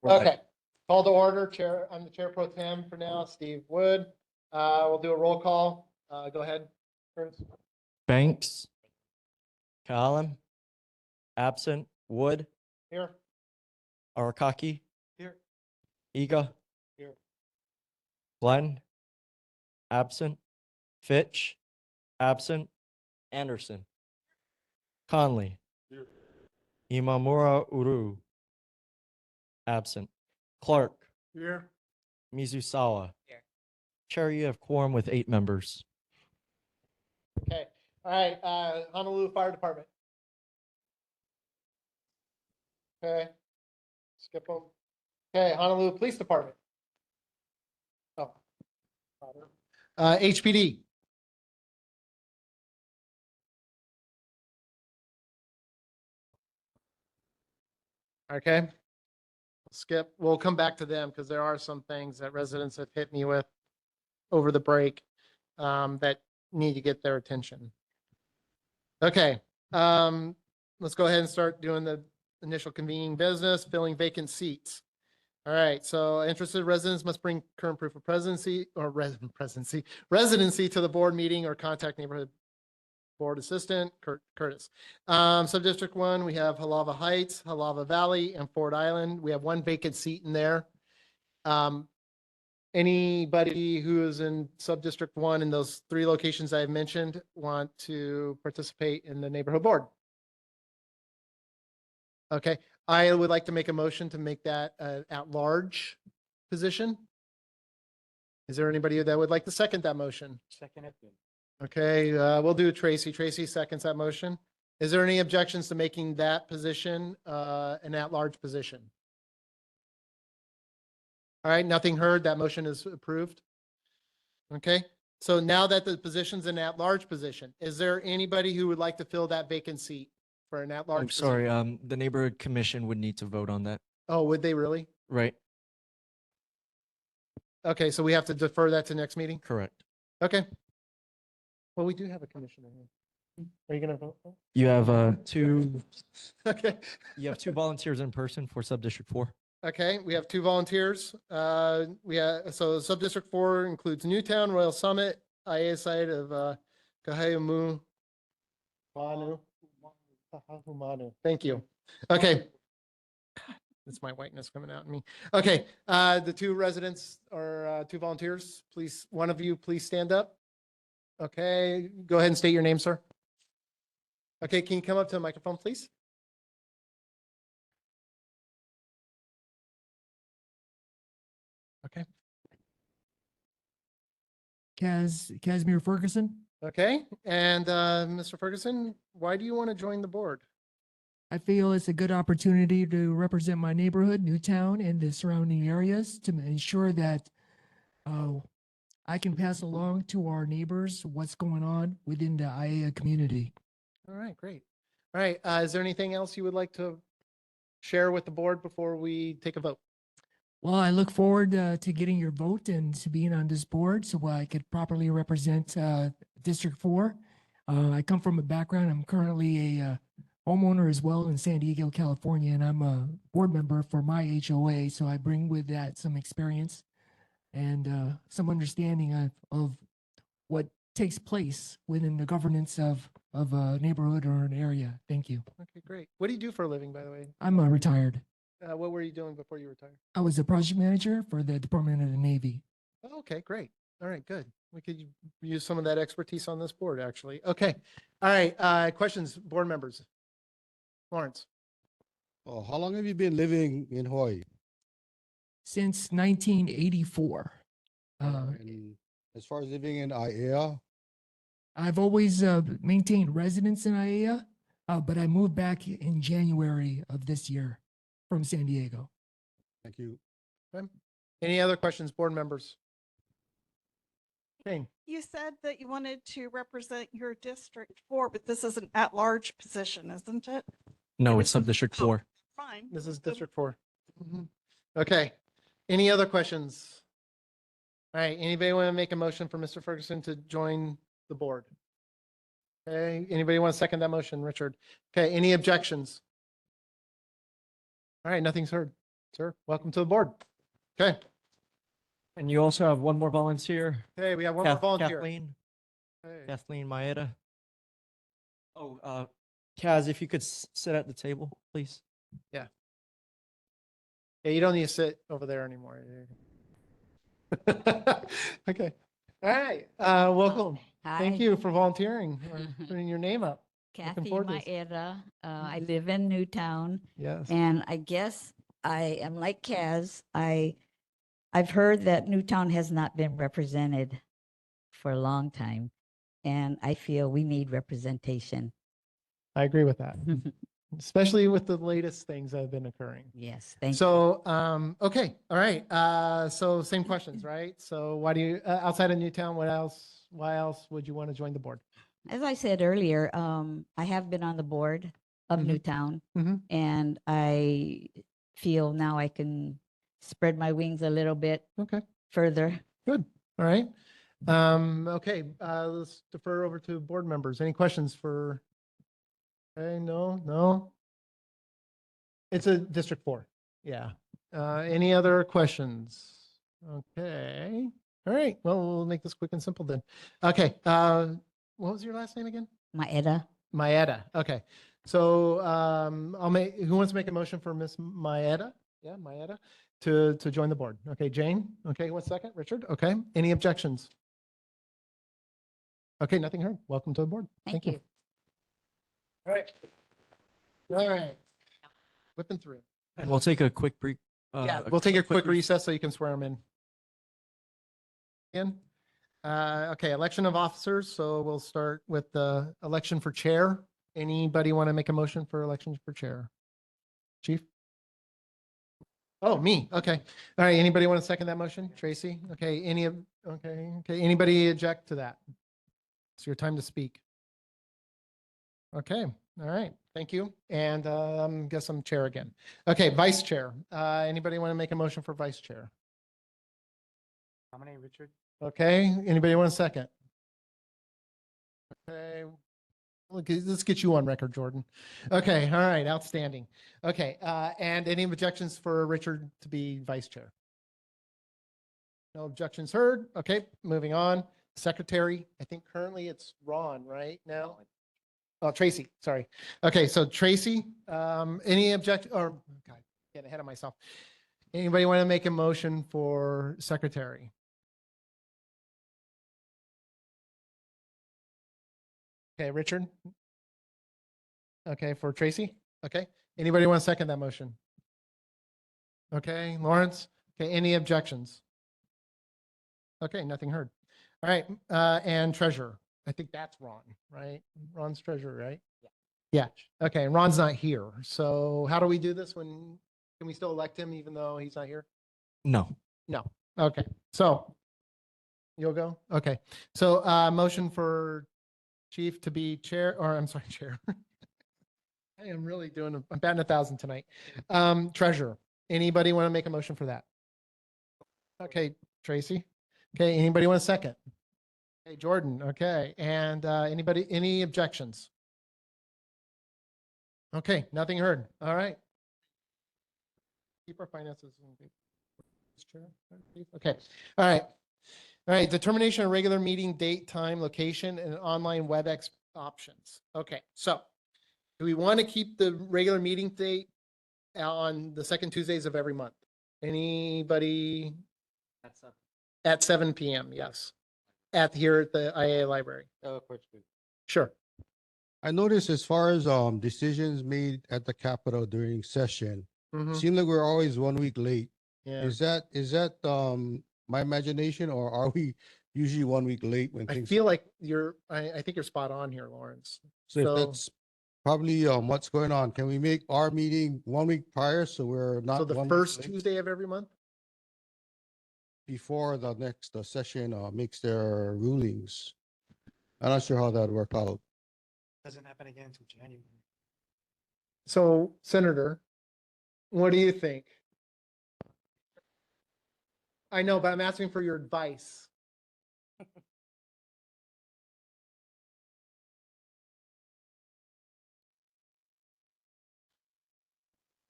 Okay, call to order, Chair. I'm the Chair Pro Tem for now, Steve Wood. We'll do a roll call. Go ahead, Curtis. Banks. Callum. Absent. Wood. Here. Arakaki. Here. Ega. Here. Glenn. Absent. Fitch. Absent. Anderson. Conley. Here. Imamura Uru. Absent. Clark. Here. Mizusawa. Here. Chair, you have quorum with 8 members. Okay, all right, Honolulu Fire Department. Okay, skip them. Okay, Honolulu Police Department. Oh. HPD. Okay. Skip. We'll come back to them because there are some things that residents have hit me with over the break that need to get their attention. Okay. Let's go ahead and start doing the initial convening business, filling vacant seats. All right. So interested residents must bring current proof of residency to the board meeting or contact neighborhood board assistant Curtis. Subdistrict 1, we have Halava Heights, Halava Valley, and Ford Island. We have 1 vacant seat in there. Anybody who is in subdistrict 1 in those 3 locations I've mentioned want to participate in the neighborhood board? Okay, I would like to make a motion to make that an at-large position. Is there anybody that would like to second that motion? Second it. Okay, we'll do Tracy. Tracy seconds that motion. Is there any objections to making that position an at-large position? All right, nothing heard. That motion is approved. Okay, so now that the position's an at-large position, is there anybody who would like to fill that vacant seat for an at-large I'm position? sorry, the neighborhood commission would need to vote on that. Oh, would they really? Right, Okay, so we have to defer that to next meeting? correct. Okay. Well, we do have a commissioner here. Are you gonna vote? You have 2 Okay. volunteers in person for subdistrict 4. Okay, we have 2 volunteers. So subdistrict 4 includes Newtown, Royal Summit, ʻAiea side of Kahaumu. Thank you. Okay. It's my whiteness coming out in me. Okay, the 2 residents or 2 volunteers, please, one of you, please stand up. Okay, go ahead and state your name, sir. Okay, can you come up to the microphone, please? Okay. Casimir Ferguson. Okay, and Mr. Ferguson, why do you want to join the board? I feel it's a good opportunity to represent my neighborhood, Newtown, and the surrounding areas to ensure that I can pass along to our neighbors what's going on within the ʻAiea community. All right, great. All right, is there anything else you would like to share with the board before we take a vote? Well, I look forward to getting your vote and to being on this board so I could properly represent District 4. I come from a background, I'm currently a homeowner as well in San Diego, California, and I'm a board member for my HOA, so I bring with that some experience and some understanding of what takes place within the governance of a neighborhood or an area. Thank you. Okay, great. What do you do for a living, by the way? I'm retired. What were you doing before you retired? I was a project manager for the Department of the Navy. Oh, okay, great. All right, good. We could use some of that expertise on this board, actually. Okay. All right, questions, board members? Lawrence. Oh, how long have you been living in Hawaii? Since 1984. And as far as living in ʻAiea, I've always maintained residence in ʻAiea, but I moved back in January of this year from San Diego. thank you. Okay. Any other questions, board members? Jane. You said that you wanted to represent your District 4, but this is an at-large position, isn't it? No, it's subdistrict 4. Fine. This is District 4. Okay. Any other questions? All right. Anybody want to make a motion for Mr. Ferguson to join the board? Okay. Anybody want to second that motion, Richard? Okay. Any objections? All right, nothing's heard. Sir, welcome to the board. Okay. And you also have one more volunteer. Hey, we have one more volunteer. Kathleen, Hey. Kathleen Maeda. Oh, Kaz, if you could sit at the table, please. Yeah, you don't need to sit over there anymore. Okay. All right. Welcome. Thank Hi, you for volunteering or putting your name up. Kathy forward to this. Maeda. I live in Newtown, Yes. and I guess I am like Kaz. I've heard that Newtown has not been represented for a long time, and I feel we need representation. I agree with that, especially with the latest things that have been occurring. Yes, thank you. So, okay. All right. So same questions, right? So why do you, outside of Newtown, why else would you want to join the board? As I said earlier, I have been on the board of Mhm. Newtown, Mhm. and I feel now I can spread my wings a little bit Okay. further. Good. All right. Okay, let's defer over to board members. Any questions for? Okay, no. It's a District 4. Yeah. Any other questions? Okay. All right. Well, we'll make this quick and simple then. Okay. What was your last name again? Maeda. Maeda. Okay. So who wants to make a motion for Miss Maeda? Yeah, Maeda to join the board. Okay, Jane. Okay, 1 second. Richard. Okay. Any objections? Okay, nothing heard. Welcome to the board. Thank you. All right. All right. Whipping through. And we'll take a quick break. Yeah, we'll take a quick recess so you can swear them in. Again. Okay, election of officers. So we'll start with the election for chair. Anybody want to make a motion for elections for chair? Chief? Oh, me. Okay. All right. Anybody want to second that motion? Tracy? Okay. Okay. Anybody object to that? It's your time to speak. Okay. All right. Thank you. And guess I'm chair again. Okay. Vice chair. Anybody want to make a motion for vice chair? Nominate Richard. Okay. Anybody want a second? Okay. Let's get you on record, Jordan. Okay. All right. Outstanding. Okay. And any objections for Richard to be vice chair? No objections heard. Okay. Moving on. Secretary. I think currently it's Ron, right now? Oh, Tracy. Sorry. Okay. So Tracy, any object or God, get ahead of myself. Anybody want to make a motion for secretary? Okay, Richard. Okay, for Tracy. Okay. Anybody want to second that motion? Okay, Lawrence. Okay, any objections? Okay, nothing heard. All right, and treasurer. I think that's Ron, right? Ron's treasurer, right? Yeah. Yeah. Okay, and Ron's not here. So how do we do this can we still elect him even though he's not here? No. No. Okay. So you'll go? Okay. So motion for chief to be chair, or I'm sorry, chair. I am really I'm batting 1,000 tonight. Treasurer. Anybody want to make a motion for that? Okay, Tracy. Okay, anybody want a second? Okay, Jordan. Okay, and any objections? Okay, nothing heard. All right. Keep our finances. Okay, all right. All right, determination of regular meeting date, time, location, and online WebEx options. Okay, so do we want to keep the regular meeting date on the second Tuesdays of every month? Anybody? At 7 p.m., yes. Here at the ʻAiea library. Question. Sure. I noticed as far as decisions made at the Capitol during session, Mhm. seemed like we're always 1 week late. Yeah. Is that my imagination, or are we usually 1 week late when I things? feel like I think you're spot on here, Lawrence. So if that's probably what's going on, can we make our meeting 1 week prior so we're not? So the 1 week first late Tuesday of every month? before the next session makes their rulings. I'm not sure how that would work out. Doesn't happen again until January. So Senator, what do you think? I know, but I'm asking for your advice.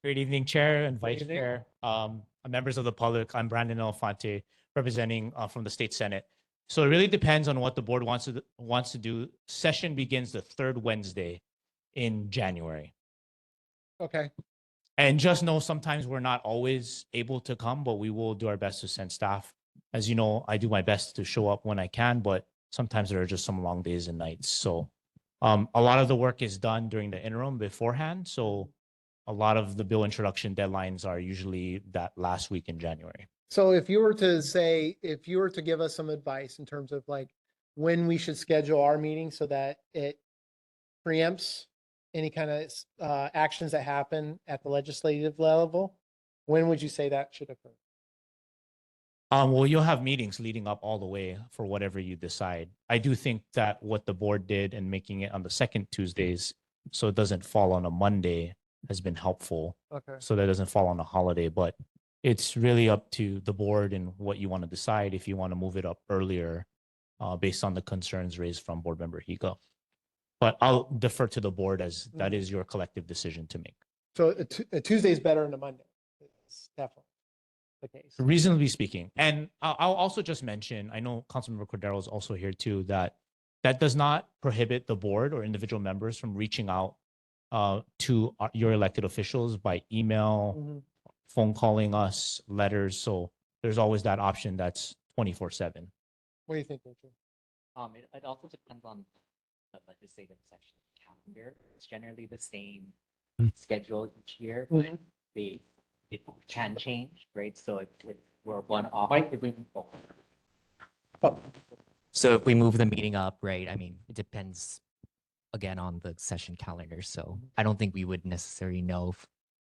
Great evening, Chair and Vice evening. Chair, members of the public. I'm Brandon Elefante, representing from the State Senate. So it really depends on what the board wants to do. Session begins the third Wednesday in January. Okay, And just know sometimes we're not always able to come, but we will do our best to send staff. As you know, I do my best to show up when I can, but sometimes there are just some long days and nights. So a lot of the work is done during the interim beforehand. So a lot of the bill introduction deadlines are usually that last week in January. so if you were to give us some advice in terms of like when we should schedule our meeting so that it preempts any kind of actions that happen at the legislative level, when would you say that should occur? Well, you'll have meetings leading up all the way for whatever you decide. I do think that what the board did in making it on the second Tuesdays, so it doesn't fall on a Monday, has been helpful. Okay. So that it doesn't fall on a holiday, but it's really up to the board and what you want to decide if you want to move it up earlier based on the concerns raised from board member Higa. But I'll defer to the board as that is your collective decision to make. So a Tuesday is better than a Monday. It's definitely the case. Reasonably speaking. And I'll also just mention, I know Councilmember Cordero is also here too, that does not prohibit the board or individual members from reaching out to your elected officials by email, Mhm. phone calling us, letters. So there's always that option that's 24/7. What do you think, Richard? It also depends on the legislative session calendar. It's generally the same schedule each year. But it can change, right? So if we're one off, if we so if we move the meeting up, right? I mean, it depends again on the session calendar. So I don't think we would necessarily know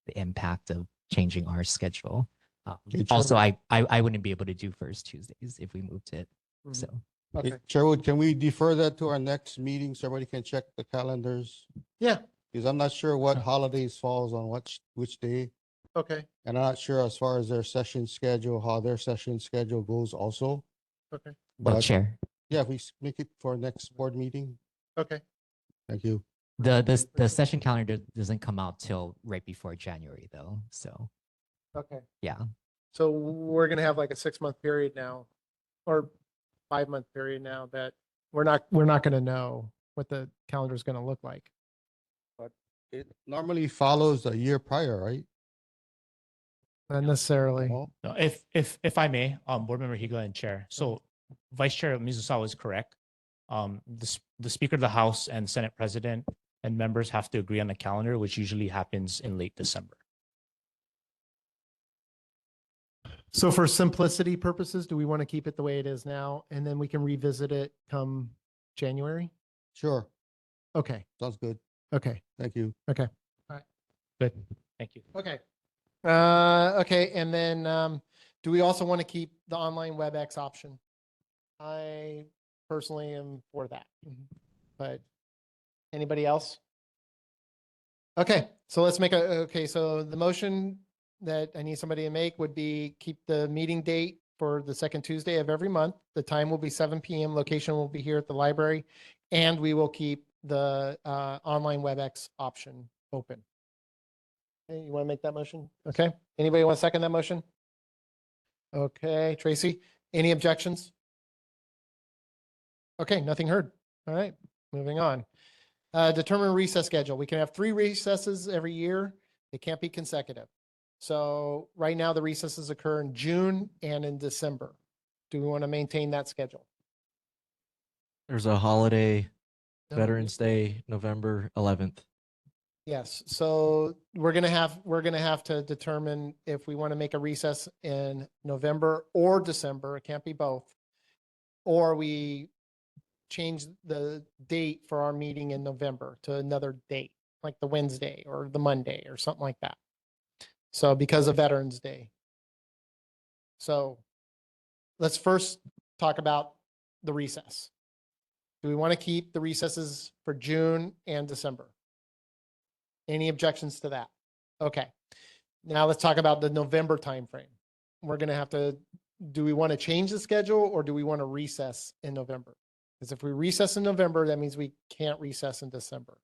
the impact of changing our schedule. Also, I wouldn't be able to do first Tuesdays if we moved it. So Okay. Sherwood, can we defer that to our next meeting so everybody can check the calendars? Yeah, Because I'm not sure what holidays falls on which day. okay, And I'm not sure as far as their session schedule, how their session schedule goes also. okay, well, But Chair, yeah, if we make it for next board meeting, okay. thank you. the session calendar doesn't come out till right before January though. So Okay. yeah. So we're gonna have like a 6-month period now, or 5-month period now that we're not gonna know what the calendar is gonna look like. It normally follows a year prior, right? Not necessarily. No? No, if I may, board member Higa and chair. So Vice Chair Mizusawa is correct. The Speaker of the House and Senate President and members have to agree on the calendar, which usually happens in late December. So for simplicity purposes, do we want to keep it the way it is now and then we can revisit it come January? Sure, Okay, sounds good. okay, Thank you. Good. Thank you. okay. Okay, and then do we also want to keep the online WebEx option? I personally am for that, but anybody else? Okay, so let's make so the motion that I need somebody to make would be keep the meeting date for the second Tuesday of every month. The time will be 7 p.m. Location will be here at the library, and we will keep the online WebEx option open. Okay, you want to make that motion? Okay, anybody want to second that motion? Okay, Tracy, any objections? Okay, nothing heard. All right, moving on. Determine recess schedule. We can have 3 recesses every year. They can't be consecutive. So right now the recesses occur in June and in December. Do we want to maintain that schedule? There's a holiday, No. Veterans Day, November 11th. Yes, so we're gonna have to determine if we want to make a recess in November or December. It can't be both. Or we change the date for our meeting in November to another date, like the Wednesday or the Monday or something like that. So because of Veterans Day. So let's first talk about the recess. Do we want to keep the recesses for June and December? Any objections to that? Okay. Now let's talk about the November timeframe. We're going to have to, do we want to change the schedule or do we want to recess in November? Because if we recess in November, that means we can't recess in December.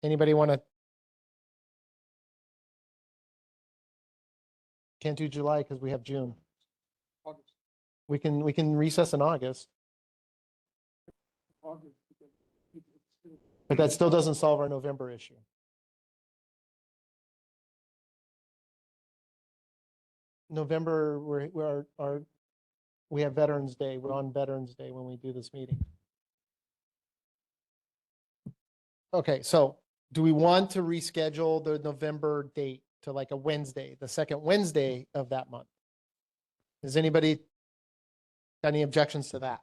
Anybody want to Can't do July because we have June. We can recess in August. But that still doesn't solve our November issue. November, we have Veterans Day. We're on Veterans Day when we do this meeting. Okay, so do we want to reschedule the November date to like a Wednesday, the second Wednesday of that month? Does anybody got any objections to that?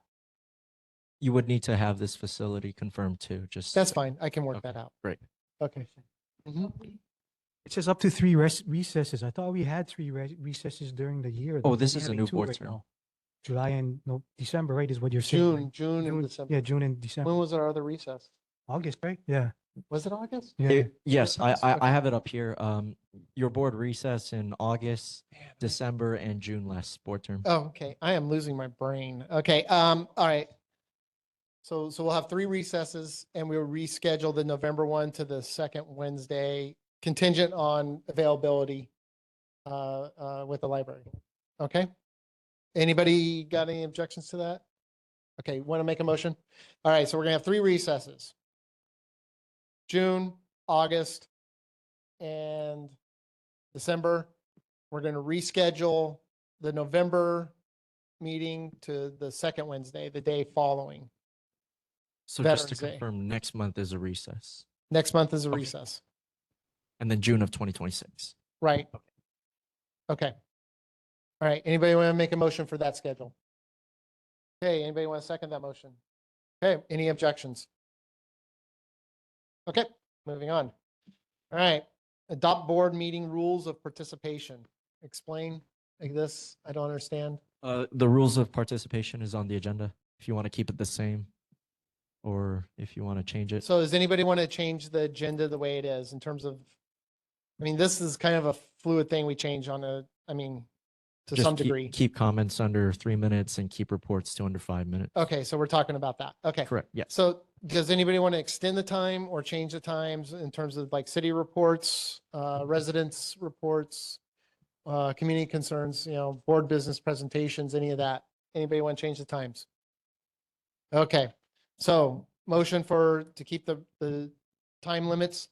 You would need to have this facility confirmed too, just. That's fine. I can work Okay, that out. great. Okay. Mhm. It says up to three recesses. I thought we had three recesses during the year. Oh, though. this We're is a having new two board right term. now. July and no December, right? Is what you're saying. right? June and December. Yeah, June and December. When was our other recess? August, right? Yeah. Was it August? Yeah. Yes, I Okay. have it up here. Your board recess in August, December, and June last board term. Oh, okay. I am losing my brain. Okay, all right. So we'll have 3 recesses and we'll reschedule the November one to the second Wednesday contingent on availability with the library. Okay? Anybody got any objections to that? Okay, want to make a motion? All right, so we're gonna have 3 recesses. June, August, and December. We're gonna reschedule the November meeting to the second Wednesday, the day following. So just to Veterans Day. confirm, next month is a recess, Next month is a Okay. recess, and then June of 2026. right? Okay. All right, anybody want to make a motion for that schedule? Okay, anybody want to second that motion? Okay, any objections? Okay, moving on. All right, adopt board meeting rules of participation. Explain like this, I don't understand. The rules of participation is on the agenda. If you want to keep it the same, or if you want to change it. So does anybody want to change the agenda the way it is in terms of, I mean, this is kind of a fluid thing we change on to Just some keep- degree. Keep comments under 3 minutes and keep reports to under 5 minutes. Okay, so we're talking about that. Okay. Correct, yeah. So does anybody want to extend the time or change the times in terms of like city reports, residents reports, community concerns, board business presentations, any of that? Anybody want to change the times? Okay, so motion to keep the time limits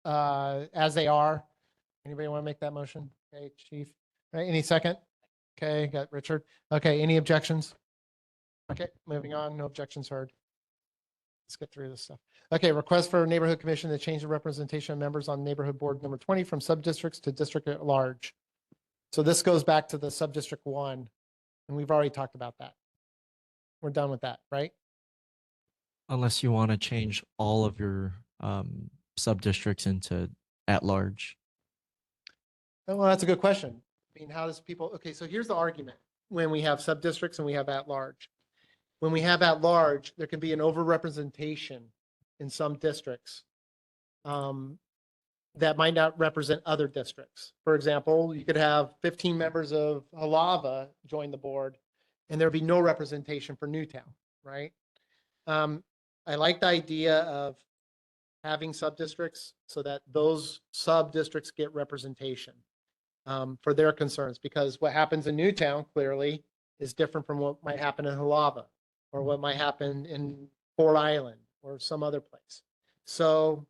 as they are. Anybody want to make that motion? Okay, chief. All right, any second? Okay, got Richard. Okay, any objections? Okay, moving on. No objections heard. Let's get through this stuff. Okay, request for neighborhood commission to change the representation of members on neighborhood board number 20 from sub-districts to district at large. So this goes back to the sub-district 1, and we've already talked about that. We're done with that, right? Unless you want to change all of your sub-districts into at-large. Oh, well, that's a good question. I mean, how does people, okay, so here's the argument when we have sub-districts and we have at-large. When we have at-large, there can be an overrepresentation in some districts that might not represent other districts. For example, you could have 15 members of Halava join the board and there'd be no representation for Newtown, right? I like the idea of having sub-districts so that those sub-districts get representation for their concerns, because what happens in Newtown clearly is different from what might happen in Halava or what might happen in Fort Island or some other place. So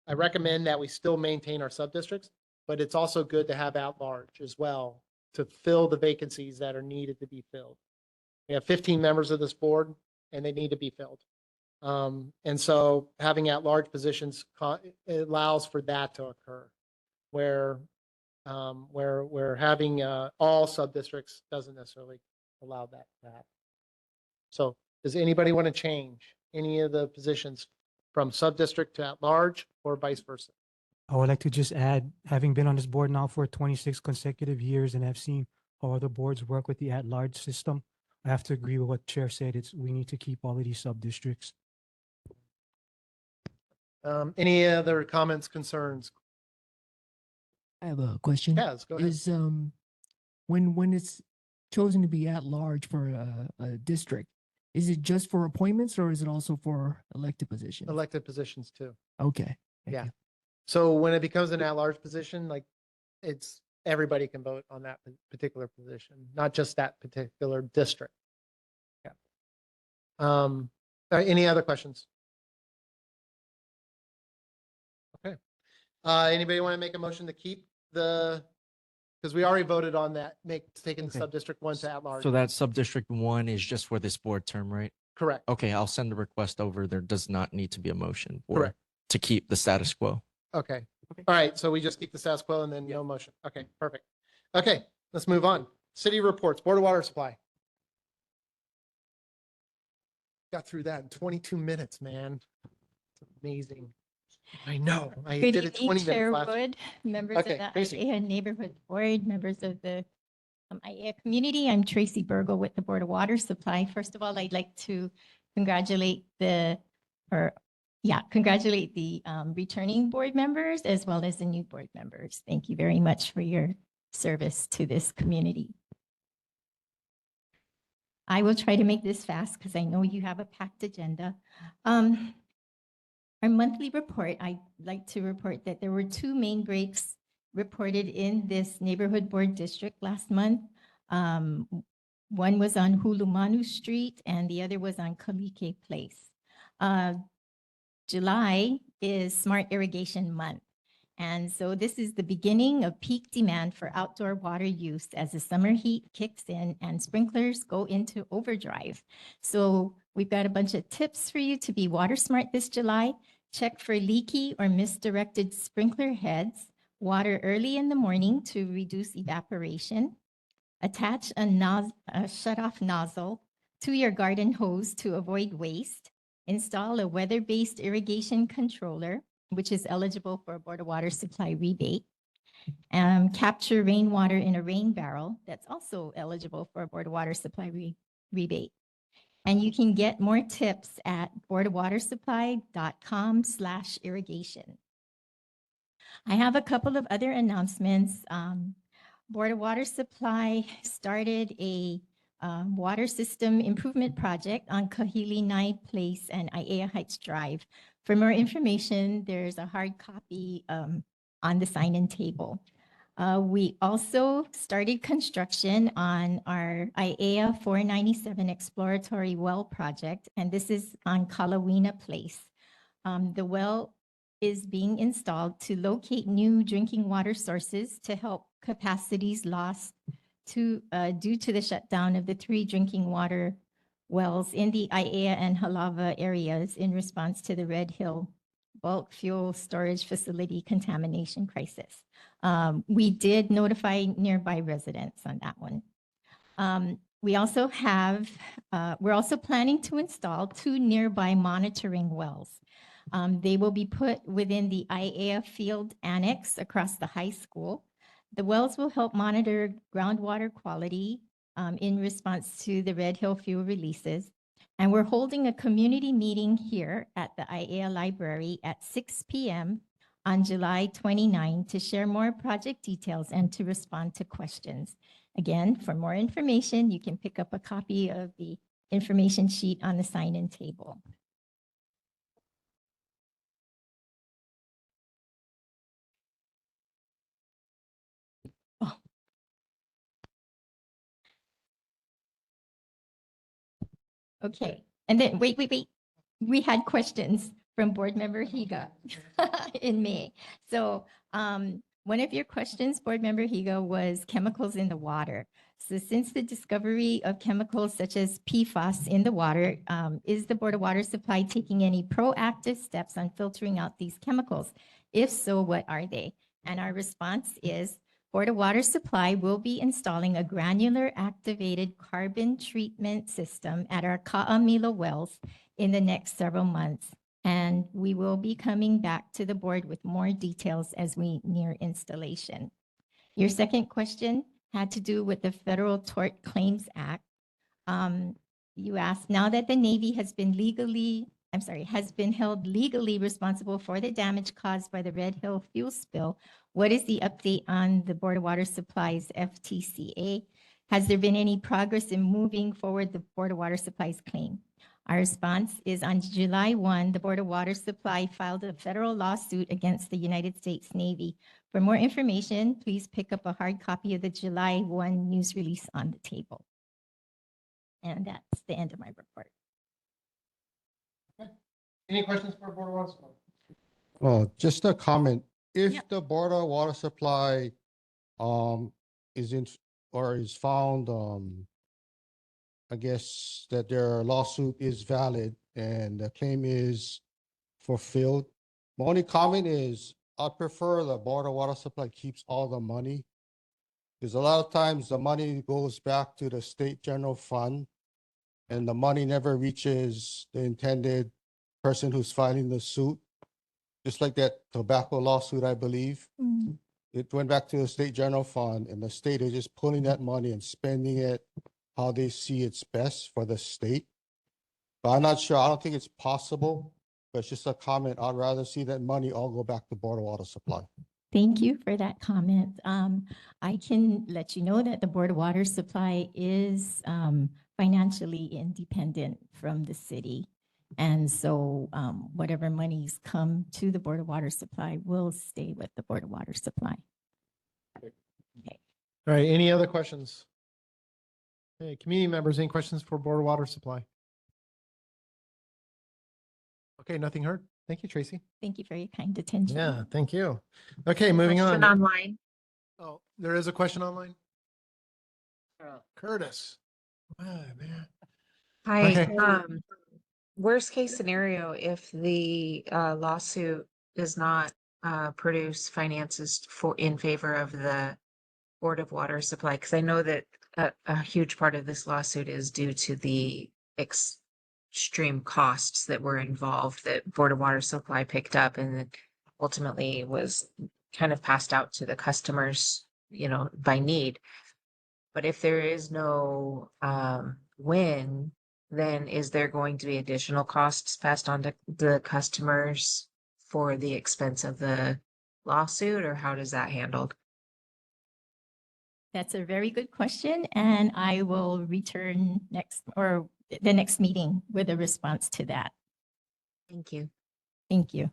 I recommend that we still maintain our sub-districts, but it's also good to have at-large as well to fill the vacancies that are needed to be filled. We have 15 members of this board and they need to be filled. And so having at-large positions allows for that to occur, where having all sub-districts doesn't necessarily allow that to happen. So does anybody want to change any of the positions from sub-district to at-large or vice versa? I would like to just add, having been on this board now for 26 consecutive years and have seen how other boards work with the at-large system, I have to agree with what Chair said. We need to keep all of these sub-districts. Any other comments, concerns? I have a question. Yes, go ahead. Is when it's chosen to be at large for a district, is it just for appointments or is it also for elected positions? Elected positions too. Okay. Thank Yeah. you. So when it becomes an at-large position, like everybody can vote on that particular position, not just that particular district. Yeah. Any other questions? Okay. Anybody want to make a motion to keep because we already voted on that, taking the Okay. sub-district 1 to at large. So that sub-district 1 is just for this board term, right? Correct. Okay, I'll send a request over. There does not need to be a motion Correct. to keep the status quo. Okay. All right. So we just keep the status quo and then no motion. Okay, perfect. Okay, let's move on. City reports, Board of Water Supply. Got through that in 22 minutes, man. It's amazing. I know. I Good did it evening, 20 minutes Chair last. Wood, members Okay, of the Tracy. ʻAiea Neighborhood Board, members of the ʻAiea community. I'm Tracy Burgle with the Board of Water Supply. First of all, I'd like to congratulate the returning board members as well as the new board members. Thank you very much for your service to this community. I will try to make this fast because I know you have a packed agenda. Our monthly report, I'd like to report that there were 2 main breaks reported in this neighborhood board district last month. One was on Hulumanu Street and the other was on Kalike Place. July is Smart Irrigation Month. And so this is the beginning of peak demand for outdoor water use as the summer heat kicks in and sprinklers go into overdrive. So we've got a bunch of tips for you to be water smart this July. Check for leaky or misdirected sprinkler heads. Water early in the morning to reduce evaporation. Attach a shut-off nozzle to your garden hose to avoid waste. Install a weather-based irrigation controller, which is eligible for a Board of Water Supply rebate. Capture rainwater in a rain barrel that's also eligible for a Board of Water Supply rebate. And you can get more tips at boardofwatersupply.com/irrigation. I have a couple of other announcements. Board of Water Supply started a water system improvement project on Kahilinai Place and ʻAiea Heights Drive. For more information, there's a hard copy on the sign-in table. We also started construction on our ʻAiea 497 exploratory well project, and this is on Kalawina Place. The well is being installed to locate new drinking water sources to help capacities lost due to the shutdown of the 3 drinking water wells in the ʻAiea and Halava areas in response to the Red Hill bulk fuel storage facility contamination crisis. We did notify nearby residents on that one. We're also planning to install 2 nearby monitoring wells. They will be put within the ʻAiea field annex across the high school. The wells will help monitor groundwater quality in response to the Red Hill fuel releases. And we're holding a community meeting here at the ʻAiea Library at 6 p.m. on July 29 to share more project details and to respond to questions. Again, for more information, you can pick up a copy of the information sheet on the sign-in table. Okay, and then wait. We had questions from board member Higa in May. So one of your questions, board member Higa, was chemicals in the water. So since the discovery of chemicals such as PFAS in the water, is the Board of Water Supply taking any proactive steps on filtering out these chemicals? If so, what are they? And our response is Board of Water Supply will be installing a granular activated carbon treatment system at our Ka'amilo wells in the next several months. And we will be coming back to the board with more details as we near installation. Your second question had to do with the Federal Tort Claims Act. You asked, now that the Navy has been held legally responsible for the damage caused by the Red Hill fuel spill, what is the update on the Board of Water Supply's FTCA? Has there been any progress in moving forward the Board of Water Supply's claim? Our response is on July 1, the Board of Water Supply filed a federal lawsuit against the United States Navy. For more information, please pick up a hard copy of the July 1 news release on the table. And that's the end of my report. Any questions for Board of Water Supply? Oh, just a comment. If Yep. the Board of Water Supply is in or is found I guess that their lawsuit is valid and the claim is fulfilled. My only comment is I prefer the Board of Water Supply keeps all the money. Because a lot of times the money goes back to the state general fund and the money never reaches the intended person who's filing the suit. Just like that tobacco lawsuit, I believe. It went back to the state general fund and the state is just pulling that money and spending it how they see it's best for the state. But I'm not sure. I don't think it's possible, but it's just a comment. I'd rather see that money all go back to Board of Water Supply. Thank you for that comment. I can let you know that the Board of Water Supply is financially independent from the city. And so whatever monies come to the Board of Water Supply will stay with the Board of Water Supply. All right, any other questions? Hey, community members, any questions for Board of Water Supply? Okay, nothing heard. Thank you, Tracy. Thank you for your kind attention. Yeah, thank you. Okay, moving Question on. online. Oh, there is a question online? Curtis. Oh, man. Hi, Okay. worst case scenario, if the lawsuit does not produce finances in favor of the Board of Water Supply, because I know that a huge part of this lawsuit is due to the extreme costs that were involved that Board of Water Supply picked up and that ultimately was kind of passed out to the customers, you know, by need. But if there is no win, then is there going to be additional costs passed on to the customers for the expense of the lawsuit, or how does that handled? That's a very good question, and I will return the next meeting with a response to that. Thank you. Thank you.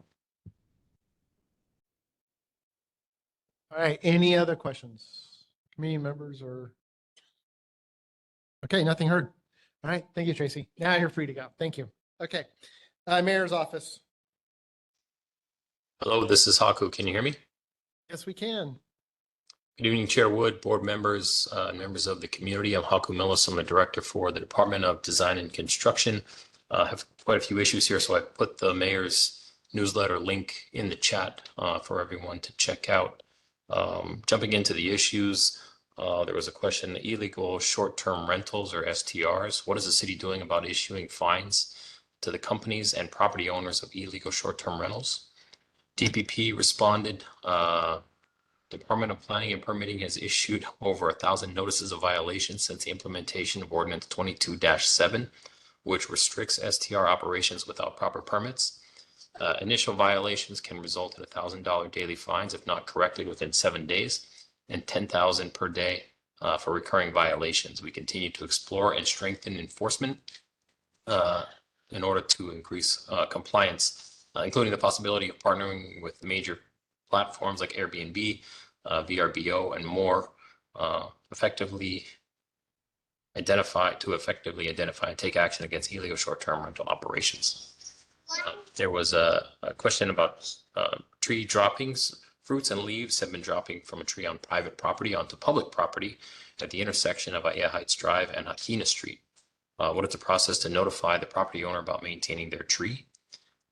All right, any other questions? Community members or? Okay, nothing heard. All right, thank you, Tracy. Now you're free to go. Thank you. Okay, Mayor's office. Hello, this is Haku. Can you hear me? Yes, we can. Good evening, Chair Wood, board members, members of the community. I'm Haku Millis. I'm the director for the Department of Design and Construction. I have quite a few issues here, so I put the mayor's newsletter link in the chat for everyone to check out. Jumping into the issues, there was a question, illegal short-term rentals or STRs. What is the city doing about issuing fines to the companies and property owners of illegal short-term rentals? DPP responded, Department of Planning and Permitting has issued over 1,000 notices of violation since the implementation of Ordinance 22-7, which restricts STR operations without proper permits. Initial violations can result in $1,000 daily fines if not corrected within 7 days, and $10,000 per day for recurring violations. We continue to explore and strengthen enforcement in order to increase compliance, including the possibility of partnering with major platforms like Airbnb, VRBO, and more, effectively identify and take action against illegal short-term rental operations. There was a question about tree droppings. Fruits and leaves have been dropping from a tree on private property onto public property at the intersection of ʻAiea Heights Drive and Hakina Street. What is the process to notify the property owner about maintaining their tree?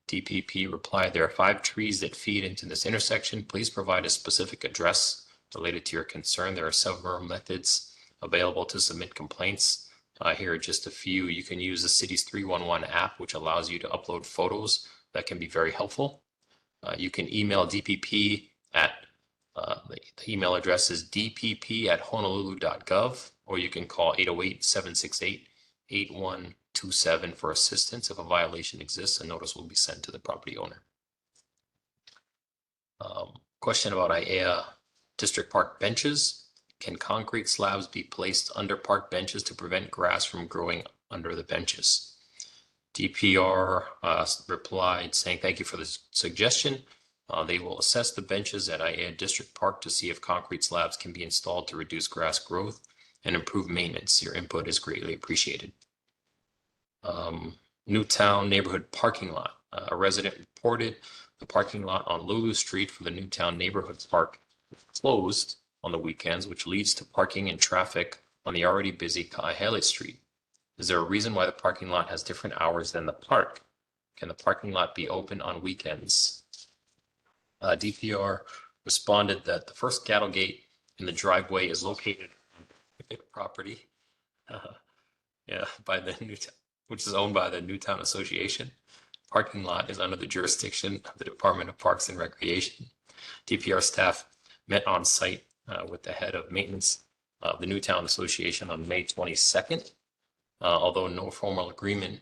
DPP replied, there are 5 trees that feed into this intersection. Please provide a specific address related to your concern. There are several methods available to submit complaints. Here are just a few. You can use the city's 311 app, which allows you to upload photos. That can be very helpful. You can email DPP at, the email address is dpp@honolulu.gov, or you can call 808-768-8127 for assistance. If a violation exists, a notice will be sent to the property owner. Question about ʻAiea District Park benches. Can concrete slabs be placed under park benches to prevent grass from growing under the benches? DPR replied saying, thank you for the suggestion. They will assess the benches at ʻAiea District Park to see if concrete slabs can be installed to reduce grass growth and improve maintenance. Your input is greatly appreciated. Newtown neighborhood parking lot. A resident reported the parking lot on Lulu Street for the Newtown neighborhood park closed on the weekends, which leads to parking and traffic on the already busy ʻAiea Street. Is there a reason why the parking lot has different hours than the park? Can the parking lot be open on weekends? DPR responded that the first cattle gate in the driveway is located on the property, by the Newtown, which is owned by the Newtown Association. Parking lot is under the jurisdiction of the Department of Parks and Recreation. DPR staff met on site with the head of maintenance of the Newtown Association on May 22nd. Although no formal agreement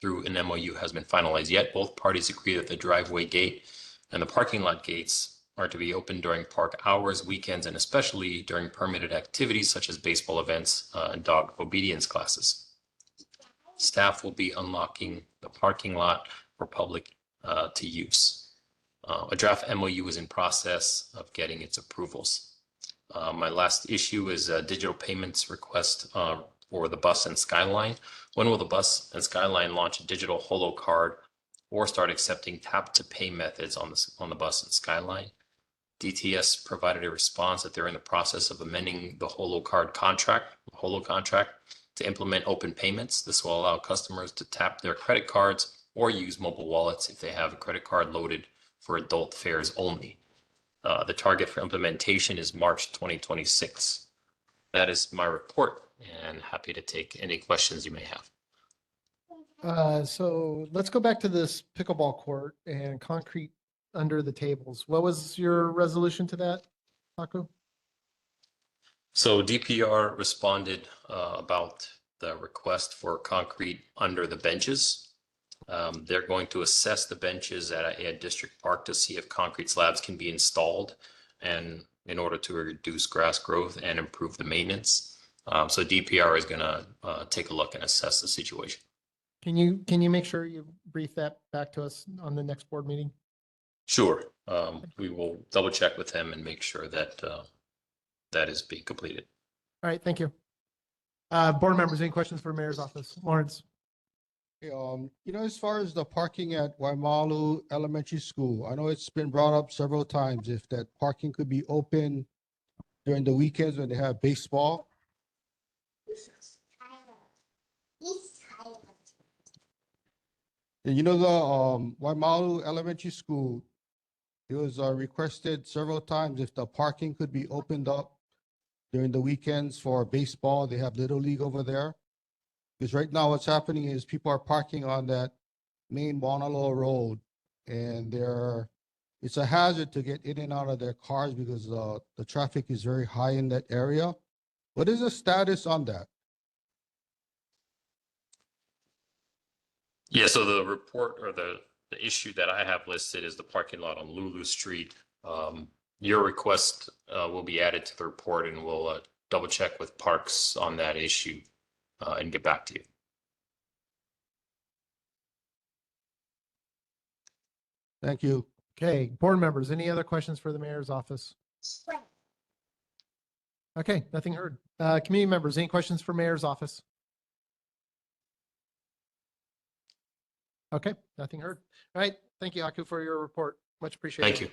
through an MOU has been finalized yet, both parties agree that the driveway gate and the parking lot gates are to be open during park hours, weekends, and especially during permitted activities such as baseball events and dog obedience classes. Staff will be unlocking the parking lot for public to use. A draft MOU is in process of getting its approvals. My last issue is a digital payments request for the bus and Skyline. When will the bus and Skyline launch a digital holo card or start accepting tap to pay methods on the bus and Skyline? DTS provided a response that they're in the process of amending the holo contract to implement open payments. This will allow customers to tap their credit cards or use mobile wallets if they have a credit card loaded for adult fares only. The target for implementation is March 2026. That is my report, and happy to take any questions you may have. So let's go back to this pickleball court and concrete under the tables. What was your resolution to that, Haku? So DPR responded about the request for concrete under the benches. They're going to assess the benches at ʻAiea District Park to see if concrete slabs can be installed and in order to reduce grass growth and improve the maintenance. So DPR is going to take a look and assess the situation. Can you make sure you brief that back to us on the next board meeting? Sure. We will double check with them and make sure that that is being completed. All right, thank you. Board members, any questions for Mayor's office? Lawrence? As far as the parking at Waimalu Elementary School, I know it's been brought up several times if that parking could be open during the weekends when they have baseball. And the Waimalu Elementary School, it was requested several times if the parking could be opened up during the weekends for baseball. They have Little League over there. Because right now what's happening is people are parking on that main Maunaloa Road, and it's a hazard to get in and out of their cars because the traffic is very high in that area. What is the status on that? Yeah, so the report or the issue that I have listed is the parking lot on Lulu Street. Your request will be added to the report, and we'll double check with Parks on that issue and get back to you. Thank you. Okay, board members, any other questions for the Mayor's office? Okay, nothing heard. Community members, any questions for Mayor's office? Okay, nothing heard. All right, thank you, Haku, for your report. Much appreciated. Thank you.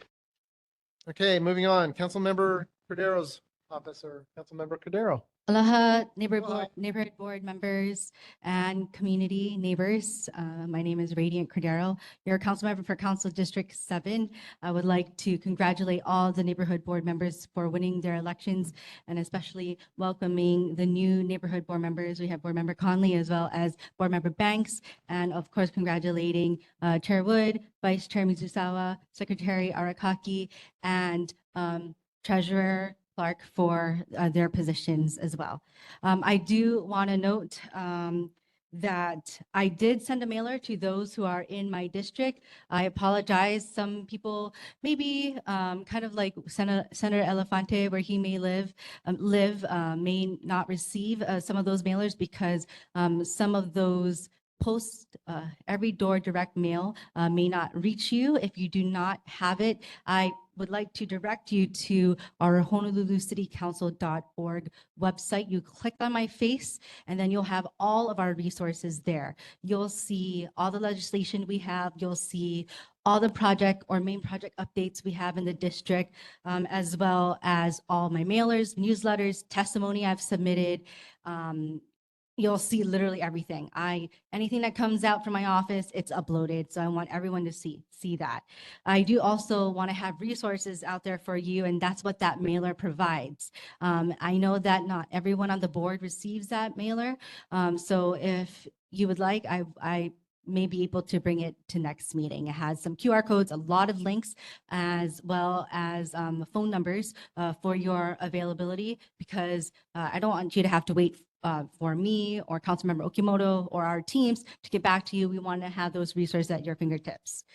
Okay, moving on. Councilmember Cordero's office, or Councilmember Cordero. Aloha, Aloha. neighborhood board members and community neighbors. My name is Radiant Cordero. You're a council member for Council District 7. I would like to congratulate all the neighborhood board members for winning their elections, and especially welcoming the new neighborhood board members. We have board member Conley as well as board member Banks, and of course congratulating Chair Wood, Vice Chair Mizusawa, Secretary Arakaki, and Treasurer Clark for their positions as well. I do want to note that I did send a mailer to those who are in my district. I apologize. Some people maybe kind of like Senator Elefante, where he may live, may not receive some of those mailers because some of those post, every door direct mail may not reach you. If you do not have it, I would like to direct you to our honolulucitycouncil.org website. You click on my face and then you'll have all of our resources there. You'll see all the legislation we have. You'll see all the project or main project updates we have in the district, as well as all my mailers, newsletters, testimony I've submitted. You'll see literally everything. Anything that comes out from my office, it's uploaded. So I want everyone to see that. I do also want to have resources out there for you, and that's what that mailer provides. I know that not everyone on the board receives that mailer. So if you would like, I may be able to bring it to next meeting. It has some QR codes, a lot of links, as well as phone numbers for your availability, because I don't want you to have to wait for me or Councilmember Okimoto or our teams to get back to you. We want to have those resources at your fingertips.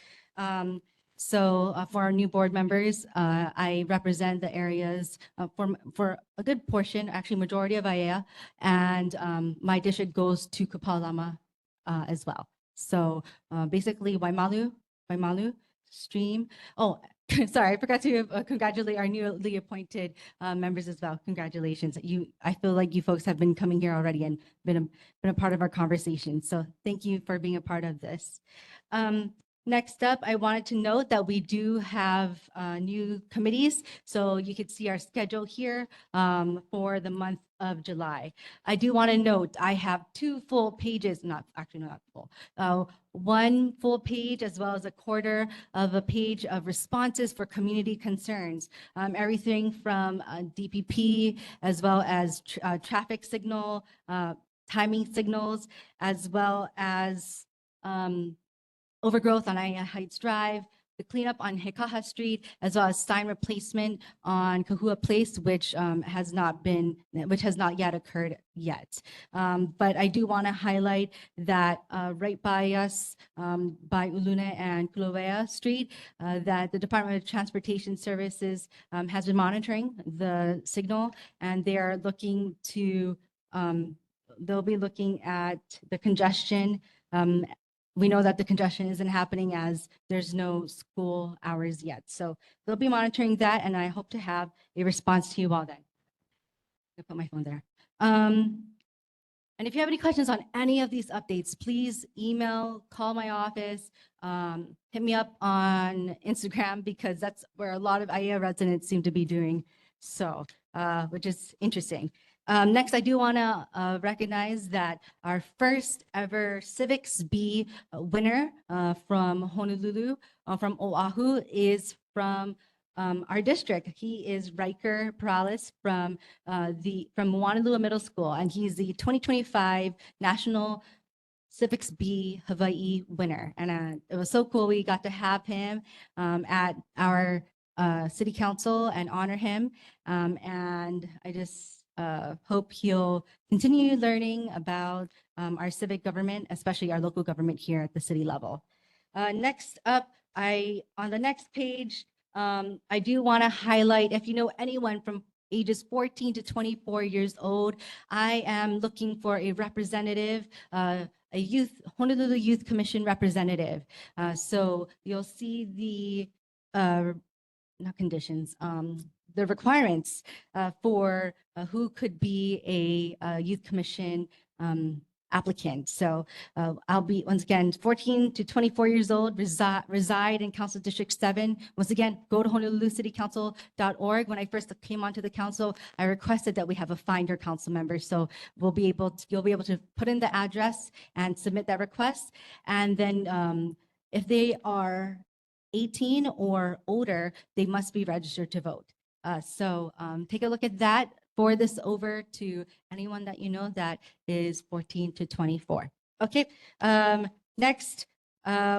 So for our new board members, I represent the areas for a good portion, actually majority of ʻAiea, and my district goes to Kapalama as well. So basically Waimalu stream. Oh, sorry, I forgot to congratulate our newly appointed members as well. Congratulations. I feel like you folks have been coming here already and been a part of our conversation. So thank you for being a part of this. Next up, I wanted to note that we do have new committees. So you can see our schedule here for the month of July. I do want to note, I have 2 full pages, not full, 1 full page as well as a quarter of a page of responses for community concerns. Everything from DPP as well as traffic signal, timing signals, as well as overgrowth on ʻAiea Heights Drive, the cleanup on Hikaha Street, as well as sign replacement on Kahua Place, which has not yet occurred yet. But I do want to highlight that right by us, by Uluna and Kulawea Street, that the Department of Transportation Services has been monitoring the signal, and they are looking to, they'll be looking at the congestion. We know that the congestion isn't happening as there's no school hours yet. So they'll be monitoring that, and I hope to have a response to you all then. I'll put my phone there. And if you have any questions on any of these updates, please email, call my office, hit me up on Instagram, because that's where a lot of ʻAiea residents seem to be doing so, which is interesting. Next, I do want to recognize that our first ever Civics B winner from Honolulu, from Oahu, is from our district. He is Riker Perales from Wanalua Middle School, and he's the 2025 National Civics B Hawaii winner. And it was so cool. We got to have him at our city council and honor him. And I just hope he'll continue learning about our civic government, especially our local government here at the city level. Next up, on the next page, I do want to highlight, if you know anyone from ages 14 to 24 years old, I am looking for a representative, a Honolulu Youth Commission representative. So you'll see the, not conditions, the requirements for who could be a youth commission applicant. So I'll be, once again, 14 to 24 years old, reside in Council District 7. Once again, go to honolulucitycouncil.org. When I first came onto the council, I requested that we have a finder council member. So you'll be able to put in the address and submit that request. And then if they are 18 or older, they must be registered to vote. So take a look at that. Forward this over to anyone that you know that is 14 to 24. Okay, next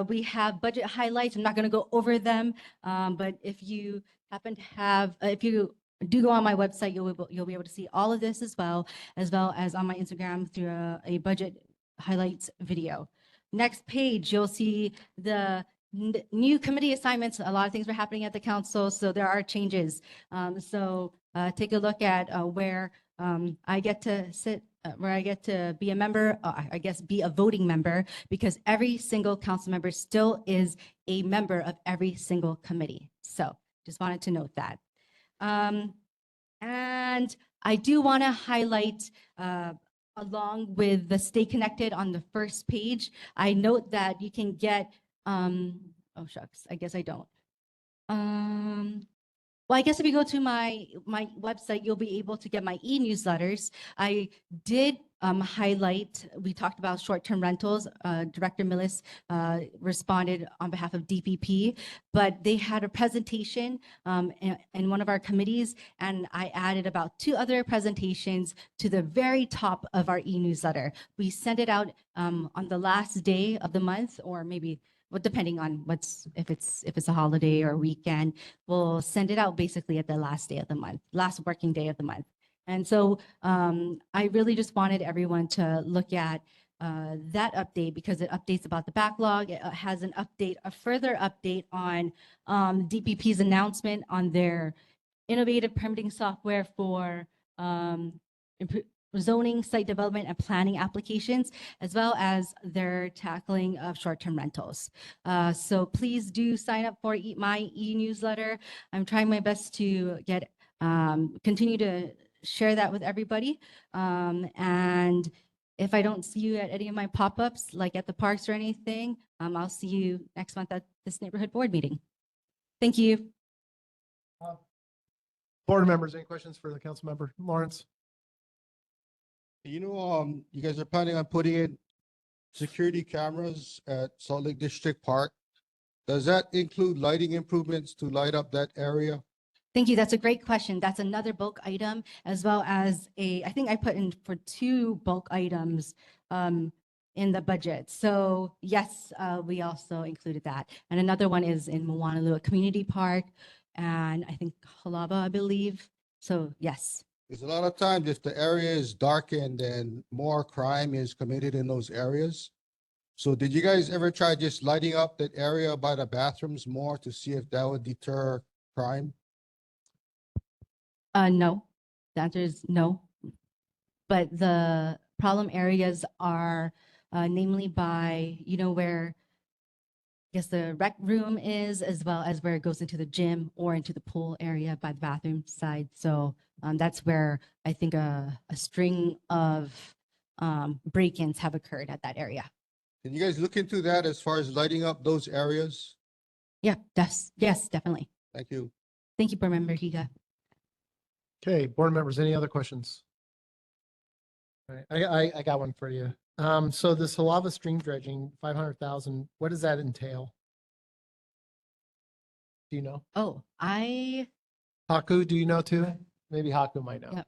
we have budget highlights. I'm not going to go over them, but if you happen to have, if you do go on my website, you'll be able to see all of this as well as on my Instagram through a budget highlights video. Next page, you'll see the new committee assignments. A lot of things were happening at the council, so there are changes. So take a look at where I get to sit where I get to be a member, I guess be a voting member, because every single council member still is a member of every single committee. So just wanted to note that. And I do want to highlight, along with the Stay Connected on the first page, I note that you can get, oh shucks, I guess I don't. Well, I guess if you go to my website, you'll be able to get my e-newsletters. I did highlight, we talked about short-term rentals. Director Millis responded on behalf of DPP, but they had a presentation in one of our committees, and I added about 2 other presentations to the very top of our e-newsletter. We send it out on the last day of the month, or maybe, well, depending on if it's a holiday or weekend, we'll send it out basically at the last day of the month, last working day of the month. And so I really just wanted everyone to look at that update, because it updates about the backlog. It has an update, a further update on DPP's announcement on their innovative permitting software for zoning, site development, and planning applications, as well as their tackling of short-term rentals. So please do sign up for my e-newsletter. I'm trying my best to get continue to share that with everybody. And if I don't see you at any of my pop-ups, like at the parks or anything, I'll see you next month at this neighborhood board meeting. Thank you. Board members, any questions for the council member? Lawrence? You know, you guys are planning on putting in security cameras at Salt Lake District Park. Does that include lighting improvements to light up that area? Thank you. That's a great question. That's another bulk item, as well as I think I put in for 2 bulk items in the budget. So yes, we also included that. And another one is in Moanalua Community Park, and I think Halaba, I believe. So yes. Because a lot of times if the area is darkened, then more crime is committed in those areas. So did you guys ever try just lighting up that area by the bathrooms more to see if that would deter crime? No, the answer is no. But the problem areas are namely by, where I guess the rec room is, as well as where it goes into the gym or into the pool area by the bathroom side. So that's where I think a string of break-ins have occurred at that area. Can you guys look into that as far as lighting up those areas? Yeah, yes, definitely. Thank you. Thank you, Board Member Higa. Okay, board members, any other questions? All right, I got one for you. So this Halava stream dredging, 500,000, what does that entail? Do you know? Oh, Haku, do you know too? Maybe Haku might know. Yep.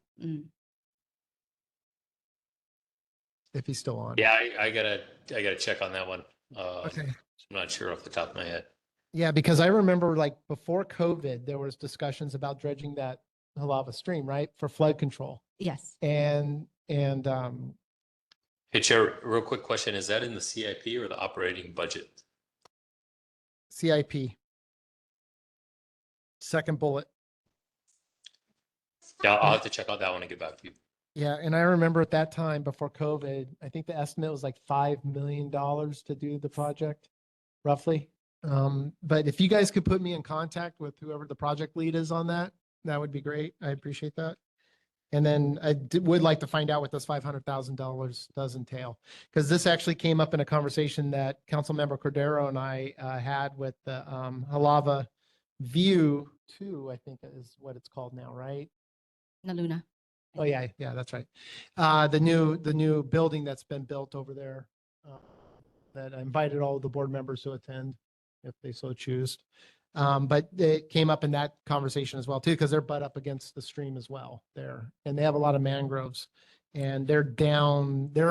If he's still on. Yeah, I gotta check on that one. Okay. I'm not sure off the top of my head. Yeah, because I remember like before COVID, there was discussions about dredging that Halava stream, right? For flood control. Yes. And Hey, Chair, real quick question. Is that in the CIP or the operating budget? CIP. Second bullet. Yeah, I'll have to check out that one and get back to you. Yeah, and I remember at that time before COVID, I think the estimate was like $5 million to do the project, roughly. But if you guys could put me in contact with whoever the project lead is on that, that would be great. I appreciate that. And then I would like to find out what this $500,000 does entail, because this actually came up in a conversation that Councilmember Cordero and I had with the Halava View 2, I think is what it's called now, right? Naluna. Oh yeah, that's right. The new building that's been built over there. That I invited all the board members to attend, if they so choose. But it came up in that conversation as well too, because they're butt up against the stream as well there, and they have a lot of mangroves, and they're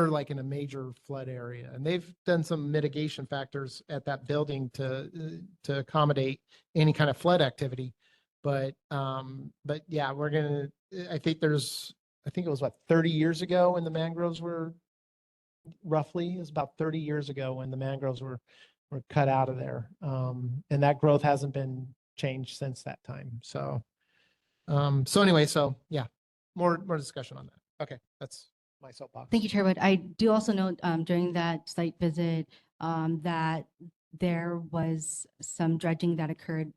like in a major flood area, and they've done some mitigation factors at that building to accommodate any kind of flood activity. But yeah, I think it was 30 years ago when the mangroves were roughly, it was about 30 years ago when the mangroves were cut out of there. And that growth hasn't been changed since that time. So, yeah, more discussion on that. Okay, that's my soapbox. Thank you, Chairwood. I do also note during that site visit that there was some dredging that occurred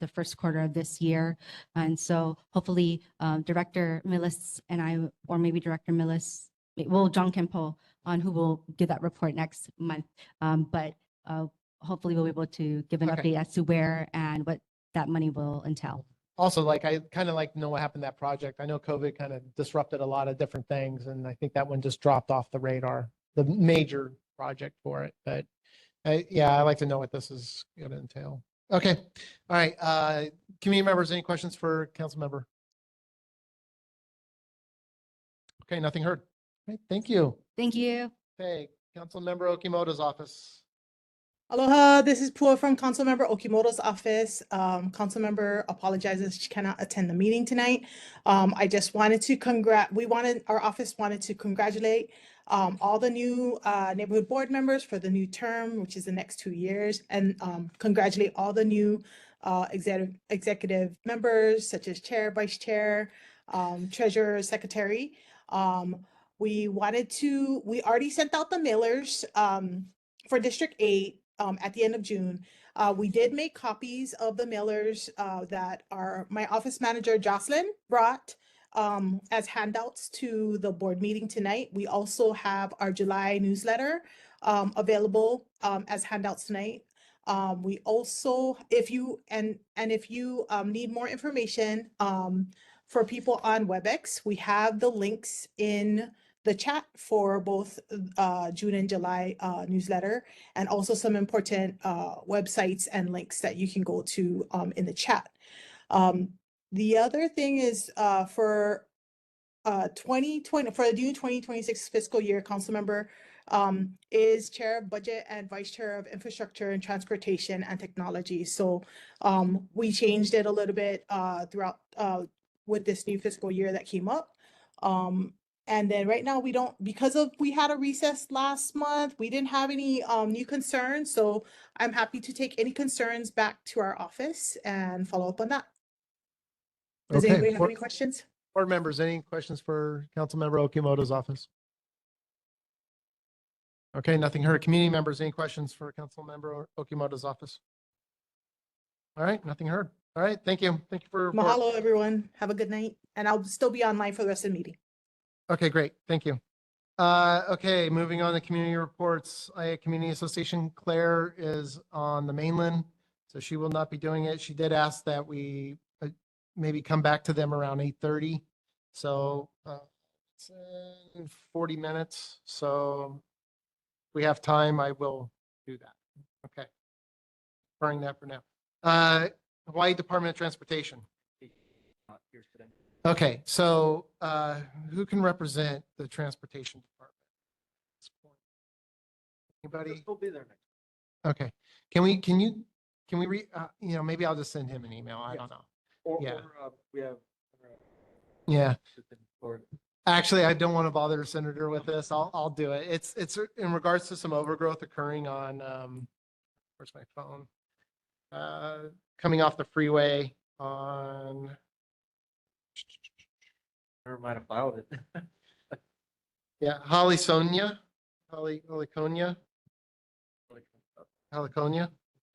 the first quarter of this year. And so hopefully Director Millis and I, or maybe Director Millis, well, John Kempo on who will give that report next month. But hopefully we'll be able to give an Okay. update as to where and what that money will entail. Also, like, I kind of like to know what happened to that project. I know COVID kind of disrupted a lot of different things, and I think that one just dropped off the radar, the major project for it. But yeah, I like to know what this is going to entail. Okay. All right. Community members, any questions for council member? Okay, nothing heard. Okay, thank you. Thank you. Okay, council member Okimoto's office. Aloha, this is Pua from Councilmember Okimoto's office. Councilmember apologizes she cannot attend the meeting tonight. I just wanted to our office wanted to congratulate all the new neighborhood board members for the new term, which is the next 2 years, and congratulate all the new executive members such as chair, vice chair, treasurer, secretary. We already sent out the mailers for District 8 at the end of June. We did make copies of the mailers that my office manager Jocelyn brought as handouts to the board meeting tonight. We also have our July newsletter available as handouts tonight. We also, if you need more information for people on WebEx, we have the links in the chat for both June and July newsletter, and also some important websites and links that you can go to in the chat. The other thing is for 2020, for the new 2026 fiscal year, council member is chair of budget and vice chair of infrastructure and transportation and technology. So we changed it a little bit throughout with this new fiscal year that came up. And then right now we had a recess last month, we didn't have any new concerns. So I'm happy to take any concerns back to our office and follow up on that. Does Okay. anybody have any questions? Board members, any questions for council member Okimoto's office? Okay, nothing heard. Community members, any questions for council member Okimoto's office? All right, nothing heard. All right, thank you. Thank you for. Mahalo, everyone. Have a good night. And I'll still be online for the rest of the meeting. Okay, great. Thank you. Okay, moving on to community reports. ʻAiea Community Association, Claire is on the mainland, so she will not be doing it. She did ask that we maybe come back to them around 8:30. So it's in 40 minutes. So if we have time, I will do that. Okay. Barring that for now. Hawaii Department of Transportation. Okay, so who can represent the transportation department? Anybody? He'll be there next. Okay, can we maybe I'll just send him an email. I don't know. Yeah. We have. Yeah. Actually, I don't want to bother the senator with this. I'll do it. It's in regards to some overgrowth occurring on where's my phone? Coming off the freeway on. Never might have filed it. Yeah, Haliconia.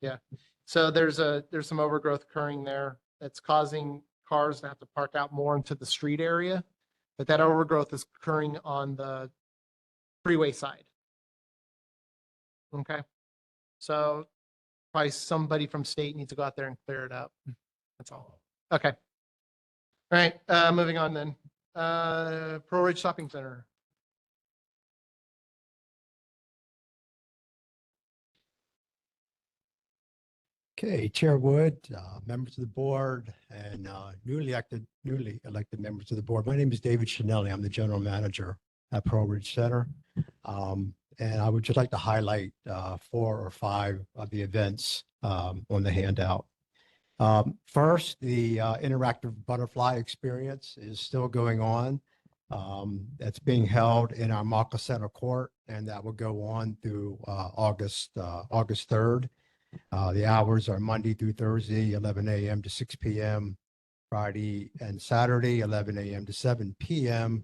Yeah. So there's some overgrowth occurring there that's causing cars to have to park out more into the street area, but that overgrowth is occurring on the freeway side. Okay. So probably somebody from state needs to go out there and clear it up. That's all. Okay. All right, moving on then. Pearl Ridge Shopping Center. Okay, Chair Wood, members of the board, and newly elected members of the board. My name is David Chanelli. I'm the general manager at Pearl Ridge Center. And I would just like to highlight 4 or 5 of the events on the handout. First, the interactive butterfly experience is still going on. That's being held in our Maka Center Court, and that will go on through August 3rd. The hours are Monday through Thursday, 11 a.m. to 6 p.m., Friday and Saturday, 11 a.m. to 7 p.m.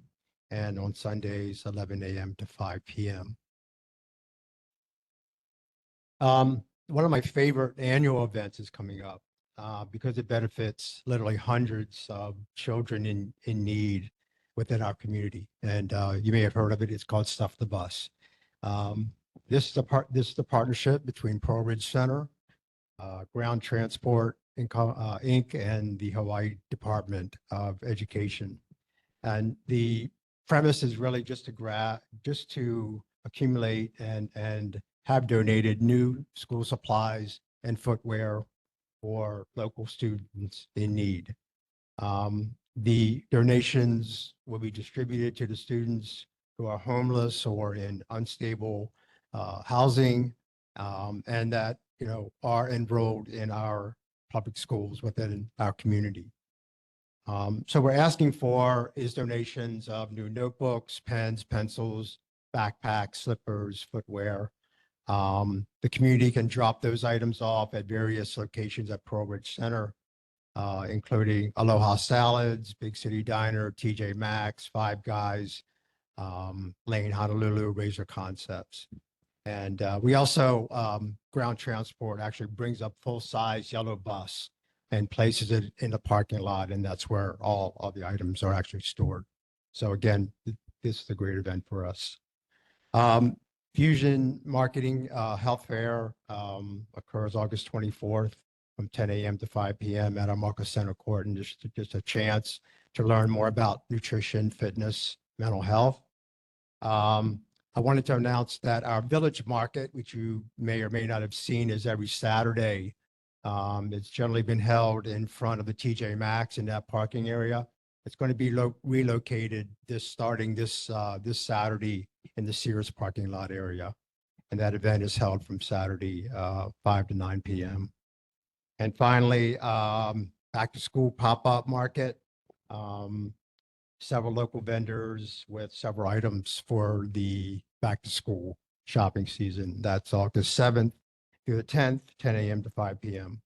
and on Sundays, 11 a.m. to 5 p.m. One of my favorite annual events is coming up because it benefits literally hundreds of children in need within our community. And you may have heard of it. It's called Stuff the Bus. This is the partnership between Pearl Ridge Center, Ground Transport Inc., and the Hawaii Department of Education. And the premise is really just to accumulate and have donated new school supplies and footwear for local students in need. The donations will be distributed to the students who are homeless or in unstable housing, and that are enrolled in our public schools within our community. So we're asking for is donations of new notebooks, pens, pencils, backpacks, slippers, footwear. The community can drop those items off at various locations at Pearl Ridge Center, including Aloha Salads, Big City Diner, TJ Maxx, Five Guys, Lane Honolulu, Razor Concepts. And we also, Ground Transport actually brings up full-size yellow bus and places it in the parking lot, and that's where all of the items are actually stored. So again, this is a great event for us. Fusion Marketing Health Fair occurs August 24th from 10 a.m. to 5 p.m. at our Marcus Center Court, and just a chance to learn more about nutrition, fitness, mental health. I wanted to announce that our Village Market, which you may or may not have seen, is every Saturday. It's generally been held in front of the TJ Maxx in that parking area. It's going to be relocated starting this Saturday in the Sears parking lot area. And that event is held from Saturday, 5 to 9 p.m. And finally, back to school pop-up market. Several local vendors with several items for the back to school shopping season. That's August 7th through the 10th, 10 a.m. to 5 p.m.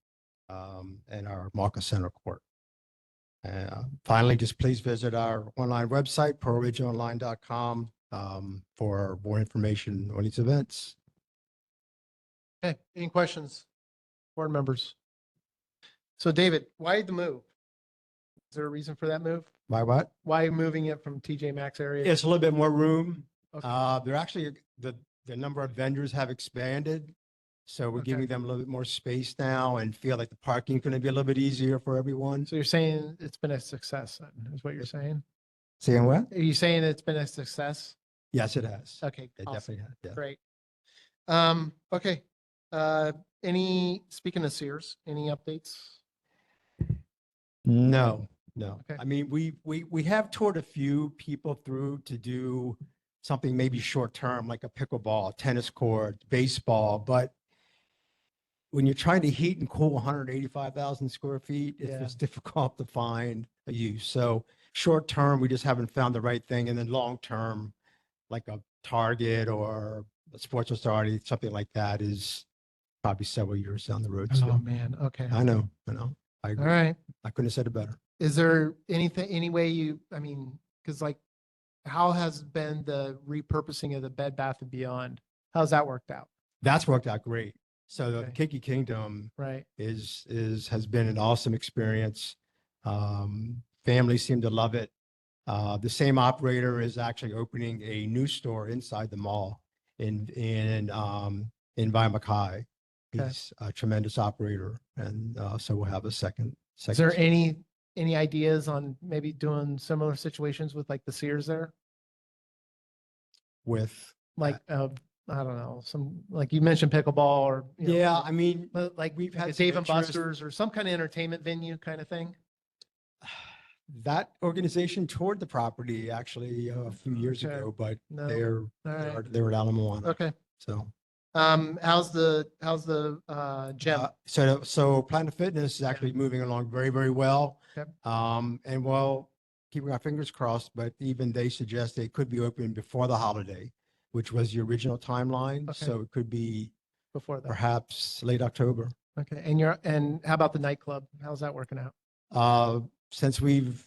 In our Marcus Center Court. Finally, just please visit our online website, pearlridgeonline.com, for more information on these events. Okay, any questions, board members? So David, why the move? Is there a reason for that move? Why what? Why moving it from TJ Maxx area? It's a little bit more room. Okay. They're actually, the number of vendors have expanded. So we're giving them a little bit more space now and feel like the parking is going to be a little bit easier for everyone. So you're saying it's been a success, then, is what you're saying? Saying what? Are you saying it's been a success? Yes, it has. Okay, It awesome. definitely has. Yeah. Great. Okay. Speaking of Sears, any updates? No. Okay. I mean, we have toured a few people through to do something maybe short term, like a pickleball, tennis court, baseball. But when you're trying to heat and cool 185,000 square feet, it's difficult to find a use. So short term, we just haven't found the right thing. And then long term, like a Target or a Sports Authority, something like that is probably several years down the road. Oh, Still. man. Okay. I know. I All agree. right. I couldn't have said it better. Is there any way because like, how has been the repurposing of the Bed Bath and Beyond? How's that worked out? That's worked out great. So the Okay. Kiki Kingdom Right. has been an awesome experience. Families seem to love it. The same operator is actually opening a new store inside the mall in Waimakai. Okay. He's a tremendous operator, and so we'll have a second. Is there any ideas on maybe doing similar situations with like the Sears there? with Like, I don't know, like you mentioned pickleball or, yeah, I mean, like we've like had a some Dave and interest. Buster's or some kind of entertainment venue kind of thing. That organization toured the property actually a few years Okay. ago, but No. they're All right. at Ala Moana. Okay. So How's the gym? so Planet Fitness is actually moving along very, very well. Okay. And well, keeping our fingers crossed, but even they suggest they could be open before the holiday, which was the original timeline. Okay. So it could be Before that. perhaps late October. Okay. And how about the nightclub? How's that working out? since we've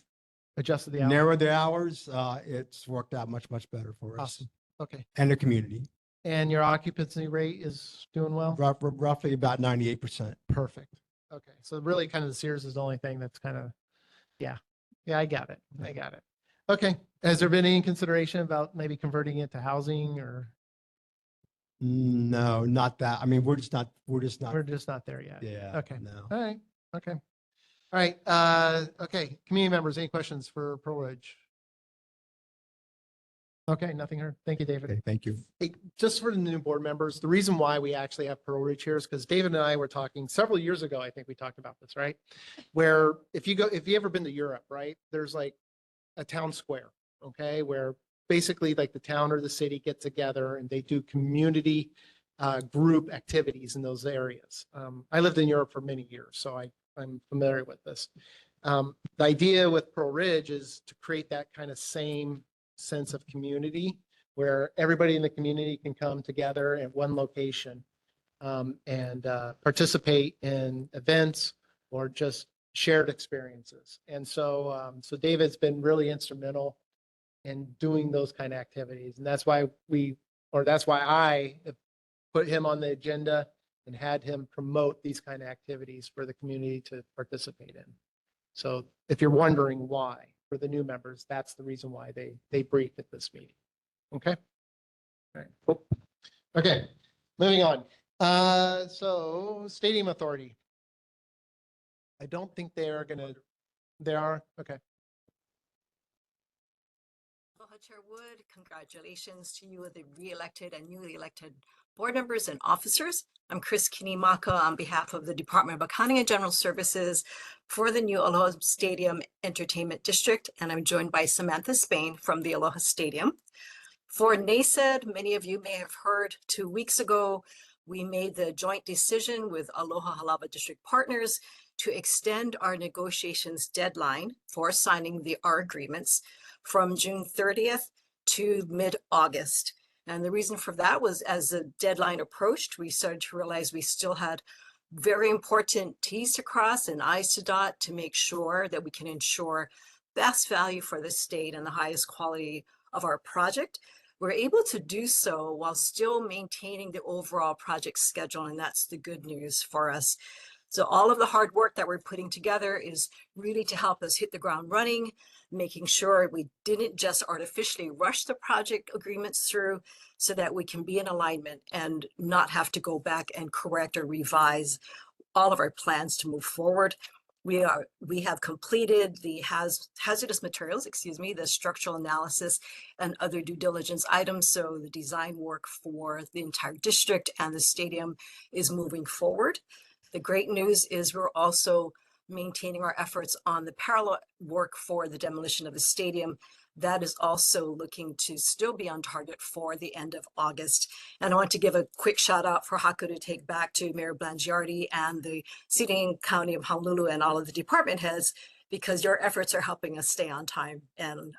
Adjusted the hours? narrowed the hours, it's worked out much, much better for us Awesome. Okay. and the community. And your occupancy rate is doing well? Roughly about 98%. Perfect. Okay. So really kind of the Sears is the only thing that's kind of, yeah. Yeah, I got it. I got it. Okay. Has there been any consideration about maybe converting it to housing or? No, not that. I mean, we're just not, We're just not there yet. yeah. Okay. No. All right. Okay. All right. Okay. Community members, any questions for Pearl Ridge? Okay. Nothing heard. Thank you, David. Okay, thank you. Hey, just for the new board members, the reason why we actually have Pearl Ridge here is because David and I were talking several years ago. I think we talked about this, right? Where if you ever been to Europe, right? There's like a town square, okay, where basically like the town or the city get together and they do community group activities in those areas. I lived in Europe for many years, so I'm familiar with this. The idea with Pearl Ridge is to create that kind of same sense of community where everybody in the community can come together at one location and participate in events or just shared experiences. And so, so David's been really instrumental in doing those kind of activities. And that's why I have put him on the agenda and had him promote these kind of activities for the community to participate in. So if you're wondering why, for the new members, that's the reason why they briefed at this meeting. Okay. All right. Cool. Okay. Moving on. So Stadium Authority. I don't think they are going to, they are, okay. Aloha, Chair Wood. Congratulations to you, the re-elected and newly elected board members and officers. I'm Chris Kinimaka on behalf of the Department of Accounting and General Services for the new Aloha Stadium Entertainment District, and I'm joined by Samantha Spain from the Aloha Stadium. For NASED, many of you may have heard 2 weeks ago, we made the joint decision with Aloha Halava District Partners to extend our negotiations deadline for signing our agreements from June 30th to mid-August. And the reason for that was as the deadline approached, we started to realize we still had very important T's to cross and I's to dot to make sure that we can ensure best value for the state and the highest quality of our project. We're able to do so while still maintaining the overall project schedule, and that's the good news for us. So all of the hard work that we're putting together is really to help us hit the ground running, making sure we didn't just artificially rush the project agreements through so that we can be in alignment and not have to go back and correct or revise all of our plans to move forward. We have completed the hazardous materials, the structural analysis and other due diligence items. So the design work for the entire district and the stadium is moving forward. The great news is we're also maintaining our efforts on the parallel work for the demolition of the stadium. That is also looking to still be on target for the end of August. And I want to give a quick shout out for Haku to take back to Mayor Blangiardi and the City and County of Honolulu and all of the department heads, because your efforts are helping us stay on time and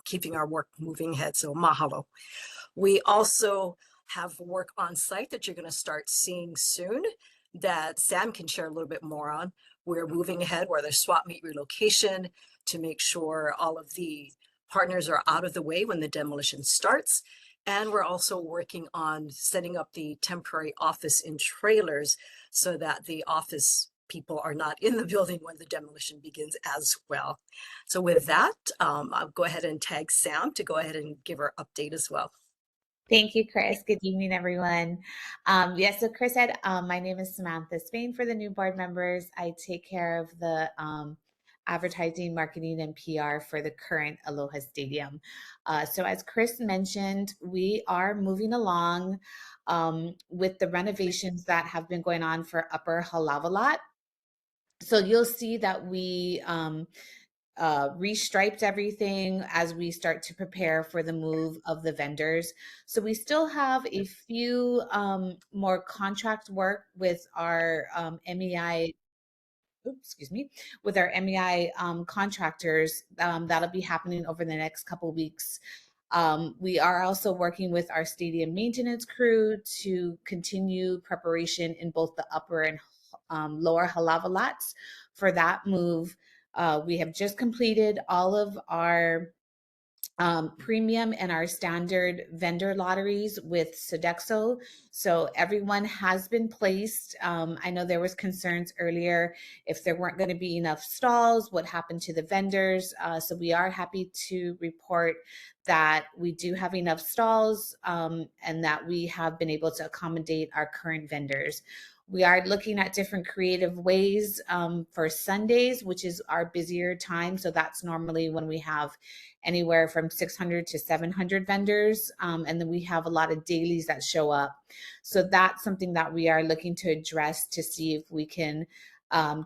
keeping our work moving ahead. So mahalo. We also have work on site that you're going to start seeing soon that Sam can share a little bit more on. We're moving ahead where there's swap meet relocation to make sure all of the partners are out of the way when the demolition starts. And we're also working on setting up the temporary office in trailers so that the office people are not in the building when the demolition begins as well. So with that, I'll go ahead and tag Sam to go ahead and give her update as well. Thank you, Chris. Good evening, everyone. Yes, so Chris said, my name is Samantha Spain for the new board members. I take care of the advertising, marketing, and PR for the current Aloha Stadium. So as Chris mentioned, we are moving along with the renovations that have been going on for Upper Halawalat. So you'll see that we restriped everything as we start to prepare for the move of the vendors. So we still have a few more contract work with our MEI, with our MEI contractors that'll be happening over the next couple weeks. We are also working with our stadium maintenance crew to continue preparation in both the upper and lower Halavalots for that move. We have just completed all of our premium and our standard vendor lotteries with Sodexo. So everyone has been placed. I know there was concerns earlier if there weren't going to be enough stalls, what happened to the vendors. So we are happy to report that we do have enough stalls and that we have been able to accommodate our current vendors. We are looking at different creative ways for Sundays, which is our busier time. So that's normally when we have anywhere from 600 to 700 vendors. And then we have a lot of dailies that show up. So that's something that we are looking to address to see if we can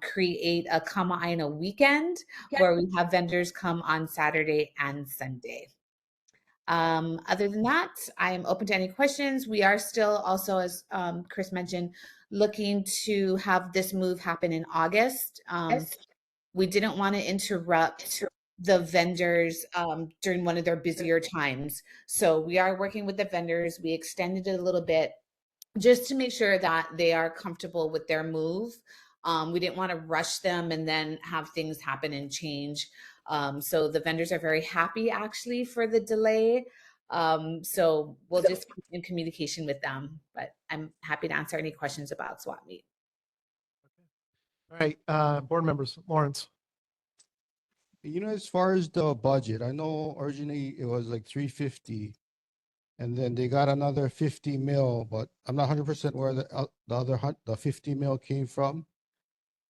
create a ʻAiea weekend where we have vendors come on Saturday and Sunday. Other than that, I am open to any questions. We are still also, as Chris mentioned, looking to have this move happen in August. We didn't want to interrupt the vendors during one of their busier times. So we are working with the vendors. We extended it a little bit just to make sure that they are comfortable with their move. We didn't want to rush them and then have things happen and change. So the vendors are very happy actually for the delay. So we'll just keep in communication with them, but I'm happy to answer any questions about swap meet. All right, board members, Lawrence. You know, as far as the budget, I know originally it was like 350, and then they got another 50 mil, but I'm not 100% where the 50 mil came from.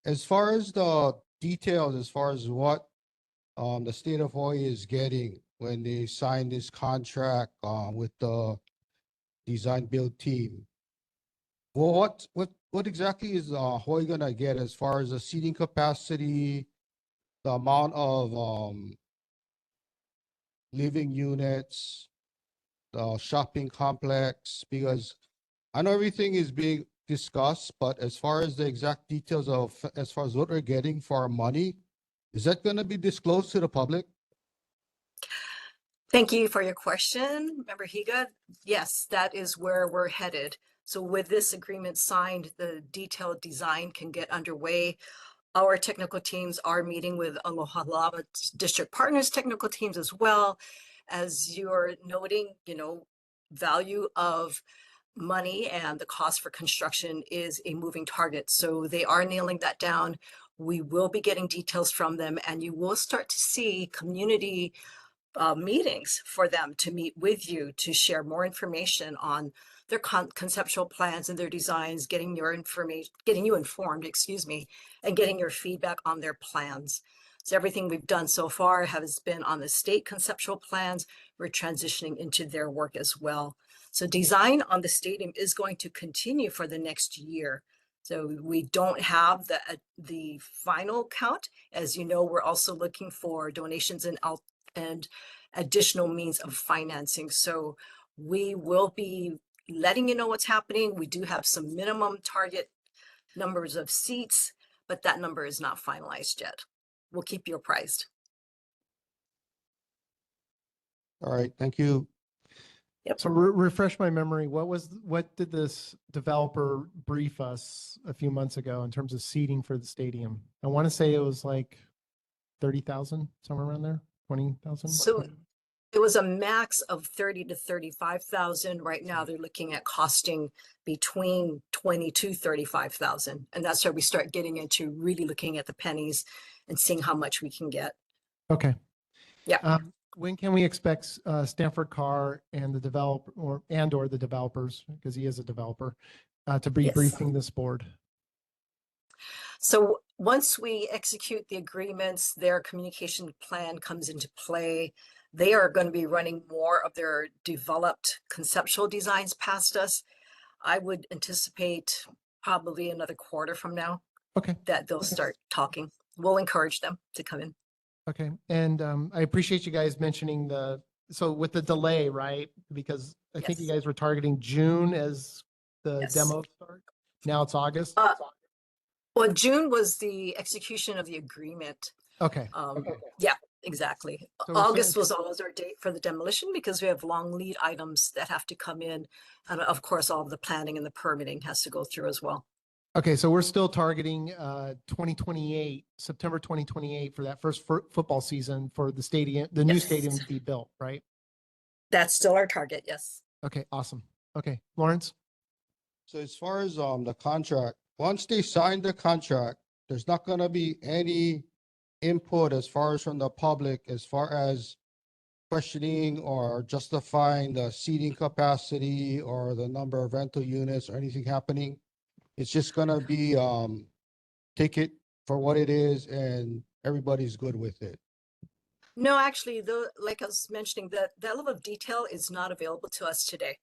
As far as the details, as far as what the state of Hawaii is getting when they sign this contract with the design build team, well, what exactly is Hawaii gonna get as far as the seating capacity, the amount of living units, the shopping complex? Because I know everything is being discussed, but as far as the exact details of, as far as what we're getting for our money, is that going to be disclosed to the public? Thank you for your question, Member Higa. Yes, that is where we're headed. So with this agreement signed, the detailed design can get underway. Our technical teams are meeting with Aloha Lava District Partners technical teams as well. As you're noting, you know, value of money and the cost for construction is a moving target. So they are nailing that down. We will be getting details from them, and you will start to see community meetings for them to meet with you to share more information on their conceptual plans and their designs, getting your information, getting you informed, excuse me, and getting your feedback on their plans. So everything we've done so far has been on the state conceptual plans. We're transitioning into their work as well. So design on the stadium is going to continue for the next year. So we don't have the final count. As you know, we're also looking for donations and additional means of financing. So we will be letting you know what's happening. We do have some minimum target numbers of seats, but that number is not finalized yet. We'll keep you apprised. All right, thank you. Yep. So refresh my memory. What did this developer brief us a few months ago in terms of seating for the stadium? I want to say it was like 30,000, somewhere around there, 20,000. So it was a max of 30 to 35,000. Right now they're looking at costing between 20 to 35,000. And that's where we start getting into really looking at the pennies and seeing how much we can get. Okay. Yeah. When can we expect Stanford Carr and the developer or the developers, because he is a developer, to be Yes. briefing this board? So once we execute the agreements, their communication plan comes into play. They are going to be running more of their developed conceptual designs past us. I would anticipate probably another quarter from now that they'll start talking. We'll encourage them to come in. Okay. And I appreciate you guys mentioning so with the delay, right? Because I think you guys were targeting June as the demo start. Now it's August. Well, June was the execution of the agreement. Okay. Yeah, exactly. So August was always our date for the demolition because we have long lead items that have to come in. And of course, all of the planning and the permitting has to go through as well. Okay, so we're still targeting 2028, September 2028 for that first football season for the stadium, the new Yes. stadium to be built, right? That's still our target, yes. Okay, awesome. Okay, Lawrence? So as far as the contract, once they sign the contract, there's not gonna be any input as far as from the public, as far as questioning or justifying the seating capacity or the number of rental units or anything happening. It's just gonna be take it for what it is and everybody's good with it. No, actually, like I was mentioning, that level of detail is not available to us today.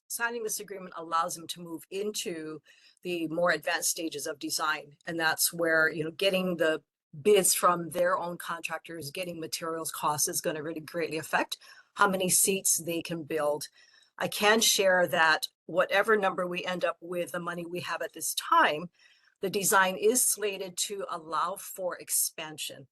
Signing this agreement allows them to move into the more advanced stages of design. And that's where, getting the bids from their own contractors, getting materials costs is going to really greatly affect how many seats they can build. I can share that whatever number we end up with, the money we have at this time, the design is slated to allow for expansion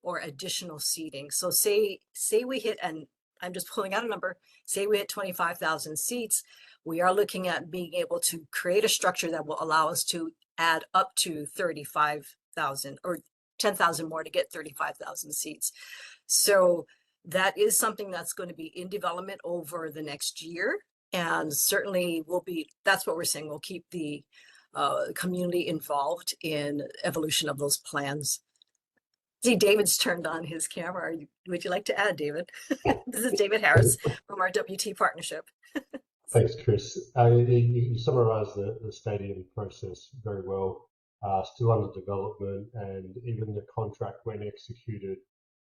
or additional seating. So say we hit, and I'm just pulling out a number, say we hit 25,000 seats, we are looking at being able to create a structure that will allow us to add up to 35,000 or 10,000 more to get 35,000 seats. So that is something that's going to be in development over the next year. And certainly that's what we're saying. We'll keep the community involved in evolution of those plans. See, David's turned on his camera. Would you like to add, David? This is David Harris from our WT partnership. Thanks, Chris. You summarised the stadium process very well. Still under development, and even the contract, when executed,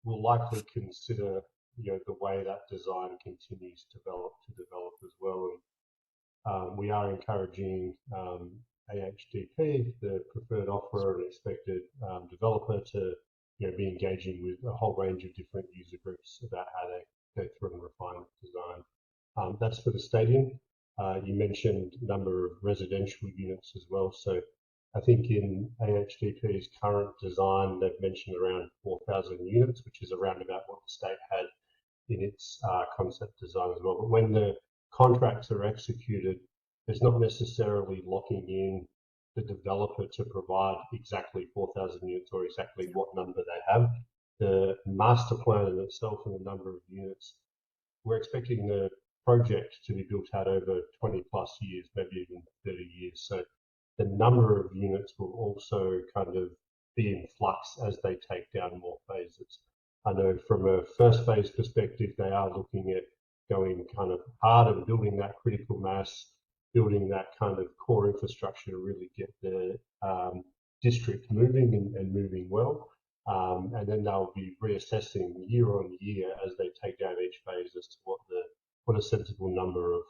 will likely consider the way that design continues to develop as well. And we are encouraging AHDP, the preferred offerer and expected developer, to be engaging with a whole range of different user groups about how they go through and refine the design. That's for the stadium. You mentioned number of residential units as well. So I think in AHDP's current design, they've mentioned around 4,000 units, which is around about what the state had in its concept design as well. But when the contracts are executed, there's not necessarily locking in the developer to provide exactly 4,000 units or exactly what number they have. The master plan in itself and the number of units, we're expecting the project to be built out over 20 plus years, maybe even 30 years. So the number of units will also kind of be in flux as they take down more phases. I know from a first phase perspective, they are looking at going kind of hard and building that critical mass, building that kind of core infrastructure to really get the district moving and moving well. And then they'll be reassessing year on year as they take down each phase as to what a sensible number of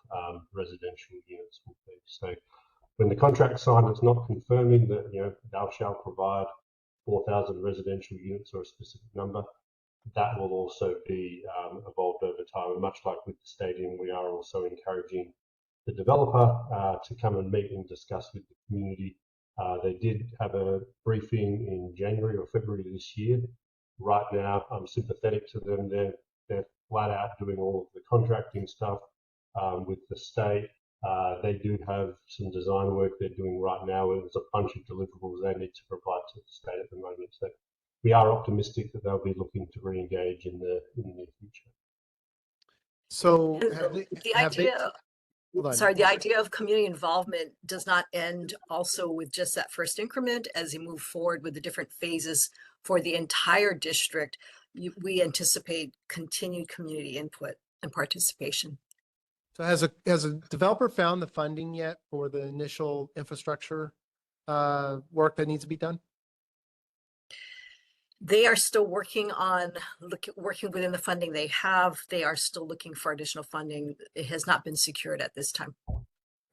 residential units will be. So when the contract's signed, it's not confirming that thou shalt provide 4,000 residential units or a specific number. That will also be evolved over time. And much like with the stadium, we are also encouraging the developer to come and meet and discuss with the community. They did have a briefing in January or February this year. Right now, I'm sympathetic to them. They're flat out doing all of the contracting stuff with the state. They do have some design work they're doing right now. There's a bunch of deliverables they need to provide to the state at the moment. So we are optimistic that they'll be looking to re-engage in the near future. So the idea of community involvement does not end also with just that first increment. As you move forward with the different phases for the entire district, we anticipate continued community input and participation. So has a developer found the funding yet for the initial infrastructure work that needs to be done? They are still working on working within the funding they have. They are still looking for additional funding. It has not been secured at this time.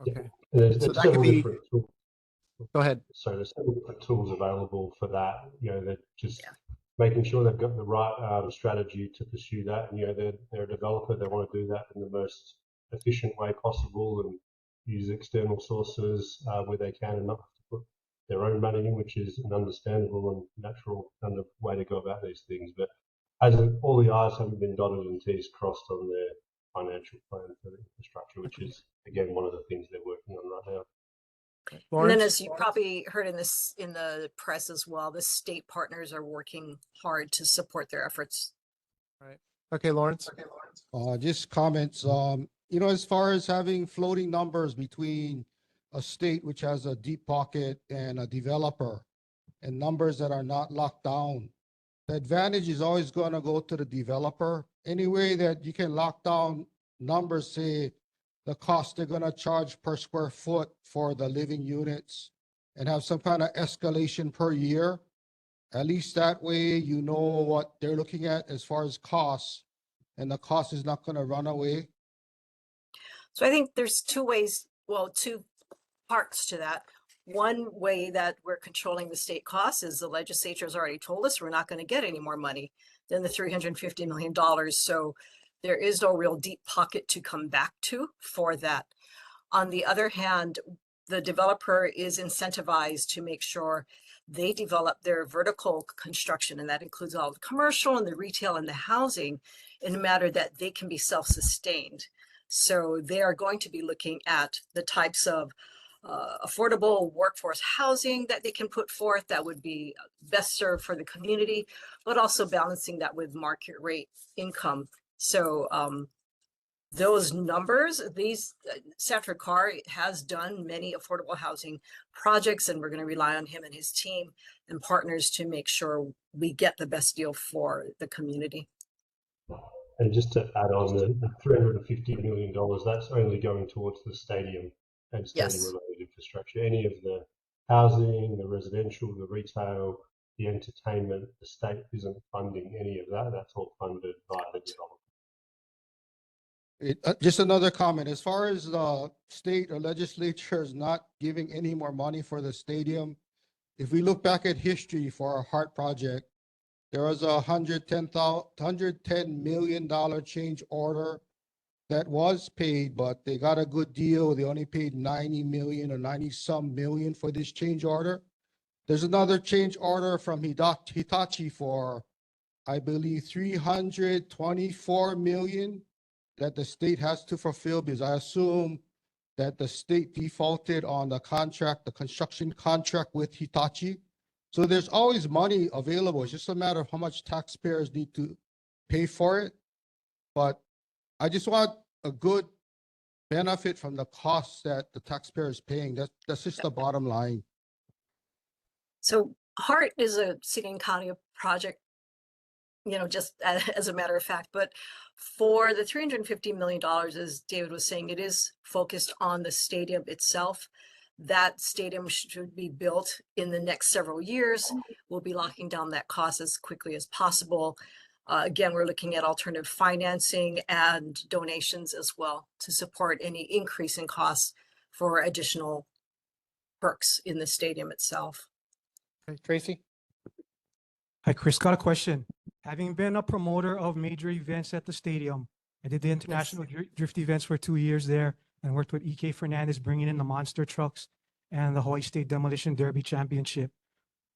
Okay. There's So that several could be. different tools. Go ahead. So there's several different tools available for that. They're just making sure they've got the right strategy to pursue that. And they're a developer. They want to do that in the most efficient way possible and use external sources where they can, and not have to put their own money in, which is an understandable and natural kind of way to go about these things. But as all the I's haven't been dotted and T's crossed on their financial plan for the infrastructure, which is again one of the things they're working on right now. And then Lawrence? as you probably heard in the press as well, the state partners are working hard to support their efforts. Right. Okay, Lawrence. Just comments, as far as having floating numbers between a state which has a deep pocket and a developer and numbers that are not locked down, the advantage is always going to go to the developer. Any way that you can lock down numbers, say the cost they're going to charge per square foot for the living units and have some kind of escalation per year, at least that way you know what they're looking at as far as costs, and the cost is not going to run away. So I think there's two parts to that. One way that we're controlling the state costs is the legislature has already told us we're not going to get any more money than the $350 million. So there is no real deep pocket to come back to for that. On the other hand, the developer is incentivized to make sure they develop their vertical construction, and that includes all the commercial and the retail and the housing, in a manner that they can be self-sustained. So they are going to be looking at the types of affordable workforce housing that they can put forth that would be best served for the community, but also balancing that with market rate income. So those numbers, Senator Carr has done many affordable housing projects, and we're going to rely on him and his team and partners to make sure we get the best deal for the community. And just to add on, the $350 million, that's only going towards the stadium and stadium-related infrastructure. Any of the housing, the residential, the retail, the entertainment, the state isn't funding any of that. That's all funded by the developer. Just another comment, as far as the state or legislature is not giving any more money for the stadium, if we look back at history for our HART project, there was a $110 million change order that was paid, but they got a good deal. They only paid 90 million or 90 some million for this change order. There's another change order from Hitachi for, I believe, 324 million that the state has to fulfill, because I assume that the state defaulted on the contract, the construction contract with Hitachi. So there's always money available. It's just a matter of how much taxpayers need to pay for it. But I just want a good benefit from the costs that the taxpayer is paying. That's just the bottom line. So HART is a city and county project, just as a matter of fact, but for the $350 million, as David was saying, it is focused on the stadium itself. That stadium should be built in the next several years. We'll be locking down that cost as quickly as possible. Again, we're looking at alternative financing and donations as well to support any increase in costs for additional perks in the stadium itself. Okay, Tracy? Hi, Chris. Got a question. Having been a promoter of major events at the stadium, I did the international drift events for 2 years there and worked with E.K. Fernandez bringing in the monster trucks and the Hawaii State Demolition Derby Championship.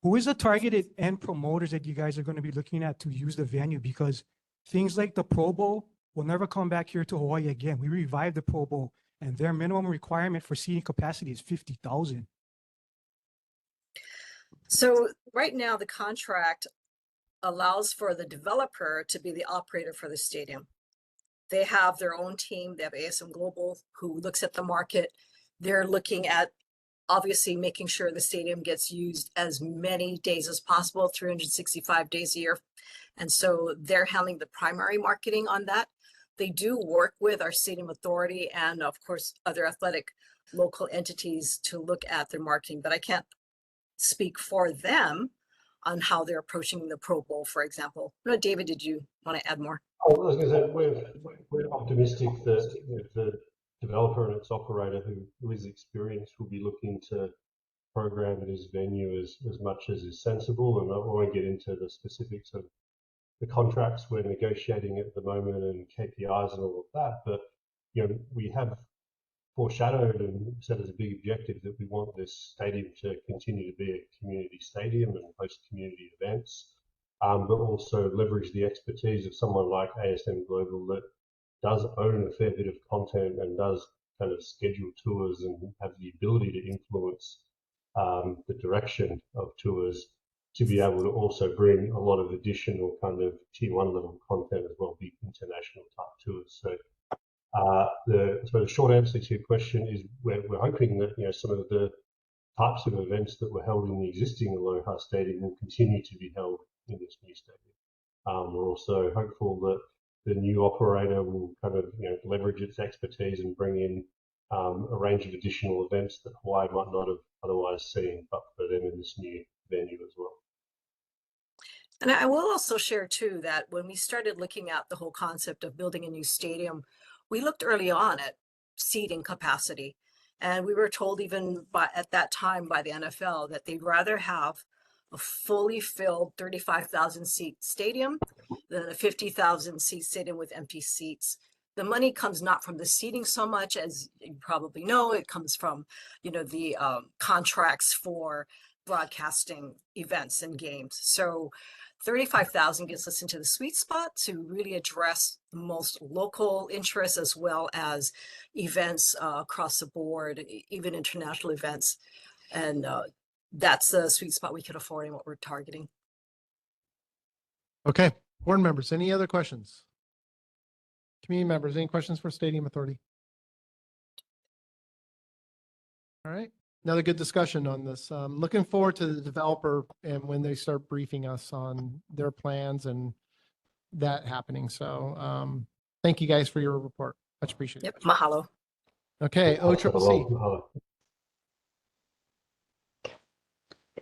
Who is the targeted end promoters that you guys are going to be looking at to use the venue? Because things like the Pro Bowl will never come back here to Hawaii again. We revived the Pro Bowl, and their minimum requirement for seating capacity is 50,000. So right now, the contract allows for the developer to be the operator for the stadium. They have their own team. They have ASM Global who looks at the market. They're looking at obviously making sure the stadium gets used as many days as possible, 365 days a year. And so they're handling the primary marketing on that. They do work with our stadium authority and of course other athletic local entities to look at their marketing, but I can't speak for them on how they're approaching the Pro Bowl, for example. No, David, did you want to add more? I was going to say, we're optimistic that the developer and its operator who is experienced will be looking to program this venue as much as is sensible. And I won't get into the specifics of the contracts we're negotiating at the moment and KPIs and all of that. But, we have foreshadowed and set as a big objective that we want this stadium to continue to be a community stadium and host community events, but also leverage the expertise of someone like ASM Global that does own a fair bit of content and does kind of schedule tours and have the ability to influence the direction of tours, to be able to also bring a lot of additional kind of tier one level content as well, big international type tours. So the short answer to your question is we're hoping that some of the types of events that were held in the existing Aloha Stadium will continue to be held in this new stadium. We're also hopeful that the new operator will kind of leverage its expertise and bring in a range of additional events that Hawaii might not have otherwise seen, but for them in this new venue as well. And I will also share too that when we started looking at the whole concept of building a new stadium, we looked early on at seating capacity. And we were told even at that time by the NFL that they'd rather have a fully filled 35,000 seat stadium than a 50,000 seat stadium with empty seats. The money comes not from the seating so much, as you probably know, it comes from, the contracts for broadcasting events and games. So 35,000 gets us into the sweet spot to really address the most local interests as well as events across the board, even international events. And that's the sweet spot we could afford and what we're targeting. Okay, board members, any other questions? Community members, any questions for Stadium Authority? All right, another good discussion on this. Looking forward to the developer and when they start briefing us on their plans and that happening. So thank you guys for your report. Much appreciated. Yep, mahalo. Okay, OCCC. Mahalo.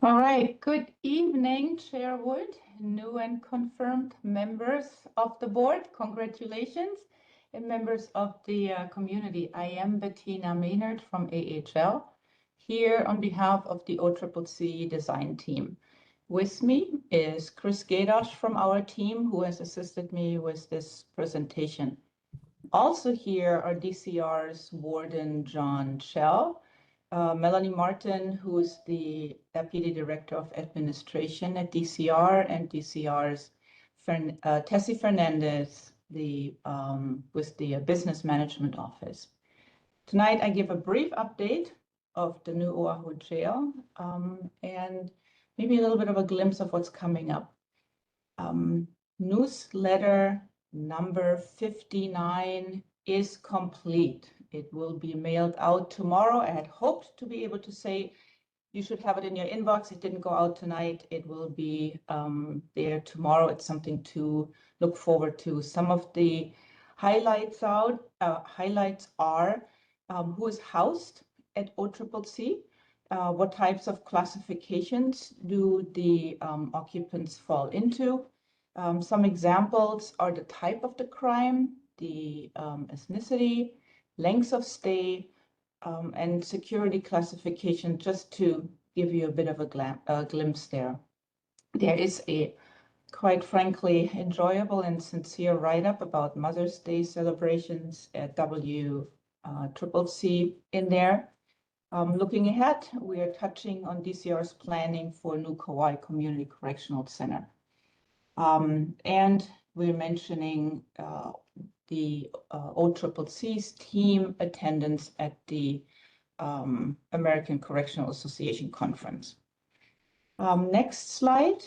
All right, good evening, Chair Wood, new and confirmed members of the board. Congratulations, and members of the community. I am Bettina Maynard from AHL, here on behalf of the OCCC design team. With me is Chris Gadosh from our team, who has assisted me with this presentation. Also here are DCR's Warden John Schell, Melanie Martin, who is the Deputy Director of Administration at DCR, and DCR's Tessie Fernandez, with the Business Management Office. Tonight, I give a brief update of the new Oahu Jail and maybe a little bit of a glimpse of what's coming up. Newsletter number 59 is complete. It will be mailed out tomorrow. I had hoped to be able to say you should have it in your inbox. It didn't go out tonight. It will be there tomorrow. It's something to look forward to. Some of the highlights are who is housed at OCCC, what types of classifications do the occupants fall into. Some examples are the type of the crime, the ethnicity, lengths of stay, and security classification, just to give you a bit of a glimpse there. There is a, quite frankly, enjoyable and sincere write-up about Mother's Day celebrations at WCCC in there. Looking ahead, we are touching on DCR's planning for new Kauai Community Correctional Center. And we're mentioning the OCCC's team attendance at the American Correctional Association conference. Next slide,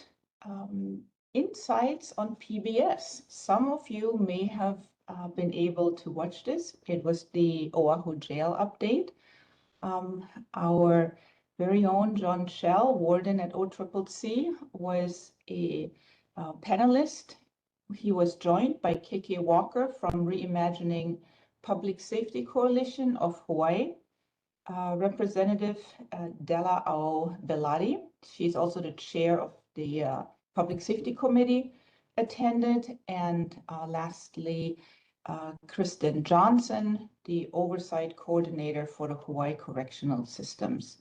insights on PBS. Some of you may have been able to watch this. It was the Oahu Jail update. Our very own John Schell, warden at OCCC, was a panelist. He was joined by KK Walker from Reimagining Public Safety Coalition of Hawaii, Representative Della Ao Belati. She's also the chair of the Public Safety Committee, attended, and lastly, Kristen Johnson, the Oversight Coordinator for the Hawaii Correctional Systems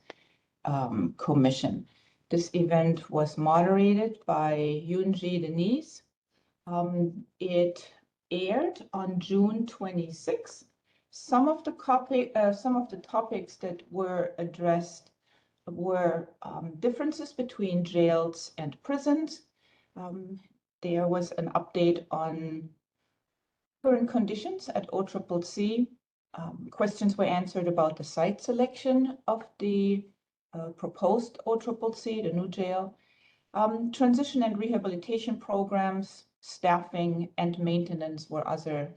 Commission. This event was moderated by Yunji Denise. It aired on June 26th. Some of the topics that were addressed were differences between jails and prisons. There was an update on current conditions at OCCC, Questions were answered about the site selection of the proposed OCCC, the new jail, transition and rehabilitation programs, staffing, and maintenance were other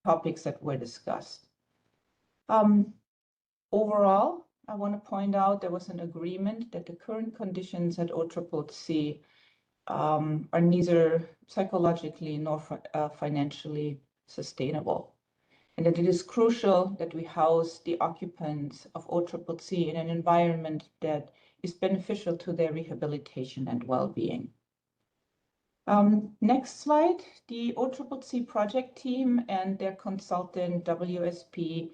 topics that were discussed. Overall, I want to point out there was an agreement that the current conditions at OCCC are neither psychologically nor financially sustainable, and that it is crucial that we house the occupants of OCCC in an environment that is beneficial to their rehabilitation and well-being. Next slide. The OCCC project team and their consultant WSP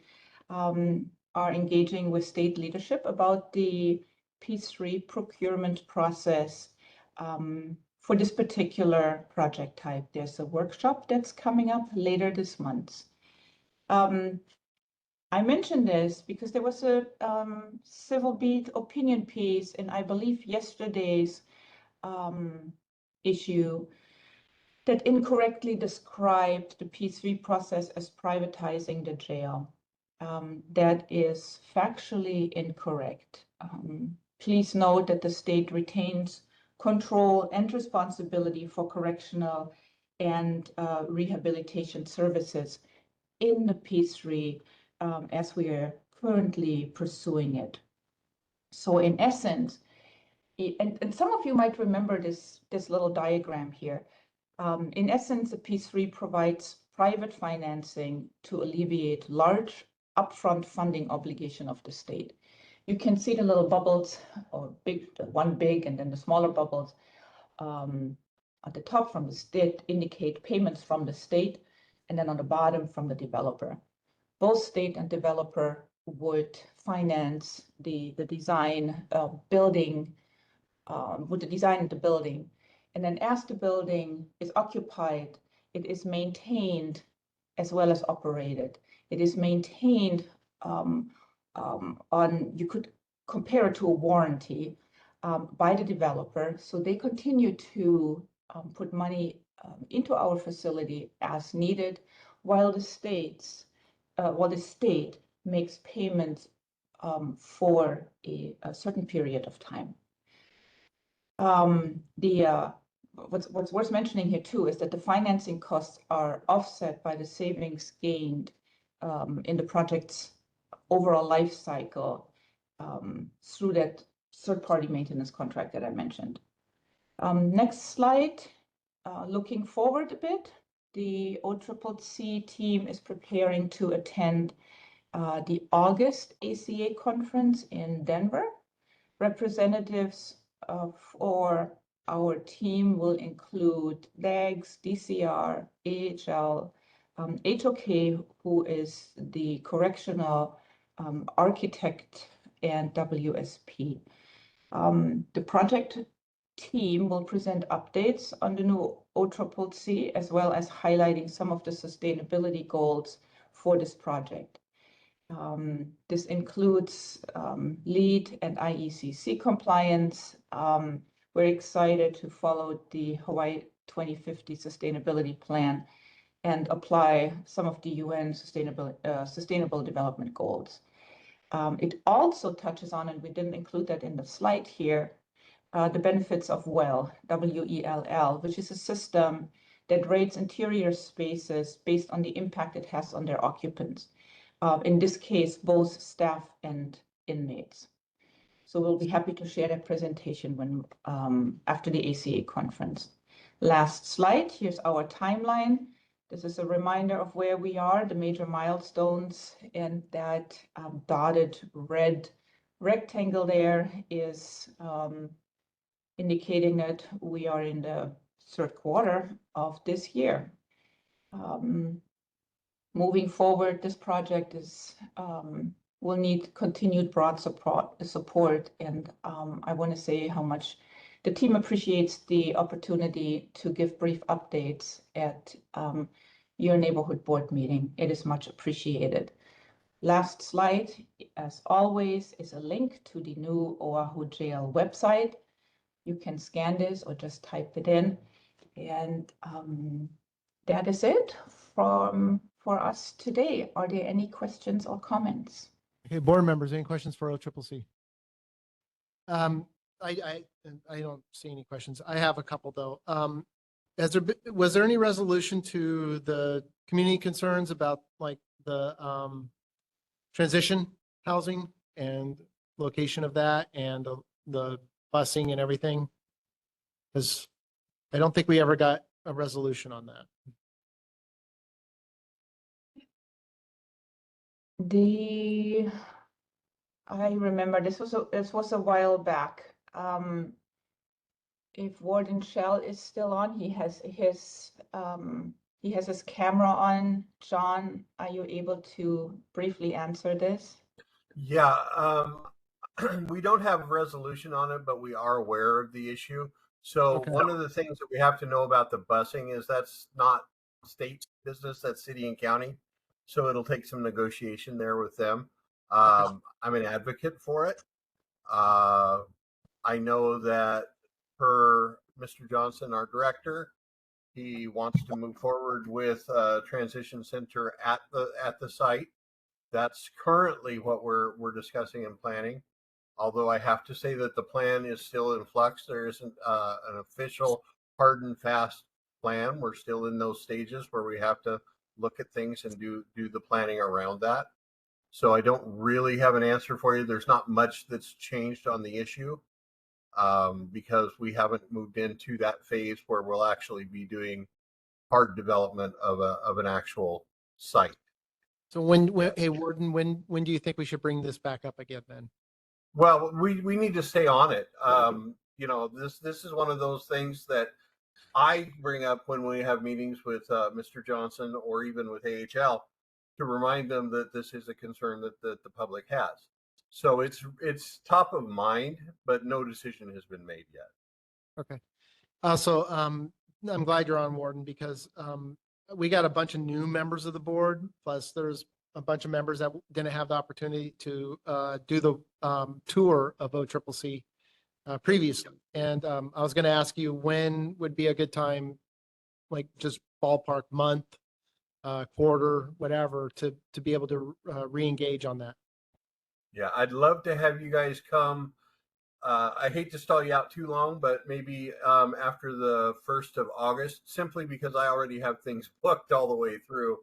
are engaging with state leadership about the P3 procurement process for this particular project type. There's a workshop that's coming up later this month. I mentioned this because there was a Civil Beat opinion piece in, I believe, yesterday's issue that incorrectly described the P3 process as privatizing the jail. That is factually incorrect. Please note that the state retains control and responsibility for correctional and rehabilitation services in the P3 as we are currently pursuing it. So in essence, and some of you might remember this little diagram here. In essence, the P3 provides private financing to alleviate large upfront funding obligation of the state. You can see the little bubbles, or one big and then the smaller bubbles at the top from the state indicate payments from the state, and then on the bottom from the developer. Both state and developer would finance the design building, with the design of the building. And then as the building is occupied, it is maintained as well as operated. It is maintained you could compare it to a warranty by the developer. So they continue to put money into our facility as needed, while the state makes payments for a certain period of time. What's worth mentioning here too is that the financing costs are offset by the savings gained in the project's overall life cycle through that third-party maintenance contract that I mentioned. Next slide. Looking forward a bit, the OCCC team is preparing to attend the August ACA conference in Denver. Representatives for our team will include DAGS, DCR, AHL, HOK, who is the correctional architect, and WSP. The project team will present updates on the new OCCC, as well as highlighting some of the sustainability goals for this project. This includes LEED and IECC compliance. We're excited to follow the Hawaii 2050 Sustainability Plan and apply some of the UN Sustainable Development Goals. It also touches on, and we didn't include that in the slide here, the benefits of WELL, W-E-L-L, which is a system that rates interior spaces based on the impact it has on their occupants. In this case, both staff and inmates. So we'll be happy to share that presentation when after the ACA conference. Last slide, here's our timeline. This is a reminder of where we are, the major milestones, and that dotted red rectangle there is indicating that we are in the third quarter of this year. Moving forward, this project will need continued broad support, and I want to say how much the team appreciates the opportunity to give brief updates at your neighborhood board meeting. It is much appreciated. Last slide, as always, is a link to the new Oahu Jail website. You can scan this or just type it in, and that is it for for us today. Are there any questions or comments? Okay, board members, any questions for OCCC? I don't see any questions. I have a couple though. Was there any resolution to the community concerns about like the transition housing and location of that and the busing and everything? Because I don't think we ever got a resolution on that. I remember this was a while back. If Warden Shell is still on, he has his camera on. John, are you able to briefly answer this? Yeah, we don't have a resolution on it, but we are aware of the issue. So Okay. one of the things that we have to know about the busing is that's not state business, that's city and county. So it'll take some negotiation there with them. I'm an advocate for it. I know that per Mr. Johnson, our director, he wants to move forward with a transition center at the site. That's currently what we're discussing and planning. Although I have to say that the plan is still in flux. There isn't an official hard and fast plan. We're still in those stages where we have to look at things and do the planning around that. So I don't really have an answer for you. There's not much that's changed on the issue because we haven't moved into that phase where we'll actually be doing hard development of an actual site. So hey Warden, when do you think we should bring this back up again then? Well, we need to stay on it. You know, this is one of those things that I bring up when we have meetings with Mr. Johnson or even with AHL to remind them that this is a concern that the public has. So it's top of mind, but no decision has been made yet. Okay. Also, I'm glad you're on, Warden, because we got a bunch of new members of the board. Plus, there's a bunch of members that didn't have the opportunity to do the tour of OCCC previously. And I was going to ask you when would be a good time, like just ballpark month, quarter, whatever, to be able to re-engage on that. Yeah, I'd love to have you guys come. I hate to stall you out too long, but maybe after the 1st of August, simply because I already have things booked all the way through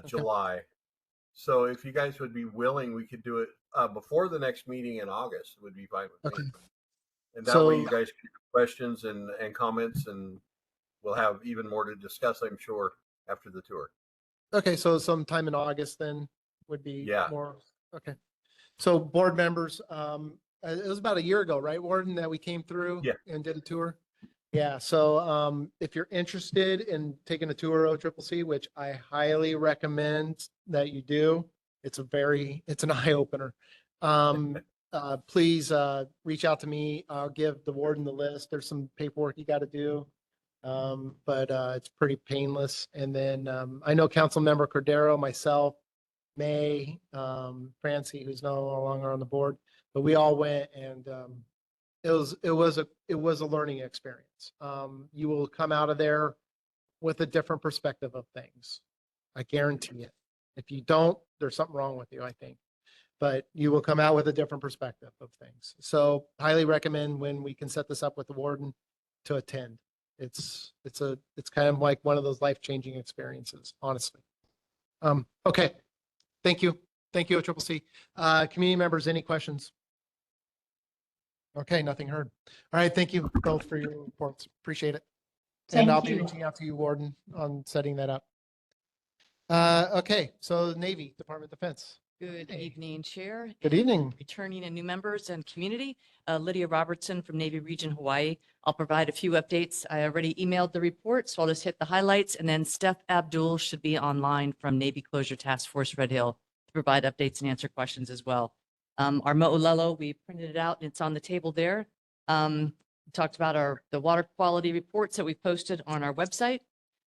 July. So if you guys would be willing, we could do it before the next meeting in August. It would be fine with me. And that way you guys can have questions and comments, and we'll have even more to discuss, I'm sure, after the tour. Okay, so sometime in August then would be more. Okay. So board members, it was about a year ago, right, Warden, that we came through and did a tour? Yeah, so if you're interested in taking a tour of OCCC, which I highly recommend that you do, it's an eye opener. Please reach out to me. I'll give the warden the list. There's some paperwork you got to do, but it's pretty painless. And then I know Councilmember Cordero, myself, May, Francie, who's no longer on the board, but we all went, and it was a learning experience. You will come out of there with a different perspective of things. I guarantee it. If you don't, there's something wrong with you, I think. But you will come out with a different perspective of things. So highly recommend when we can set this up with the warden to attend. It's kind of like one of those life-changing experiences, honestly. Okay. Thank you. Thank you, OCCC. Community members, any questions? Okay, nothing heard. All right, thank you both for your reports. Appreciate it. And I'll be reaching out to you, Warden, on setting that up. Okay, so Navy, Department of Defense. Good evening, Chair. Good evening. Returning and new members and community. Lydia Robertson from Navy Region, Hawaii. I'll provide a few updates. I already emailed the report, so I'll just hit the highlights. And then Steph Abdul should be online from Navy Closure Task Force Red Hill to provide updates and answer questions as well. Our Mo'olelo, we printed it out and it's on the table there. We talked about the water quality reports that we posted on our website.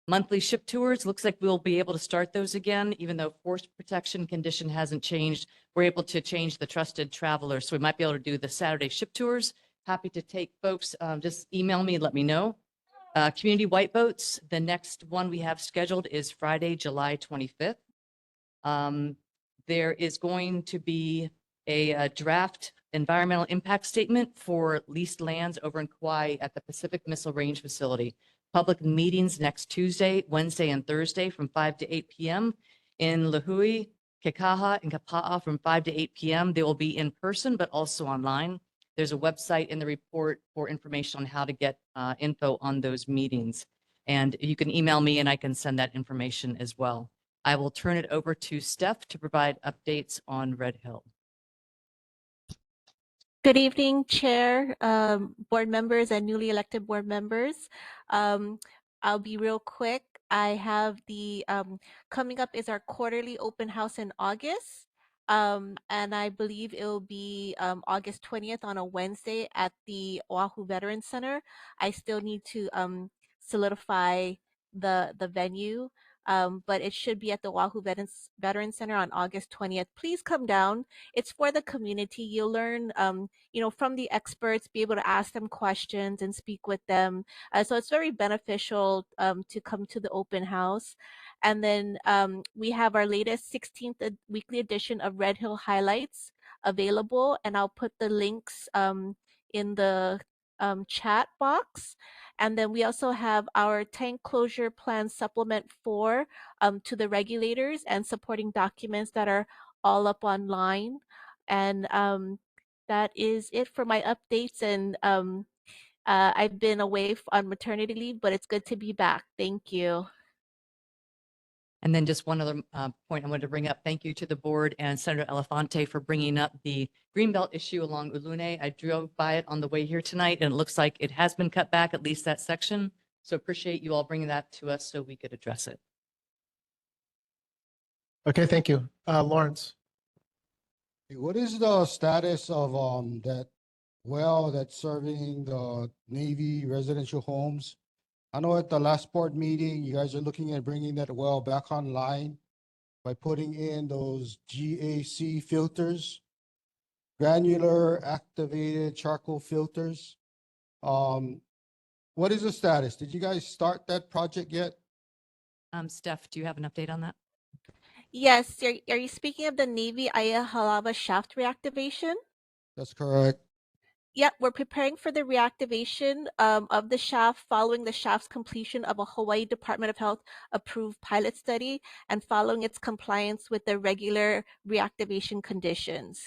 Monthly ship tours, looks like we'll be able to start those again, even though force protection condition hasn't changed. We're able to change the trusted traveler. So we might be able to do the Saturday ship tours. Happy to take folks, just email me, let me know. Community white boats, the next one we have scheduled is Friday, July 25th. There is going to be a draft environmental impact statement for leased lands over in Kauai at the Pacific Missile Range Facility. Public meetings next Tuesday, Wednesday, and Thursday from 5 to 8 p.m. in Lahui, Kekaha, and Kapa'a from 5 to 8 p.m. They will be in person, but also online. There's a website in the report for information on how to get info on those meetings. And you can email me and I can send that information as well. I will turn it over to Steph to provide updates on Red Hill. Good evening, Chair, board members, and newly elected board members. I'll be real quick. I have the coming up is our quarterly open house in August. And I believe it'll be August 20th on a Wednesday at the Oahu Veterans Center. I still need to solidify the venue. But it should be at the Oahu Veterans Center on August 20th. Please come down. It's for the community. You'll learn, from the experts, be able to ask them questions and speak with them. So it's very beneficial to come to the open house. And then we have our latest 16th weekly edition of Red Hill Highlights available, and I'll put the links in the chat box. And then we also have our tank closure plan supplement 4 to the regulators and supporting documents that are all up online. And that is it for my updates. And I've been away on maternity leave, but it's good to be back. Thank you. And then just one other point I wanted to bring up. Thank you to the board and Senator Elefante for bringing up the Greenbelt issue along Ulune. I drove by it on the way here tonight, and it looks like it has been cut back, at least that section. So appreciate you all bringing that to us so we could address it. Okay, thank you. Lawrence. What is the status of that well that's serving the Navy residential homes? I know at the last board meeting, you guys are looking at bringing that well back online by putting in those GAC filters, granular activated charcoal filters. What is the status? Did you guys start that project yet? Steph, do you have an update on that? Yes, are you speaking of the Navy ʻAiea Halava shaft reactivation? That's correct. Yep, we're preparing for the reactivation of the shaft following the shaft's completion of a Hawaii Department of Health approved pilot study and following its compliance with the regular reactivation conditions.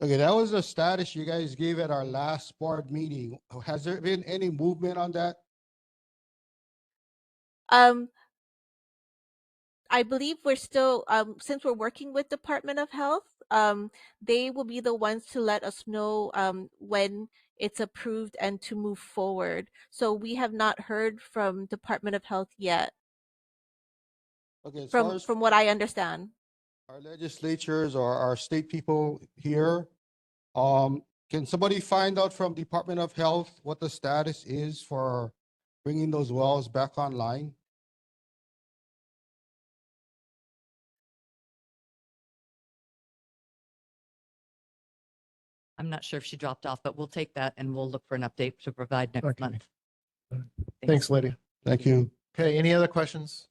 Okay, that was the status you guys gave at our last board meeting. Has there been any movement on that? I believe we're still, since we're working with Department of Health, they will be the ones to let us know when it's approved and to move forward. So we have not heard from Department of Health yet. Okay, as far as From what I understand. our legislatures or our state people here, can somebody find out from Department of Health what the status is for bringing those wells back online? I'm not sure if she dropped off, but we'll take that and we'll look for an update to provide next Okay. month. Thanks, Lydia. Thank you. Okay, any other questions?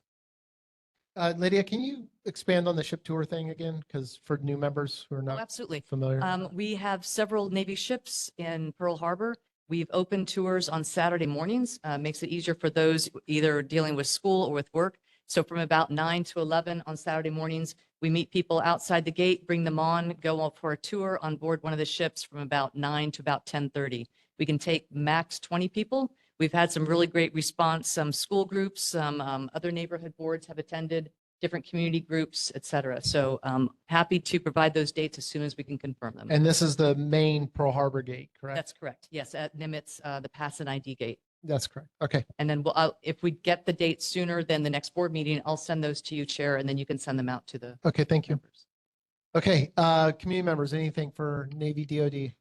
Lydia, can you expand on the ship tour thing again? Because for new members who are Oh, not absolutely. familiar. We have several Navy ships in Pearl Harbor. We've opened tours on Saturday mornings. Makes it easier for those either dealing with school or with work. So from about 9 to 11 on Saturday mornings, we meet people outside the gate, bring them on, go for a tour on board one of the ships from about 9 to about 10:30. We can take max 20 people. We've had some really great response. Some school groups, some other neighborhood boards have attended, different community groups, et cetera. So happy to provide those dates as soon as we can confirm them. And this is the main Pearl Harbor gate, correct? That's correct. Yes, at Nimitz, the Pass and ID gate. That's correct. Okay. And then if we get the date sooner than the next board meeting, I'll send those to you, Chair, and then you can send them out to the. Okay, thank you. Okay, community members, anything for Navy DOD?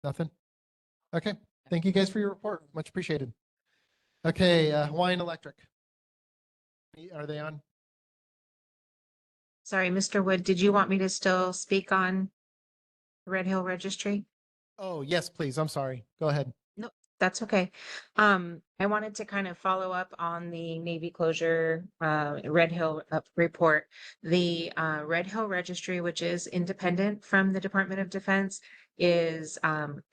Nothing? Okay, thank you guys for your report. Much appreciated. Okay, Hawaiian Electric. Are they on? Sorry, Mr. Wood, did you want me to still speak on Red Hill Registry? Oh, yes, please. I'm sorry. Go ahead. No, That's okay. I wanted to kind of follow up on the Navy closure, Red Hill report. The Red Hill Registry, which is independent from the Department of Defense, is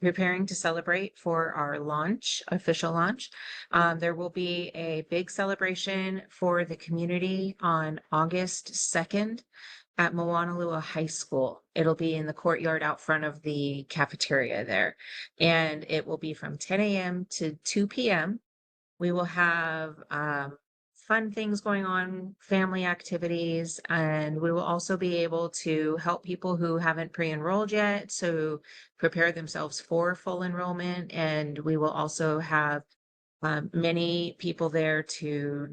preparing to celebrate for our launch, official launch. There will be a big celebration for the community on August 2nd at Moanalua High School. It'll be in the courtyard out front of the cafeteria there. And it will be from 10 a.m. to 2 p.m. We will have fun things going on, family activities, and we will also be able to help people who haven't pre-enrolled yet, so prepare themselves for full enrollment. And we will also have many people there to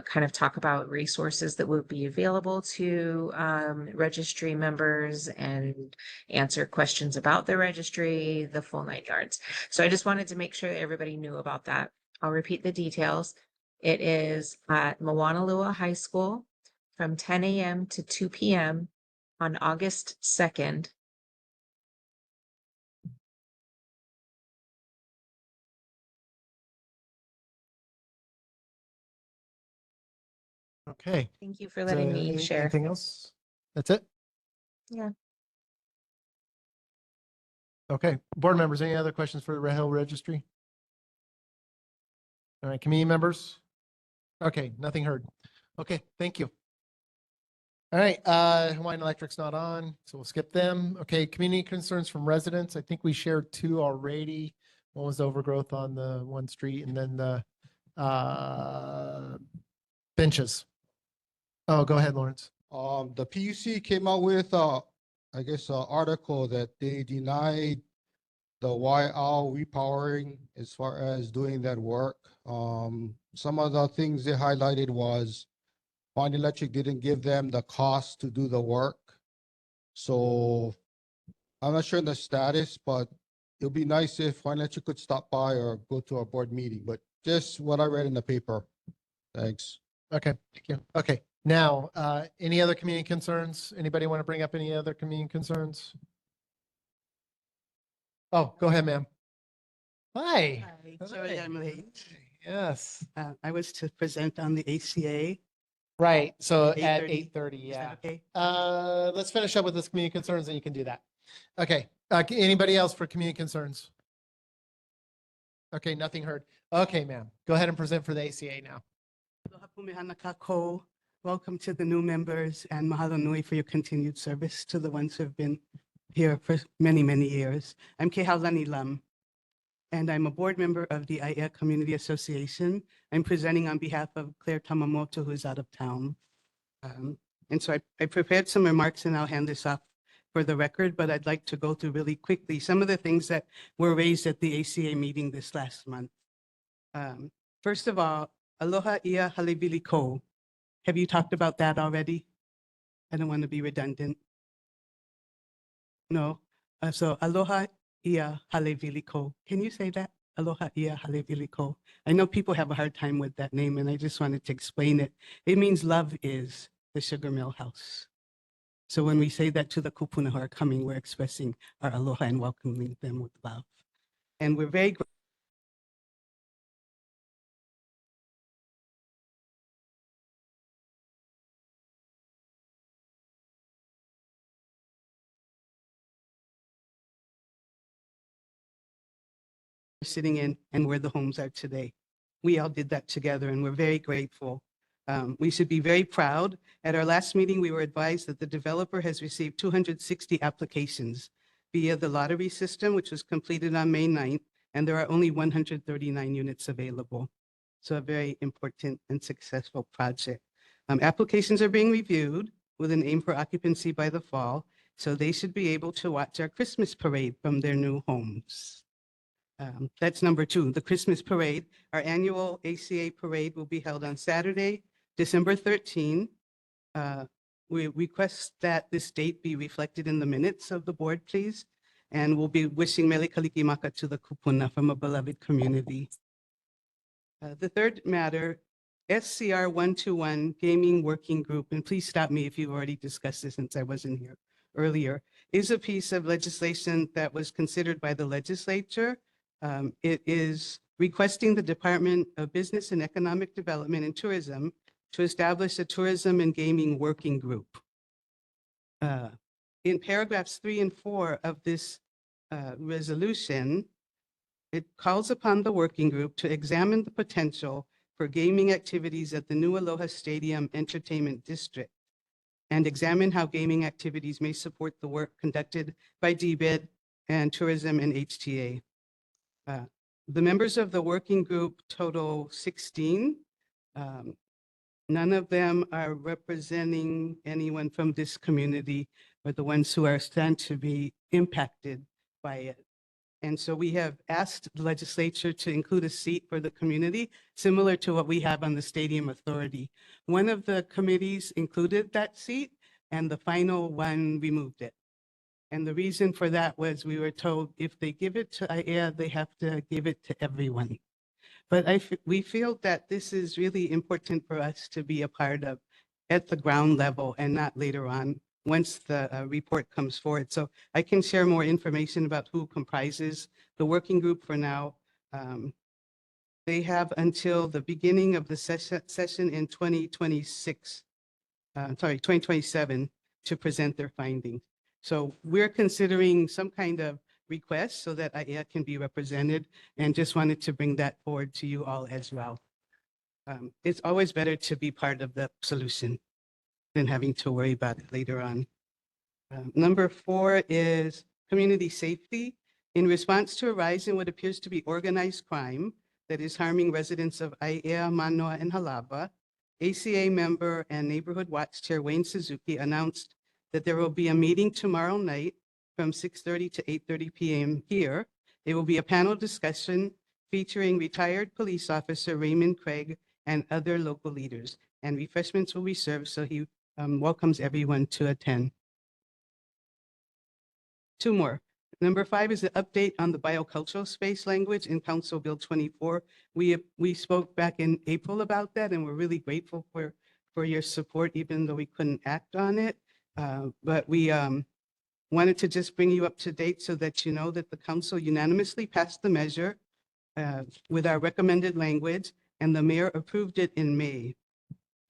kind of talk about resources that will be available to registry members and answer questions about the registry, the full 9 yards. So I just wanted to make sure that everybody knew about that. I'll repeat the details. It is at Moanalua High School from 10 a.m. to 2 p.m. on August 2nd. Okay. Thank you for letting me share. Anything else? That's it? Yeah. Okay. Board members, any other questions for the Red Hill Registry? All right, committee members? Okay, nothing heard. Okay, thank you. All right, Hawaiian Electric's not on, so we'll skip them. Okay, community concerns from residents. I think we shared 2 already. One was overgrowth on the one street, and then the benches. Oh, go ahead, Lawrence. The PUC came out with, I guess, an article that they denied the YL repowering as far as doing that work. Some of the things they highlighted was Hawaiian Electric didn't give them the cost to do the work. So I'm not sure the status, but it'll be nice if Hawaiian Electric could stop by or go to our board meeting, but just what I read in the paper. Thanks. Okay, thank you. Okay, now, any other community concerns? Anybody want to bring up any other community concerns? Oh, go ahead, ma'am. Hi. Sorry I'm late. Yes. I was to present on the ACA. Right, so at 8:30. 8:30, Is yeah. that okay? Let's finish up with this community concerns and you can do that. Okay, anybody else for community concerns? Okay, nothing heard. Okay, ma'am, go ahead and present for the ACA now. Aloha pumehana kako. Welcome to the new members and mahalo nui for your continued service to the ones who have been here for many, many years. I'm Kehaulani Lam, and I'm a board member of the ʻAiea Community Association. I'm presenting on behalf of Claire Tamamoto, who is out of town. And so I prepared some remarks and I'll hand this off for the record, but I'd like to go through really quickly some of the things that were raised at the ACA meeting this last month. First of all, aloha ʻia halevili ko. Have you talked about that already? I don't want to be redundant. No. So aloha ʻia halevili ko. Can you say that? Aloha ʻia halevili ko. I know people have a hard time with that name, and I just wanted to explain it. It means love is the sugar mill house. So when we say that to the kupuna who are coming, we're expressing our aloha and welcoming them with love. And we're very grateful sitting in and where the homes are today. We all did that together and we're very grateful. We should be very proud. At our last meeting, we were advised that the developer has received 260 applications via the lottery system, which was completed on May 9th, and there are only 139 units available. So a very important and successful project. Applications are being reviewed with an aim for occupancy by the fall, so they should be able to watch our Christmas parade from their new homes. That's number 2, the Christmas parade. Our annual ACA parade will be held on Saturday, December 13. We request that this date be reflected in the minutes of the board, please. And we'll be wishing Mele Kalikimaka to the kupuna from a beloved community. The third matter, SCR 121 Gaming Working Group, and please stop me if you've already discussed this since I wasn't here earlier, is a piece of legislation that was considered by the legislature It is requesting the Department of Business and Economic Development and Tourism to establish a tourism and gaming working group. In paragraphs 3 and 4 of this resolution, it calls upon the working group to examine the potential for gaming activities at the New Aloha Stadium Entertainment District and examine how gaming activities may support the work conducted by DBED and Tourism and HTA. The members of the working group total 16. None of them are representing anyone from this community or the ones who are stand to be impacted by it. And so we have asked the legislature to include a seat for the community, similar to what we have on the Stadium Authority. One of the committees included that seat and the final one removed it. And the reason for that was we were told if they give it to ʻAiea, they have to give it to everyone. But we feel that this is really important for us to be a part of at the ground level and not later on once the report comes forward. So I can share more information about who comprises the working group for now. They have until the beginning of the session in 2027 to present their findings. So we're considering some kind of request so that ʻAiea can be represented, and just wanted to bring that forward to you all as well. It's always better to be part of the solution than having to worry about it later on. Number 4 is community safety. In response to a rise in what appears to be organized crime that is harming residents of ʻAiea, Manoa, and Halava, ACA member and Neighborhood Watch Chair Wayne Suzuki announced that there will be a meeting tomorrow night from 6:30 to 8:30 p.m. here. It will be a panel discussion featuring retired police officer Raymond Craig and other local leaders, and refreshments will be served, so he welcomes everyone to attend. 2 more. Number 5 is the update on the biocultural space language in Council Bill 24. We spoke back in April about that, and we're really grateful for your support, even though we couldn't act on it. But we wanted to just bring you up to date so that you know that the council unanimously passed the measure with our recommended language, and the mayor approved it in May.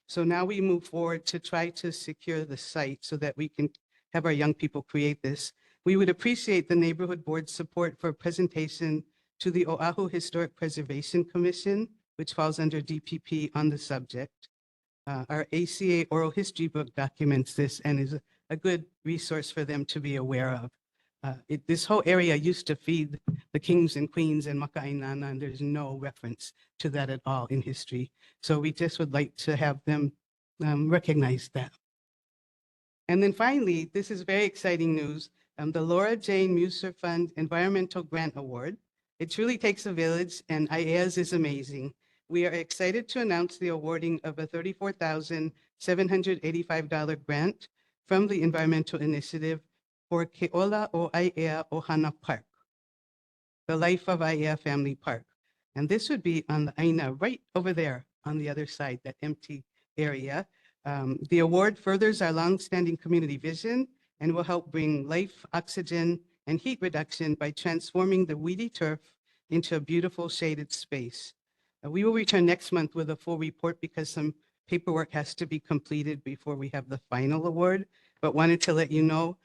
So now we move forward to try to secure the site so that we can have our young people create this. We would appreciate the neighborhood board's support for presentation to the Oahu Historic Preservation Commission, which falls under DPP on the subject. Our ACA oral history book documents this and is a good resource for them to be aware of. This whole area used to feed the kings and queens and Maka'inana, and there's no reference to that at all in history. So we just would like to have them recognize that. And then finally, this is very exciting news. The Laura Jane Muser Fund Environmental Grant Award. It truly takes a village, and ʻAiea's is amazing. We are excited to announce the awarding of a $34,785 grant from the Environmental Initiative for Keola o ʻAiea Ohana Park, the Life of ʻAiea Family Park. And this would be on the ʻAina right over there on the other side, that empty area. The award furthers our longstanding community vision and will help bring life, oxygen, and heat reduction by transforming the weedy turf into a beautiful shaded space. We will return next month with a full report because some paperwork has to be completed before we have the final award, but wanted to let you know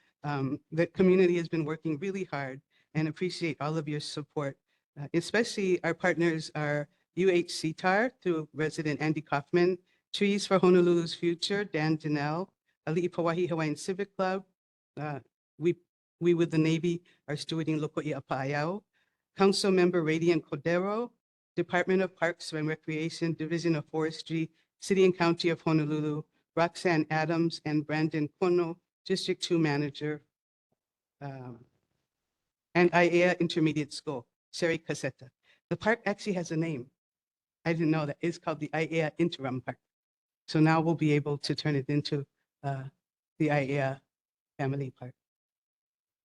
the community has been working really hard and appreciate all of your support. Especially our partners are UHCTAR through resident Andy Kaufman, Trees for Honolulu's Future, Dan Janelle, Ali'i Hawaiian Civic Club. We with the Navy are stewarding Lokoʻia Pa'aiao, Council Member Radiant Cordero, Department of Parks and Recreation, Division of Forestry, City and County of Honolulu, Roxanne Adams and Brandon Kono, District 2 Manager, and ʻAiea Intermediate School, Sherry Caseta. The park actually has a name. I didn't know that. It's called the ʻAiea Interim Park. So now we'll be able to turn it into the ʻAiea Family Park,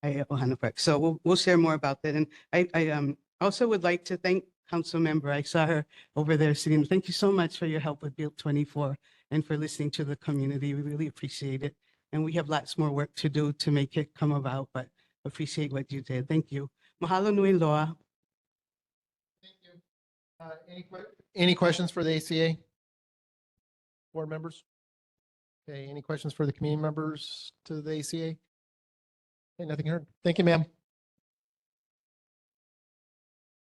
ʻAiea Ohana Park. So we'll share more about that. And I also would like to thank Council Member. I saw her over there sitting. Thank you so much for your help with Bill 24 and for listening to the community. We really appreciate it. And we have lots more work to do to make it come about, but appreciate what you did. Thank you. Mahalo nui loa. Any questions for the ACA? Board members? Okay, any questions for the community members to the ACA? Okay, nothing heard. Thank you, ma'am.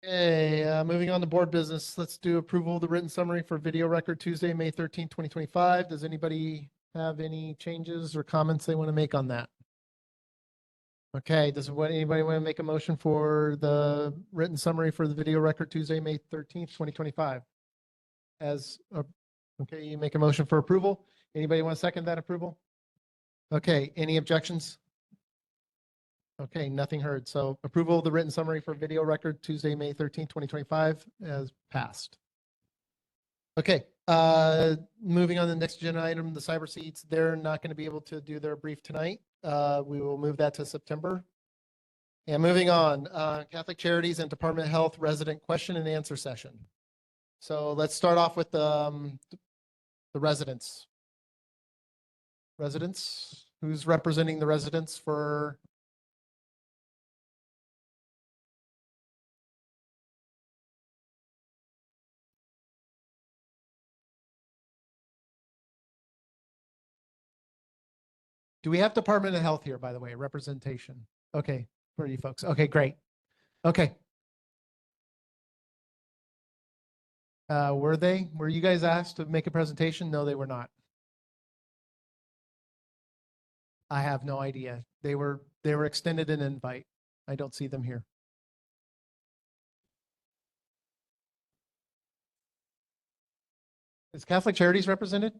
Okay, moving on to board business. Let's do approval of the written summary for video record Tuesday, May 13th, 2025. Does anybody have any changes or comments they want to make on that? Okay, anybody want to make a motion for the written summary for the video record Tuesday, May 13th, 2025? Okay, you make a motion for approval. Anybody want to second that approval? Okay, any objections? Okay, nothing heard. So approval of the written summary for video record Tuesday, May 13th, 2025 has passed. Okay, moving on to the next agenda item, the cyber seats. They're not going to be able to do their brief tonight. We will move that to September. And moving on, Catholic Charities and Department of Health resident question and answer session. So let's start off with the residents. Residents, who's representing the residents for? Do we have Department of Health here, by the way, representation? Okay, where are you folks? Okay, great. Okay. Were you guys asked to make a presentation? No, they were not. I have no idea. They were extended an invite. I don't see them here. Is Catholic Charities represented?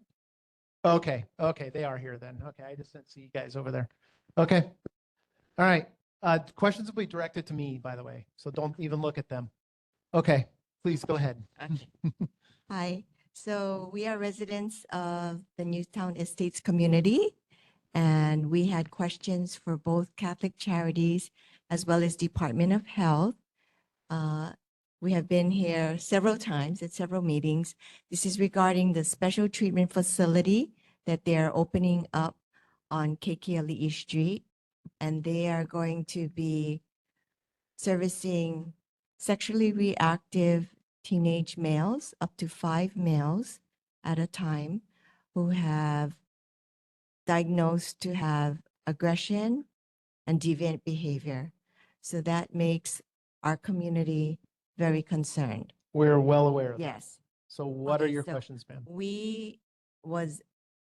Okay, okay, they are here then. Okay, I just didn't see you guys over there. Okay, all right. Questions will be directed to me, by the way, so don't even look at them. Okay, please go ahead. Hi, so we are residents of the Newtown Estates community, and we had questions for both Catholic Charities as well as Department of Health. We have been here several times at several meetings. This is regarding the special treatment facility that they are opening up on KKLE Street, and they are going to be servicing sexually reactive teenage males, up to 5 males at a time, who have diagnosed to have aggression and deviant behavior. So that makes our community very concerned. We're well aware of that. Yes. So what are Okay, your so questions, ma'am? We was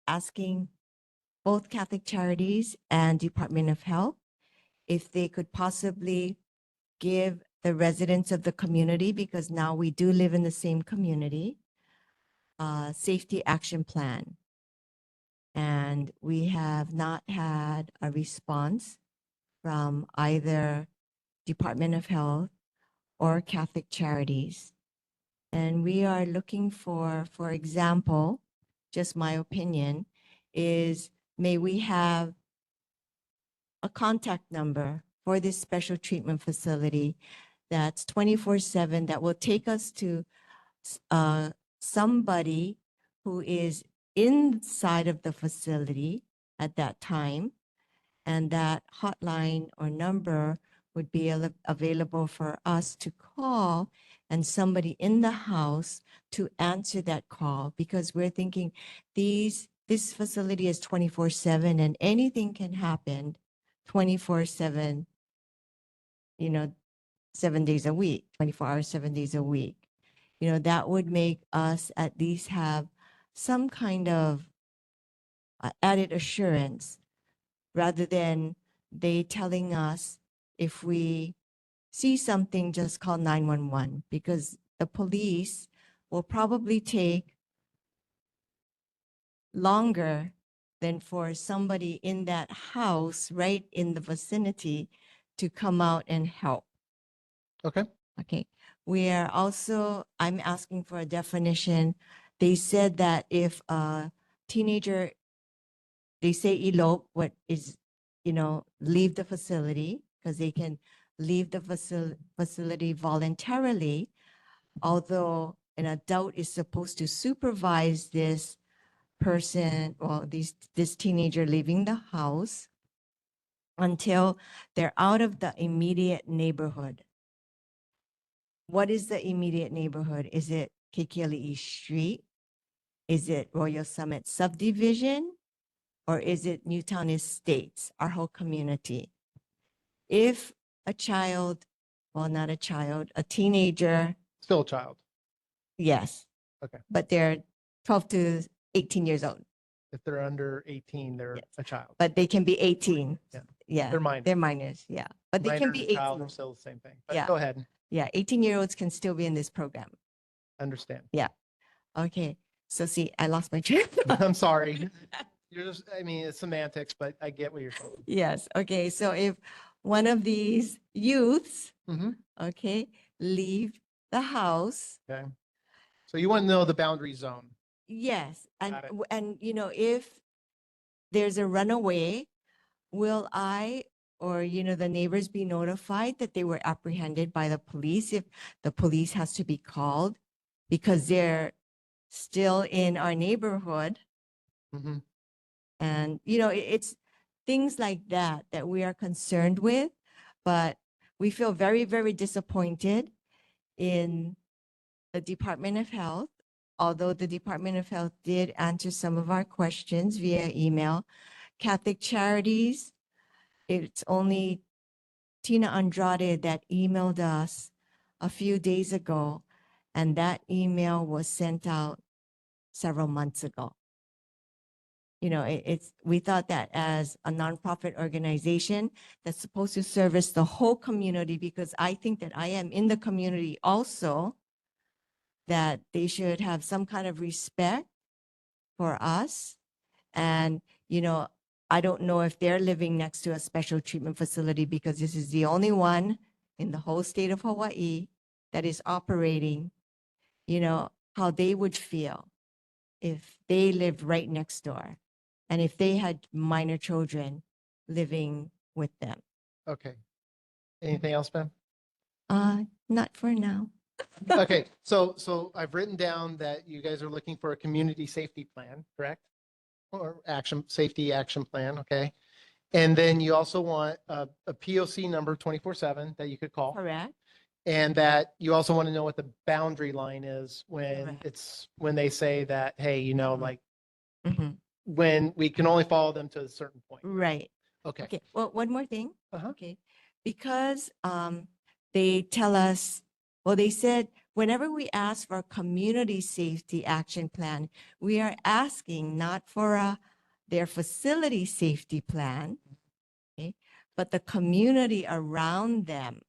asking both Catholic Charities and Department of Health if they could possibly give the residents of the community, because now we do live in the same community, a safety action plan. And we have not had a response from either Department of Health or Catholic Charities. And we are looking for example, just my opinion, is may we have a contact number for this special treatment facility that's 24/7, that will take us to somebody who is inside of the facility at that time. And that hotline or number would be available for us to call, and somebody in the house to answer that call, because we're thinking this facility is 24/7 and anything can happen 24/7, 7 days a week, 24 hours, 7 days a week. That would make us at least have some kind of added assurance, rather than they telling us if we see something, just call 911, because the police will probably take longer than for somebody in that house right in the vicinity to come out and help. Okay. Okay. I'm asking for a definition. They said that if a teenager, they say elope, what is, leave the facility, because they can leave the facility voluntarily, although an adult is supposed to supervise this person, well, this teenager leaving the house until they're out of the immediate neighborhood. what is the immediate neighborhood? Is it Kekiali'i Street? Is it Royal Summit subdivision? Or is it Newtown Estates, our whole community? If a child, well, not a child, a teenager, Still a child. yes, Okay. but they're 12 to 18 years old, If they're under 18, they're a child. but they can be 18. Yeah. Yeah. They're minors. They're minors, yeah. But they can Minor be and child 18. are still the same thing. But Yeah. go ahead. Yeah, 18-year-olds can still be in this program. Understand. Yeah. Okay. So see, I lost my train. of thought. I'm sorry. You're just, I mean, it's semantics, but I get what you're saying. Yes. Okay. So if one of these youths, Mhm. okay, leave the house, Okay. So you want to know the boundary zone. yes, and Got it. and you know, if there's a runaway, will I or the neighbors be notified that they were apprehended by the police if the police has to be called because they're still in our neighborhood? Mhm. And, it's things like that that we are concerned with, but we feel very, very disappointed in the Department of Health. Although the Department of Health did answer some of our questions via email. Catholic Charities, it's only Tina Andrade that emailed us a few days ago, and that email was sent out several months ago. We thought that as a nonprofit organization that's supposed to service the whole community, because I think that I am in the community also, that they should have some kind of respect for us. And, I don't know if they're living next to a special treatment facility because this is the only one in the whole state of Hawaii that is operating, how they would feel if they lived right next door and if they had minor children living with them. Okay. Anything else, Ben? Not for now. Okay. So I've written down that you guys are looking for a community safety plan, correct? Or safety action plan. Okay. And then you also want a POC number 24/7 that you could call. Correct. And that you also want to know what the boundary line is when when they say that, hey, like Mhm. when we can only follow them to a certain point. Right. Okay. Okay. Well, one more thing. Uh-huh. Okay. Because they tell us, well, they said whenever we ask for a community safety action plan, we are asking not for their facility safety plan, okay, but the community around them,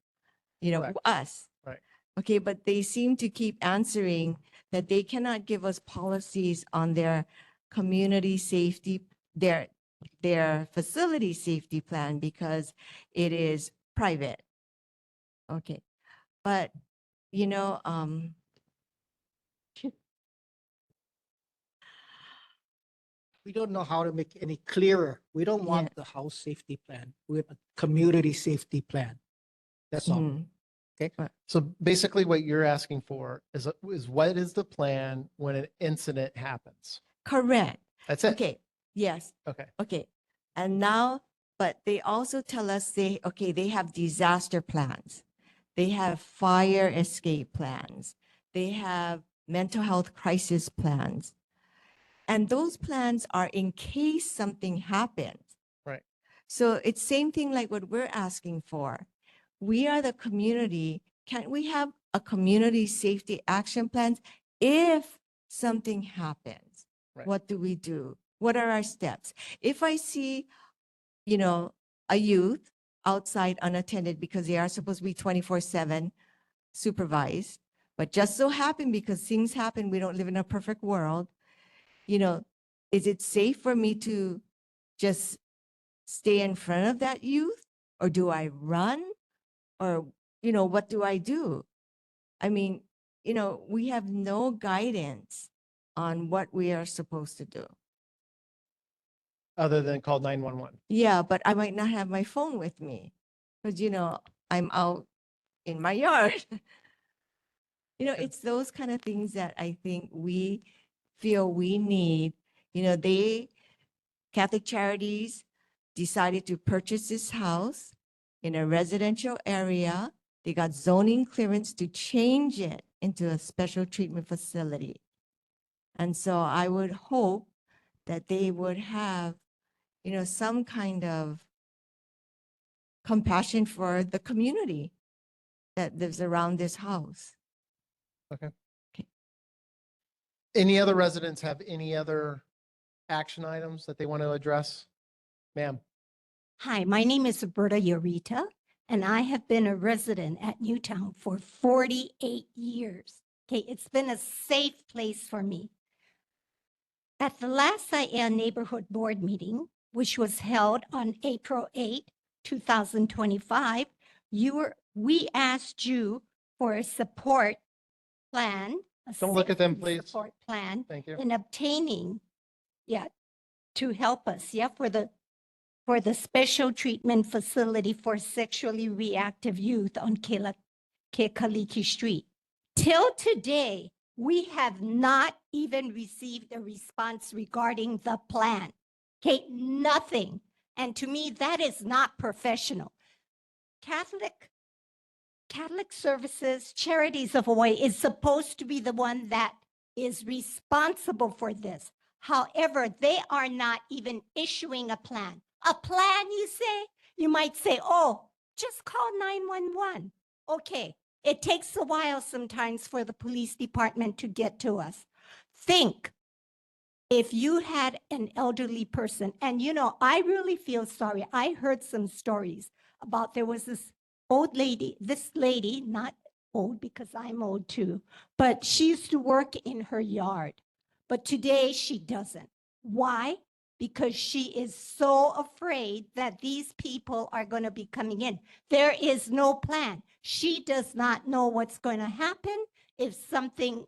Correct. us. Right. Okay, but they seem to keep answering that they cannot give us policies on their community safety, their facility safety plan because it is private. Okay, but We don't know how to make any clearer. We don't want the house safety plan. We have a community safety plan. That's all. Mhm. Okay. So basically what you're asking for is what is the plan when an incident happens? Correct. That's it. Okay. Yes. Okay. Okay. And now, but they also tell us they have disaster plans. They have fire escape plans. They have mental health crisis plans. And those plans are in case something happens. Right. So it's same thing like what we're asking for. We are the community. Can't we have a community safety action plan if something happens? Right. What do we do? What are our steps? If I see, a youth outside unattended because they are supposed to be 24/7 supervised, but just so happen because things happen, we don't live in a perfect world. Is it safe for me to just stay in front of that youth, or do I run, or what do I do? I mean, we have no guidance on what we are supposed to do. Other than call 911. Yeah, but I might not have my phone with me because, I'm out in my yard. It's those kind of things that I think we feel we need. Catholic Charities decided to purchase this house in a residential area They got zoning clearance to change it into a special treatment facility. And so I would hope that they would have, you know, some kind of compassion for the community that lives around this house. Okay. Any other residents have any other action items that they want to address? Ma'am. Hi, my name is Roberta Yorita, and I have been a resident at Newtown for 48 years. Okay, it's been a safe place for me. At the last ʻAiea Neighborhood Board meeting, which was held on April 8, 2025, we asked you for a support plan. Don't look at them, safety please. Support plan. Thank you. In obtaining, to help us, for the special treatment facility for sexually reactive youth on Kekaliki Street. Till today, we have not even received a response regarding the plan. Okay, nothing. And to me, that is not professional. Catholic Services Charities of Hawaii is supposed to be the one that is responsible for this. However, they are not even issuing a plan. A plan, you say? You might say, oh, just call 911. Okay, it takes a while sometimes for the police department to get to us. Think, if you had an elderly person, and you know, I really feel sorry. I heard some stories about there was this lady, not old because I'm old too, but she used to work in her yard. But today she doesn't. Why? Because she is so afraid that these people are going to be coming in. There is no plan. She does not know what's going to happen if something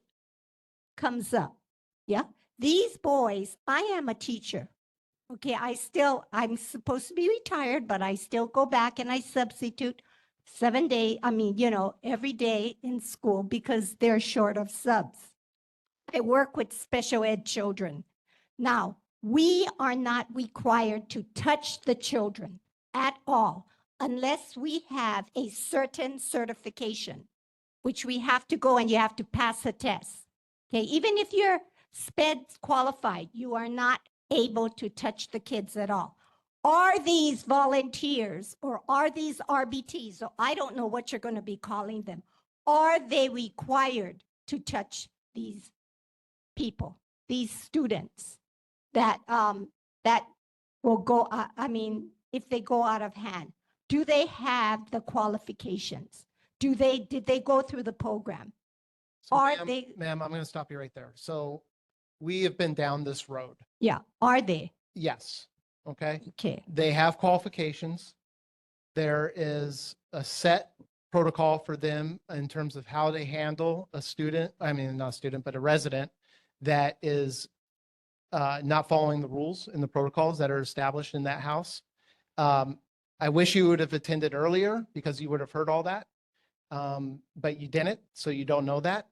comes up. Yeah. These boys, I am a teacher. Okay. I'm supposed to be retired, but I still go back and I substitute 7 days. Every day in school because they're short of subs. I work with special ed children. Now, we are not required to touch the children at all unless we have a certain certification, which we have to go and you have to pass a test. Okay, even if you're SPED qualified, you are not able to touch the kids at all. Are these volunteers or are these RBTs? So I don't know what you're going to be calling them. Are they required to touch these people, these students that will go, if they go out of hand? Do they have the qualifications? Did they go through the program? So, Are ma'am, they? Ma'am, I'm going to stop you right there. So we have been down this road. Yeah, are they? Yes. Okay. Okay. They have qualifications. There is a set protocol for them in terms of how they handle a student. I mean, not a student, but a resident that is not following the rules and the protocols that are established in that house. I wish you would have attended earlier because you would have heard all that. But you didn't, so you don't know that.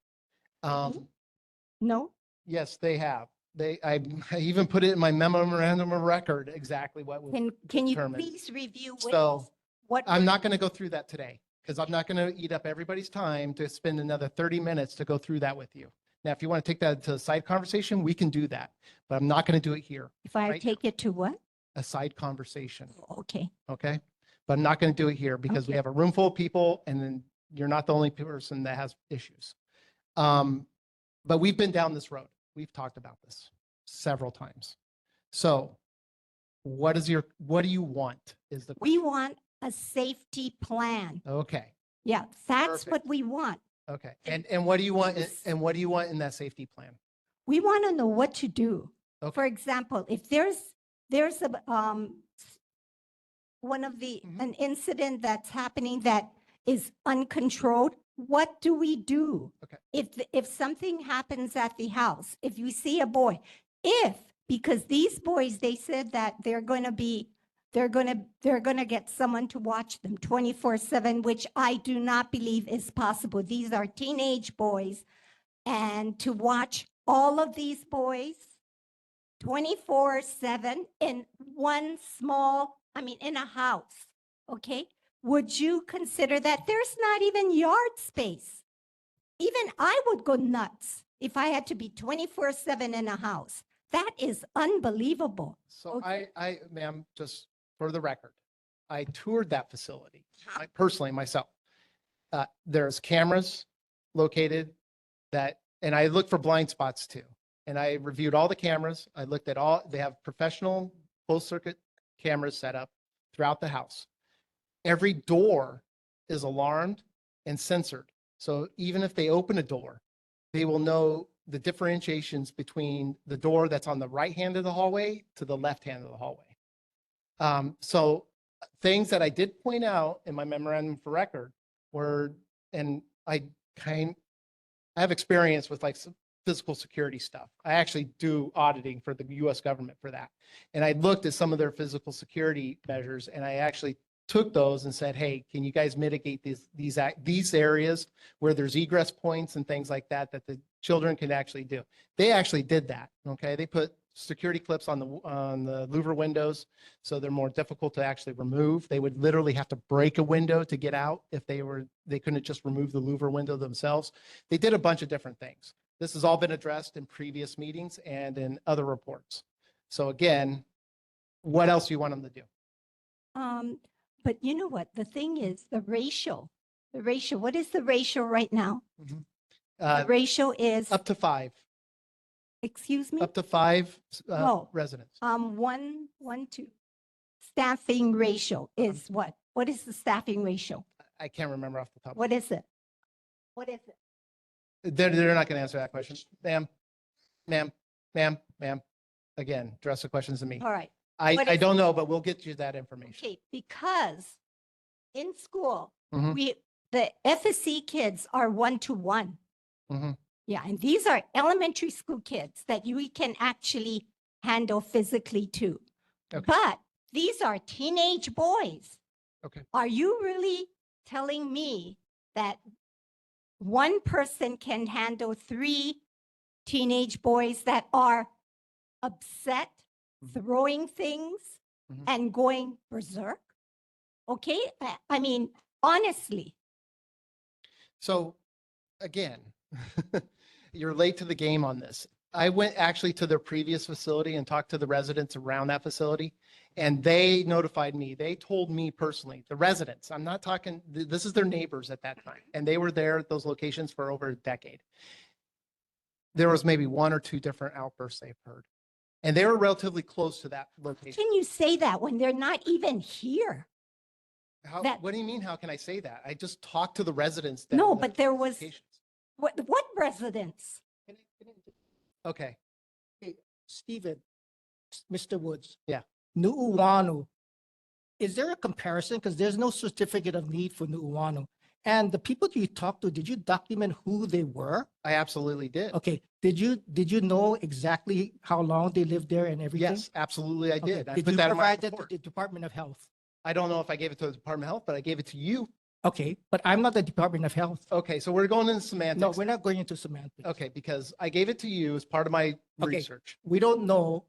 No. Yes, they have. I even put it in my memorandum of record exactly what was Can you determined. please review So what? I'm not going to go through that today because I'm not going to eat up everybody's time to spend another 30 minutes to go through that with you. Now, if you want to take that to a side conversation, we can do that, but I'm not going to do it here. If I right take it to what? A side conversation. Okay. Okay. But I'm not going to do it here because we have a room full of people and then you're not the only person that has issues. But we've been down this road. We've talked about this several times. So what do you want is the We want a safety plan. Okay. Yeah, that's Perfect. what we want. Okay. And what do you want? And what do you want in that safety plan? We want to know what to do. Okay. For example, if there's a an incident that's happening that is uncontrolled, what do we do? Okay. If something happens at the house, if you see a boy, because these boys, they said that they're going to get someone to watch them 24/7, which I do not believe is possible. These are teenage boys, and to watch all of these boys 24/7 in in a house, okay? would you consider that there's not even yard space? Even I would go nuts if I had to be 24/7 in a house. That is unbelievable. So ma'am, just for the record, I toured that facility, I personally myself. There's cameras located and I looked for blind spots too. And I reviewed all the cameras. I looked at they have professional closed circuit cameras set up throughout the house. Every door is alarmed and censored. So even if they open a door, they will know the differentiations between the door that's on the right hand of the hallway to the left hand of the hallway. So things that I did point out in my memorandum for record were, and I have experience with like some physical security stuff. I actually do auditing for the US government for that. And I looked at some of their physical security measures and I actually took those and said, hey, can you guys mitigate these areas where there's egress points and things like that that the children can actually do. They actually did that. Okay, they put security clips on the louver windows, so they're more difficult to actually remove. They would literally have to break a window to get out if they couldn't just remove the louver window themselves. They did a bunch of different things. This has all been addressed in previous meetings and in other reports. So again, what else do you want them to do? But you know what? The thing is the ratio. The ratio. What is the ratio right now? The ratio is up to 5. Excuse me? Up to 5 No. residents. 2. Staffing ratio is what? What is the staffing ratio? I can't remember off the top. What is it? What is it? They're not going to answer that question. Ma'am. Again, address the questions to me. All right. I don't know, but we'll get you that information. Okay, because in school, Mhm. the FSC kids are 1-to-1. Mhm. Yeah, and these are elementary school kids that we can actually handle physically too. Okay. But these are teenage boys. Okay. Are you really telling me that one person can handle 3 teenage boys that are upset, throwing things, and going berserk? Okay, I mean, honestly. So again, you're late to the game on this. I went actually to their previous facility and talked to the residents around that facility, and they notified me. They told me personally, the residents, I'm not talking, this is their neighbors at that time, and they were there at those locations for over a decade. There was maybe 1 or 2 different outbursts they've heard, and they were relatively close to that location. Can you say that when they're not even here? What do you mean, how can I say that? I just talked to the residents. No, but there was, what residents? Okay. Hey, Stephen, Mr. Woods. Yeah. Nu'uanu. Is there a comparison? Because there's no certificate of need for Nu'uanu. And the people you talked to, did you document who they were? I absolutely did. Okay. Did you know exactly how long they lived there and everything? Yes, absolutely I Okay. did. I Did put you that in my provide that to report. the Department of Health? I don't know if I gave it to the Department of Health, but I gave it to you. Okay, but I'm not the Department of Health. Okay, so we're going into semantics. No, we're not going into semantics. Okay, because I gave it to you as part of my Okay. research. We don't know,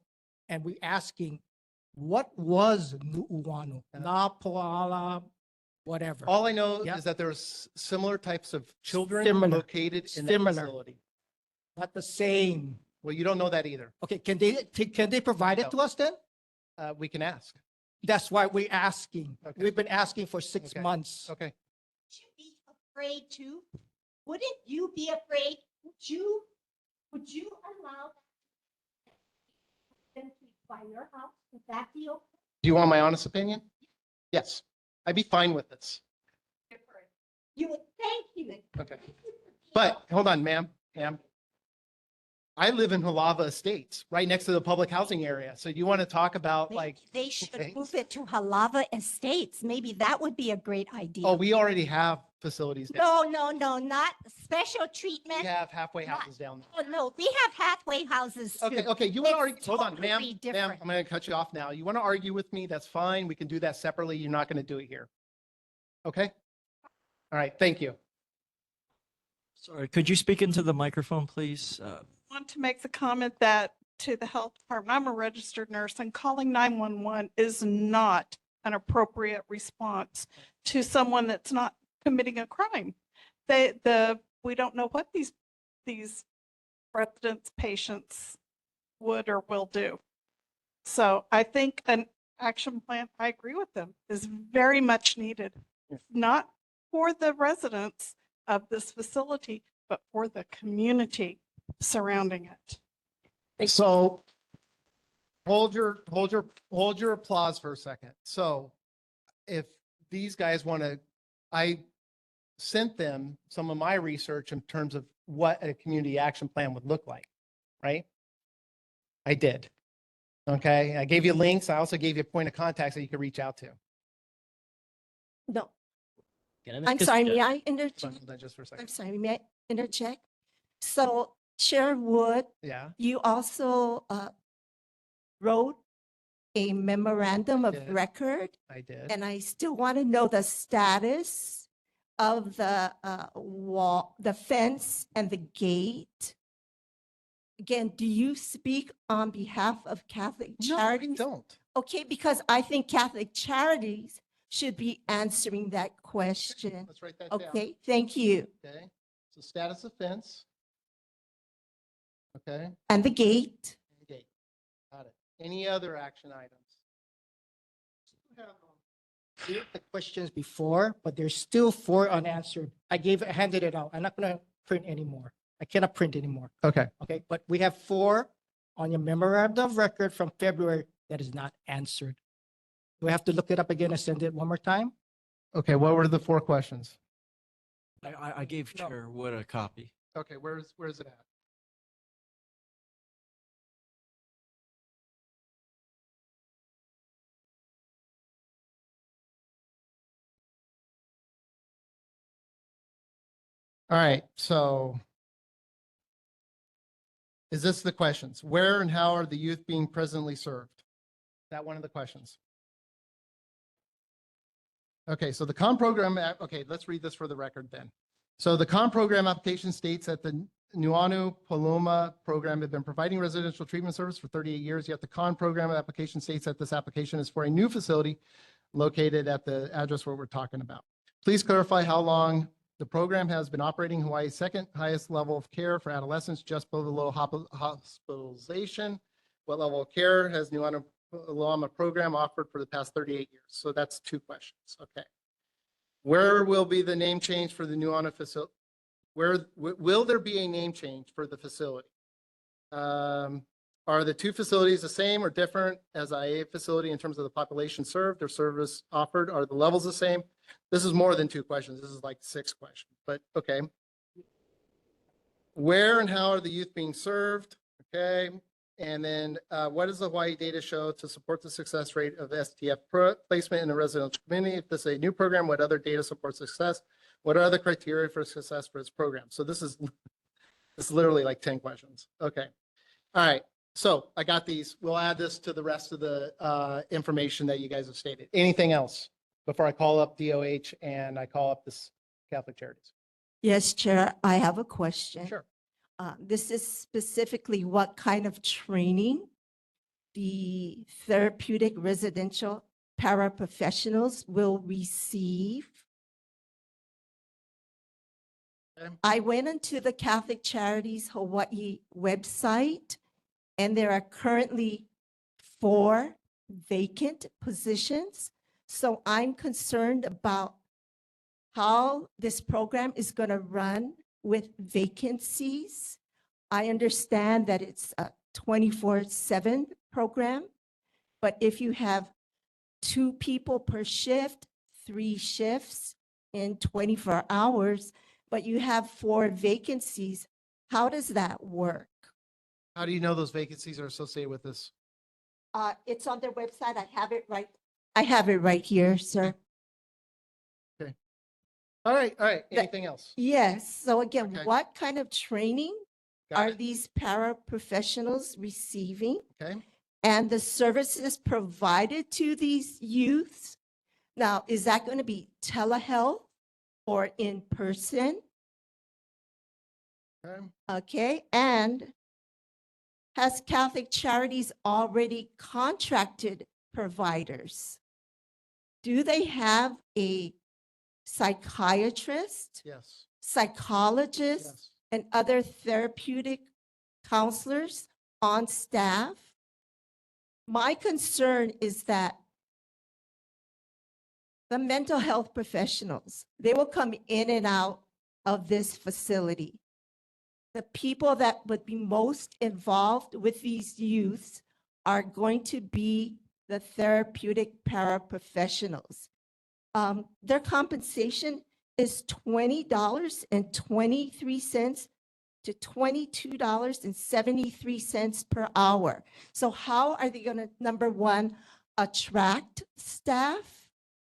and we're asking, what was Nu'uanu? Na Poala, whatever. All I know Yeah. is that there's similar types of children Similar. located in that Similar. facility. Not the same. Well, you don't know that either. Okay, can they provide it No. to us then? We can ask. That's why we're asking. Okay. We've been asking for 6 Okay. months. Okay. Should be afraid too? Wouldn't you be afraid? Would you allow them to buy your house? Would that be okay? Do you want my honest opinion? Yes, I'd be fine with this. You would thank you. Okay. But hold on, ma'am. I live in Halava Estates, right next to the public housing area. So you want to talk about like, They should things? move it to Halava Estates. Maybe that would be a great idea. Oh, we already have facilities there. No, not special treatment. We have halfway houses down there. Oh, no, we have halfway houses too. Okay, you want to argue, It's hold on, ma'am, totally different. I'm going to cut you off now. You want to argue with me? That's fine. We can do that separately. You're not going to do it here. Okay? All right, thank you. Sorry, could you speak into the microphone, please? Want to make the comment that to the health department, I'm a registered nurse and calling 911 is not an appropriate response to someone that's not committing a crime. We don't know what these residents, patients would or will do. So I think an action plan, I agree with them, is very much needed, not for the residents of this facility, but for the community surrounding it. So hold your applause for a second. So if these guys want to, I sent them some of my research in terms of what a community action plan would look like, right? I did. Okay. I gave you links. I also gave you a point of contact that you could reach out to. No, Can I I'm make a sorry, may suggestion? I interject? Hold on just for a second. I'm sorry, may I interject? So Chair Wood, Yeah. you also wrote a memorandum of did. record, I did. and I still want to know the status of the wall, the fence and the gate. Again, do you speak on behalf of Catholic No, I Charities? don't. Okay, because I think Catholic Charities should be answering that question. Let's write that down. Okay, thank you. Okay. So status of fence. Okay. And the gate. Gate. Got it. Any other action items? Did the questions before, but there's still 4 unanswered. Handed it out. I'm not gonna print anymore. I cannot print anymore. Okay. Okay, but we have 4 on your memorandum of record from February that is not answered. Do I have to look it up again and send it one more time? Okay. What were the 4 questions? I gave Chair Wood a copy. Okay. Where's it at? All right. So is this the questions? Where and how are the youth being presently served? Is that one of the questions? Okay, so the COM program, okay, let's read this for the record then. So the COM program application states that the Nuanu Paloma program had been providing residential treatment service for 38 years, yet the CON program application states that this application is for a new facility located at the address where we're talking about. Please clarify how long the program has been operating Hawaii's second highest level of care for adolescents, just below hospitalization. What level of care has Nuanu Paloma program offered for the past 38 years? So that's 2 questions. Okay. Where will be the name change for the Nuanu facility? Where will there be a name change for the facility? Are the 2 facilities the same or different as ʻAiea facility in terms of the population served or service offered? Are the levels the same? This is more than 2 questions. This is like 6 questions, but okay. Where and how are the youth being served? Okay. And then what does the Hawaii data show to support the success rate of STF placement in a residential community? If this is a new program, what other data support success? What are the criteria for success for this program? So this is literally like 10 questions. Okay. All right. So I got these. We'll add this to the rest of the information that you guys have stated. Anything else before I call up DOH and I call up this Catholic Charities? Yes, Chair, I have a question. Sure. This is specifically what kind of training the therapeutic residential paraprofessionals will receive. Okay. I went into the Catholic Charities Hawaii website, and there are currently 4 vacant positions. So I'm concerned about how this program is going to run with vacancies. I understand that it's a 24/7 program, but if you have 2 people per shift, 3 shifts in 24 hours, but you have 4 vacancies, how does that work? How do you know those vacancies are associated with this? It's on their website. I have it right here, sir. Okay. All right. All right. Anything else? Yes. So again, Okay. what kind of training Got are it. these paraprofessionals receiving? Okay. And the services provided to these youths? Now, is that going to be telehealth or in person? Okay. Okay. And has Catholic Charities already contracted providers? do they have a psychiatrist, Yes. psychologist, Yes. and other therapeutic counselors on staff? My concern is that the mental health professionals, they will come in and out of this facility. The people that would be most involved with these youths are going to be the therapeutic paraprofessionals. Their compensation is $20.23 to $22.73 per hour. So how are they going to, number one, attract staff?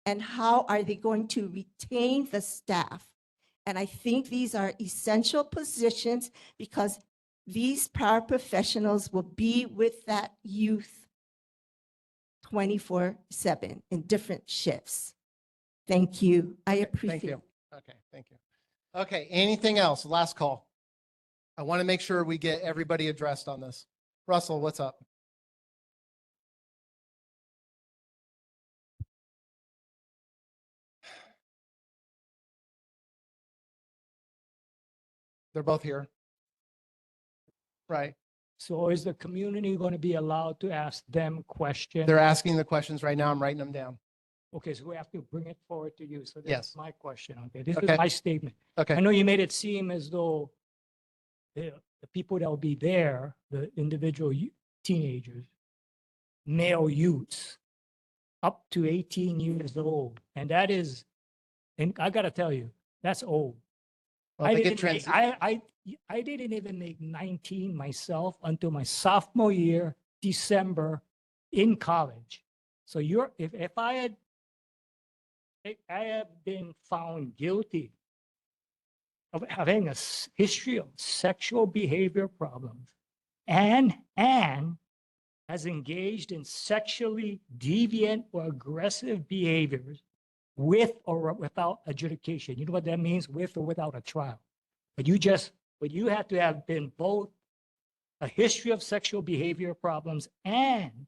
And how are they going to retain the staff? And I think these are essential positions because these paraprofessionals will be with that youth 24/7 in different shifts. Thank you. I appreciate Thank you. it. Okay, thank you. Okay, anything else? Last call. I want to make sure we get everybody addressed on this. Russell, what's up? They're both here. Right. So is the community going to be allowed to ask them questions? They're asking the questions right now. I'm writing them down. Okay, so we have to bring it forward to you. So Yes. that's my question. Okay, this Okay. is my statement. Okay. I know you made it seem as though the people that will be there, the individual teenagers, male youths, up to 18 years old, and that is, and I got to tell you, that's old. Well, I they get didn't, I didn't even make 19 myself until my sophomore year, December, in college. So if I have been found guilty of having a history of sexual behavior problems and has engaged in sexually deviant or aggressive behaviors with or without adjudication. You know what that means? With or without a trial. But you have to have been both a history of sexual behavior problems and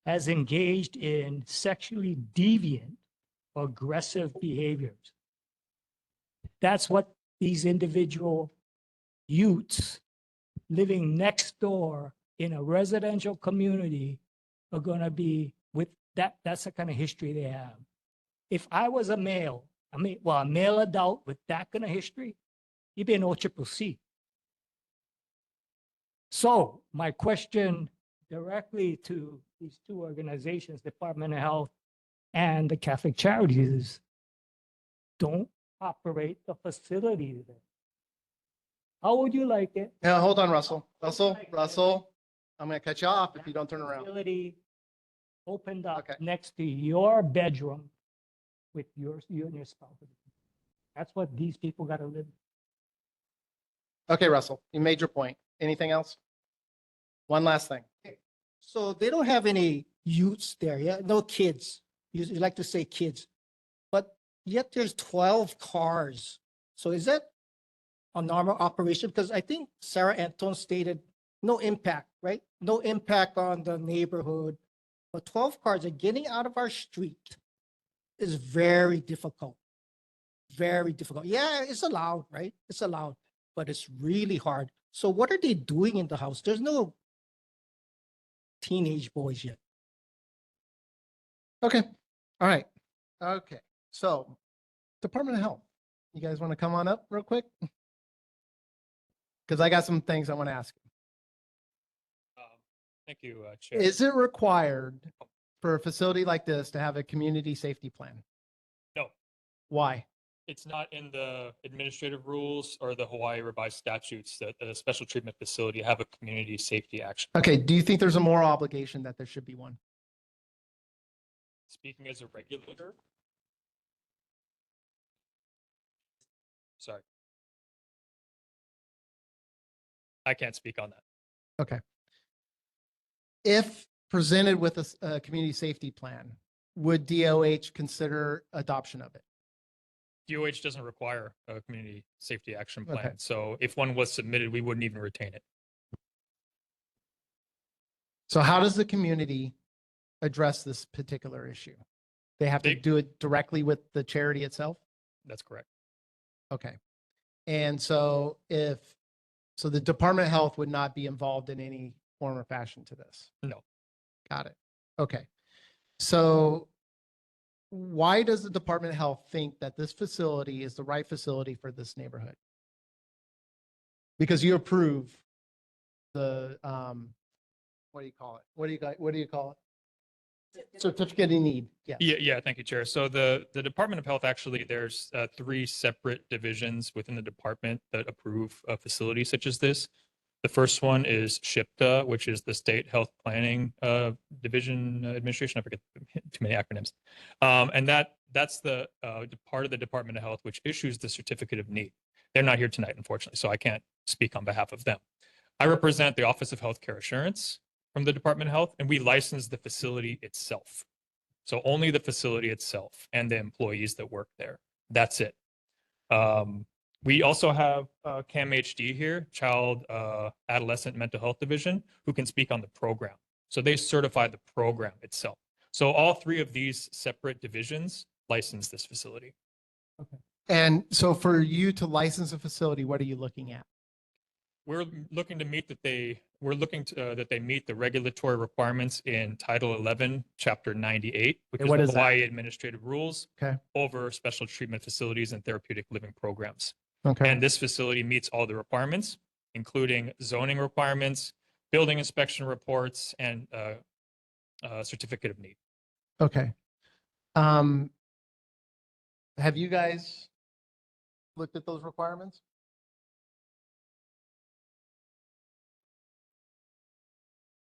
has engaged in sexually deviant or aggressive behaviors. That's what these individual youths living next door in a residential community are going to be with that. That's the kind of history they have. If I was a male adult with that kind of history, you'd be an OCCC. So my question directly to these two organizations, Department of Health and the Catholic Charities, is don't operate the facility there. How would you like it? Now, hold on, Russell. Russell, I'm going to cut you off if you don't turn around. Facility opened up next to your bedroom with you and your spouse. That's what these people got to live. Okay, Russell, you made your point. Anything else? One last thing. So they don't have any youths there, yeah? No kids. You like to say kids, but yet there's 12 cars. So is that a normal operation? Because I think Sarah Anton stated no impact, right? No impact on the neighborhood. But 12 cars are getting out of our street is very difficult. Very difficult. Yeah, it's allowed, right? It's allowed, but it's really hard. So what are they doing in the house? There's no teenage boys yet. Okay. All right. Okay. So Department of Health, you guys want to come on up real quick? Because I got some things I want to ask you. Thank you, Chair. Is it required for a facility like this to have a community safety plan? No, Why? it's not in the administrative rules or the Hawaii revised statutes that a special treatment facility have a community safety action. Okay. Do you think there's a moral obligation that there should be one? Speaking as a regulator. Sorry. I can't speak on that. Okay. If presented with a community safety plan, would DOH consider adoption of it? DOH doesn't require a community safety action plan. Okay. So if one was submitted, we wouldn't even retain it. So how does the community address this particular issue? They have to They- do it directly with the charity itself? That's correct. Okay. And so so the Department of Health would not be involved in any form or fashion to this? No. Got it. Okay. So why does the Department of Health think that this facility is the right facility for this neighborhood? Because you approve the, what do you call it? What do you call it? Certificate in need. Yes. Yeah, thank you, Chair. So the Department of Health, actually, there's 3 separate divisions within the department that approve a facility such as this. The first one is SHPTA, which is the State Health Planning Division Administration. I forget too many acronyms. And that's the part of the Department of Health which issues the certificate of need. They're not here tonight, unfortunately, so I can't speak on behalf of them. I represent the Office of Healthcare Assurance from the Department of Health, and we license the facility itself. So only the facility itself and the employees that work there. That's it. We also have CAMHD here, Child Adolescent Mental Health Division, who can speak on the program. So they certify the program itself. So all 3 of these separate divisions license this facility. Okay. And so for you to license a facility, what are you looking at? We're looking to meet that they meet the regulatory requirements in Title 11, Chapter 98, which And what is is the that? Hawaii Administrative Rules Okay. over special treatment facilities and therapeutic living programs. Okay. And this facility meets all the requirements, including zoning requirements, building inspection reports, and certificate of need. Okay. Have you guys looked at those requirements?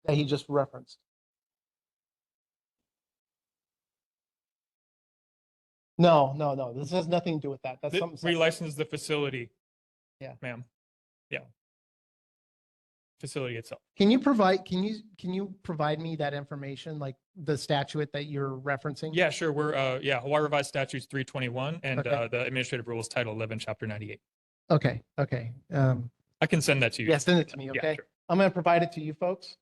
That he just referenced? No. This has nothing to do with that. That's something. We separate. license the facility. Yeah. Ma'am. Yeah. Facility itself. Can you provide me that information, like the statute that you're referencing? Yeah, sure. We're Hawaii Revised Statutes 321 and Okay. the Administrative Rules Title 11, Chapter 98. Okay. I can send that to you. Yeah, send it to me, Yeah, okay? sure. I'm going to provide it to you folks.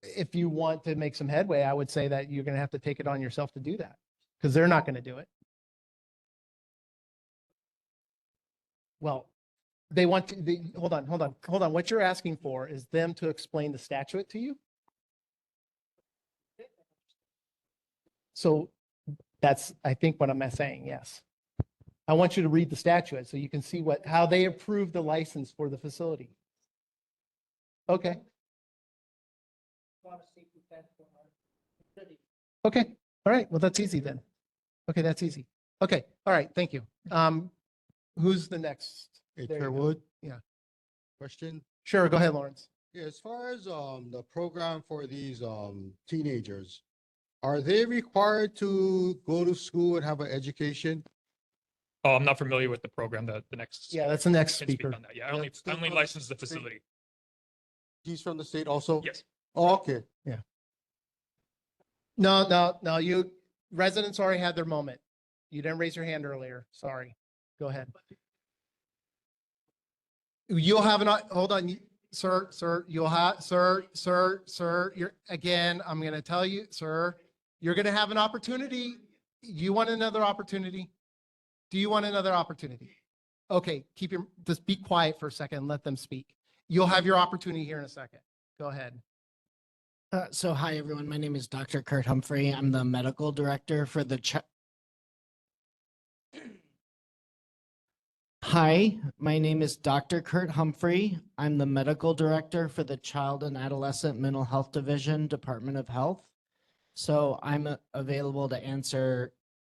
If you want to make some headway, I would say that you're going to have to take it on yourself to do that because they're not going to do it. Well, they want to, hold on. What you're asking for is them to explain the statute to you? So that's, I think, what I'm saying, yes. I want you to read the statute so you can see how they approve the license for the facility. Okay. Okay. All right. Well, that's easy then. Okay. That's easy. Okay. All right. Thank you. Who's the next? Hey, There you Chair go. Wood, Yeah. question? Sure. Go ahead, Lawrence. Yeah, as far as the program for these teenagers, are they required to go to school and have an education? Oh, I'm not familiar with the program. The next. Yeah, that's the next can speak speaker. on that. Yeah, I only license the facility. He's from the state also? Yes. Oh, okay. Yeah. No. You residents already had their moment. You didn't raise your hand earlier. Sorry. Go ahead. You'll have hold on, sir, you'll have, sir, again, I'm going to tell you, sir, you're going to have an opportunity. You want another opportunity? Do you want another opportunity? Okay, just be quiet for a second and let them speak. You'll have your opportunity here in a second. Go ahead. So hi, everyone. My name is Dr. Kurt Humphrey. I'm the medical director for the Hi, my name is Dr. Kurt Humphrey. I'm the medical director for the Child and Adolescent Mental Health Division, Department of Health. So I'm available to answer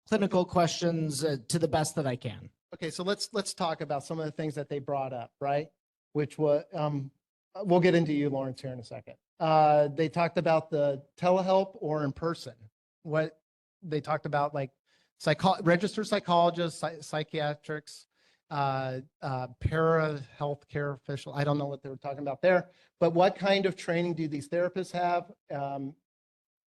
clinical questions to the best that I can. Okay, so let's talk about some of the things that they brought up, right? Which was, we'll get into you, Lawrence, here in a second. They talked about the telehelp or in person. What they talked about, like registered psychologists, psychiatrics, para healthcare official. I don't know what they were talking about there, but what kind of training do these therapists have?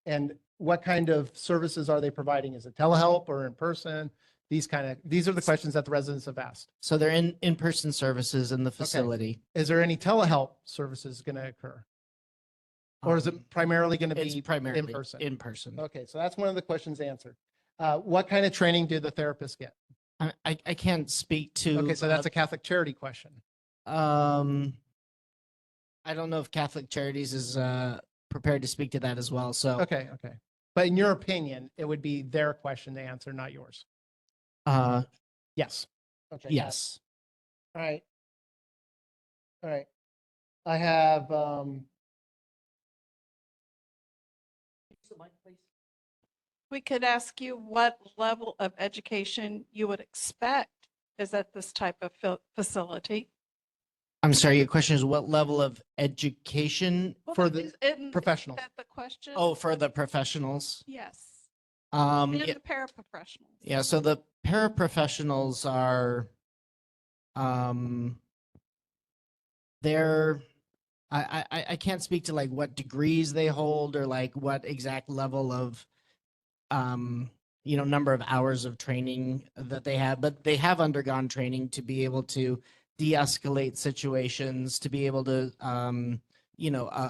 And what kind of services are they providing? Is it telehelp or in person? These are the questions that the residents have asked. So they're in-person services in the facility. Is there any telehelp services going to occur? Or is it primarily going to It's be in primarily person? in person. Okay, so that's one of the questions answered. What kind of training do the therapists get? I can't speak to. Okay, so that's a Catholic Charity question. I don't know if Catholic Charities is prepared to speak to that as well. So Okay. But in your opinion, it would be their question to answer, not yours. Yes. Okay. got it. yes. All right. I have, We could ask you what level of education you would expect is at this type of facility. I'm sorry. Your question is what level of education for the Isn't professionals. that the question? Oh, for the professionals. Yes. Um, And yeah, the paraprofessionals. yeah. So the paraprofessionals are, they're. I can't speak to like what degrees they hold or like what exact level of, number of hours of training that they have, but they have undergone training to be able to de-escalate situations, to be able to,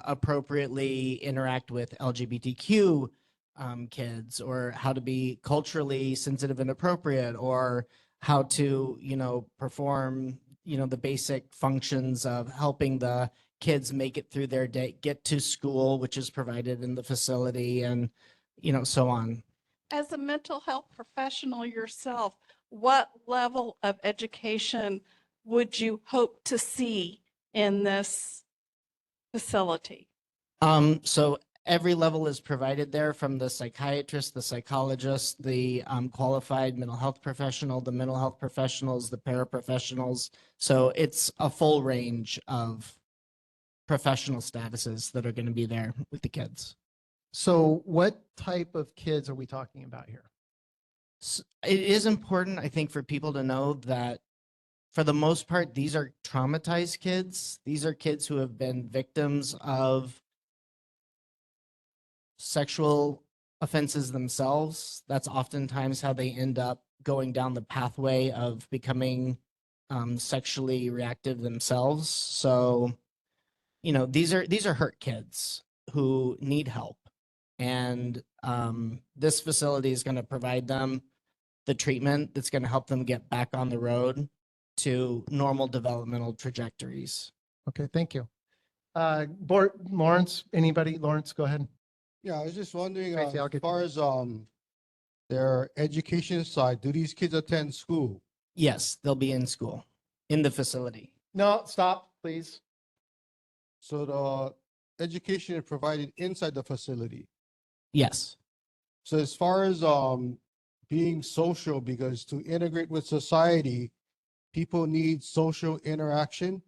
appropriately interact with LGBTQ kids, or how to be culturally sensitive and appropriate, or how to, perform, the basic functions of helping the kids make it through their day, get to school, which is provided in the facility, and, so on. As a mental health professional yourself, what level of education would you hope to see in this facility? So every level is provided there, from the psychiatrist, the psychologist, the qualified mental health professional, the mental health professionals, the paraprofessionals. So it's a full range of professional statuses that are going to be there with the kids. So what type of kids are we talking about here? It is important, I think, for people to know that for the most part, these are traumatized kids. These are kids who have been victims of sexual offenses themselves. That's oftentimes how they end up going down the pathway of becoming sexually reactive themselves. So, these are hurt kids who need help. And this facility is going to provide them the treatment that's going to help them get back on the road to normal developmental trajectories. Okay, thank you. Lawrence, anybody? Lawrence, go ahead. Yeah, I was just wondering, Tracy, I'll as get far as their education side, do these kids attend school? Yes, they'll be in school, in the facility. No, stop, please. So the education is provided inside the facility. Yes. So as far as being social, because to integrate with society, people need social interaction.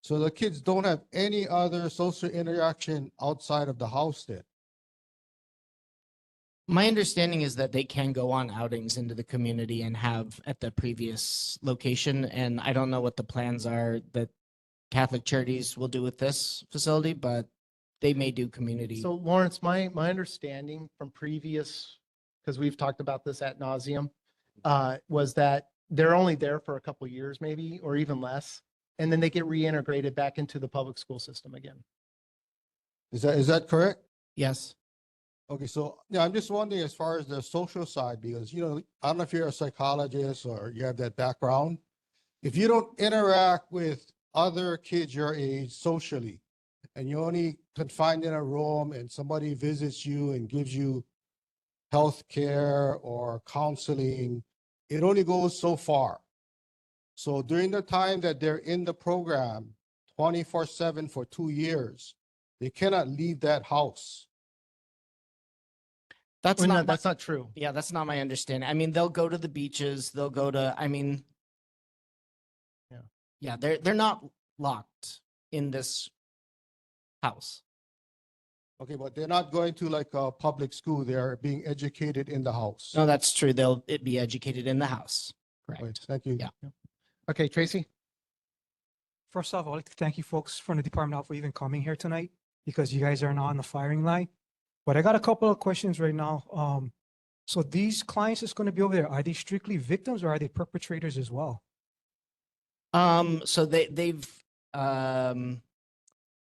So the kids don't have any other social interaction outside of the house then. My understanding is that they can go on outings into the community and have at the previous location. And I don't know what the plans are that Catholic Charities will do with this facility, but they may do community. So Lawrence, my understanding from previous, because we've talked about this ad nauseum, was that they're only there for a couple of years maybe, or even less. And then they get reintegrated back into the public school system again. Is that correct? Yes. Okay, so yeah, I'm just wondering as far as the social side, because I don't know if you're a psychologist or you have that background. If you don't interact with other kids your age socially, and you're only confined in a room and somebody visits you and gives you health care or counseling, it only goes so far. So during the time that they're in the program 24/7 for 2 years, they cannot leave that house. That's Well, no, not that's not true. Yeah, that's not my understanding. I mean, they'll go to the beaches, they'll go to, yeah, they're not locked in this house. Okay, but they're not going to like a public school. They're being educated in the house. No, that's true. They'll be educated in the house. Correct. Right, thank you. Yeah. Okay, Tracy. First off, I'd like to thank you folks from the Department of Health for even coming here tonight, because you guys are not on the firing line. But I got a couple of questions right now. So these clients that's going to be over there, are they strictly victims or are they perpetrators as well? So they've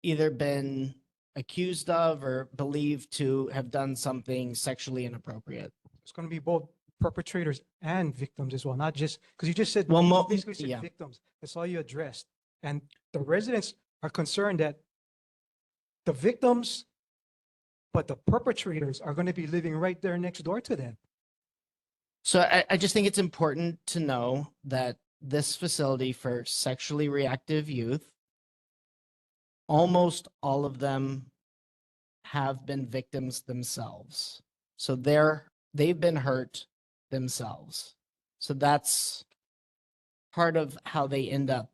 either been accused of or believed to have done something sexually inappropriate. It's going to be both perpetrators and victims as well, not just, because you just said, Well, you basically said yeah. victims. That's all you addressed. And the residents are concerned that the victims, but the perpetrators are going to be living right there next door to them. So I just think it's important to know that this facility for sexually reactive youth, almost all of them have been victims themselves. So they've been hurt themselves. So that's part of how they end up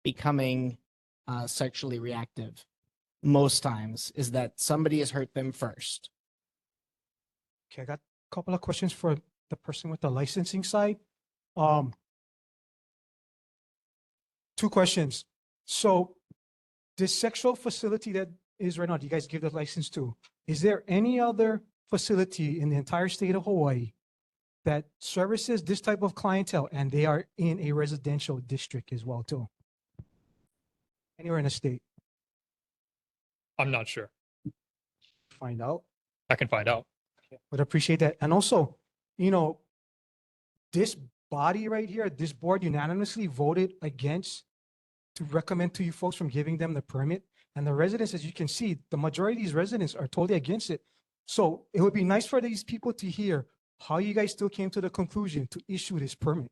becoming sexually reactive. Most times is that somebody has hurt them first. Okay, I got a couple of questions for the person with the licensing side. Two questions. So this sexual facility that is right now, do you guys give the license to? Is there any other facility in the entire state of Hawaii that services this type of clientele and they are in a residential district as well too? Anywhere in the state? I'm not sure. Find out. I can find out. Would appreciate that. And also, you know, this body right here, this board unanimously voted against to recommend to you folks from giving them the permit. And the residents, as you can see, the majority of these residents are totally against it. So it would be nice for these people to hear how you guys still came to the conclusion to issue this permit.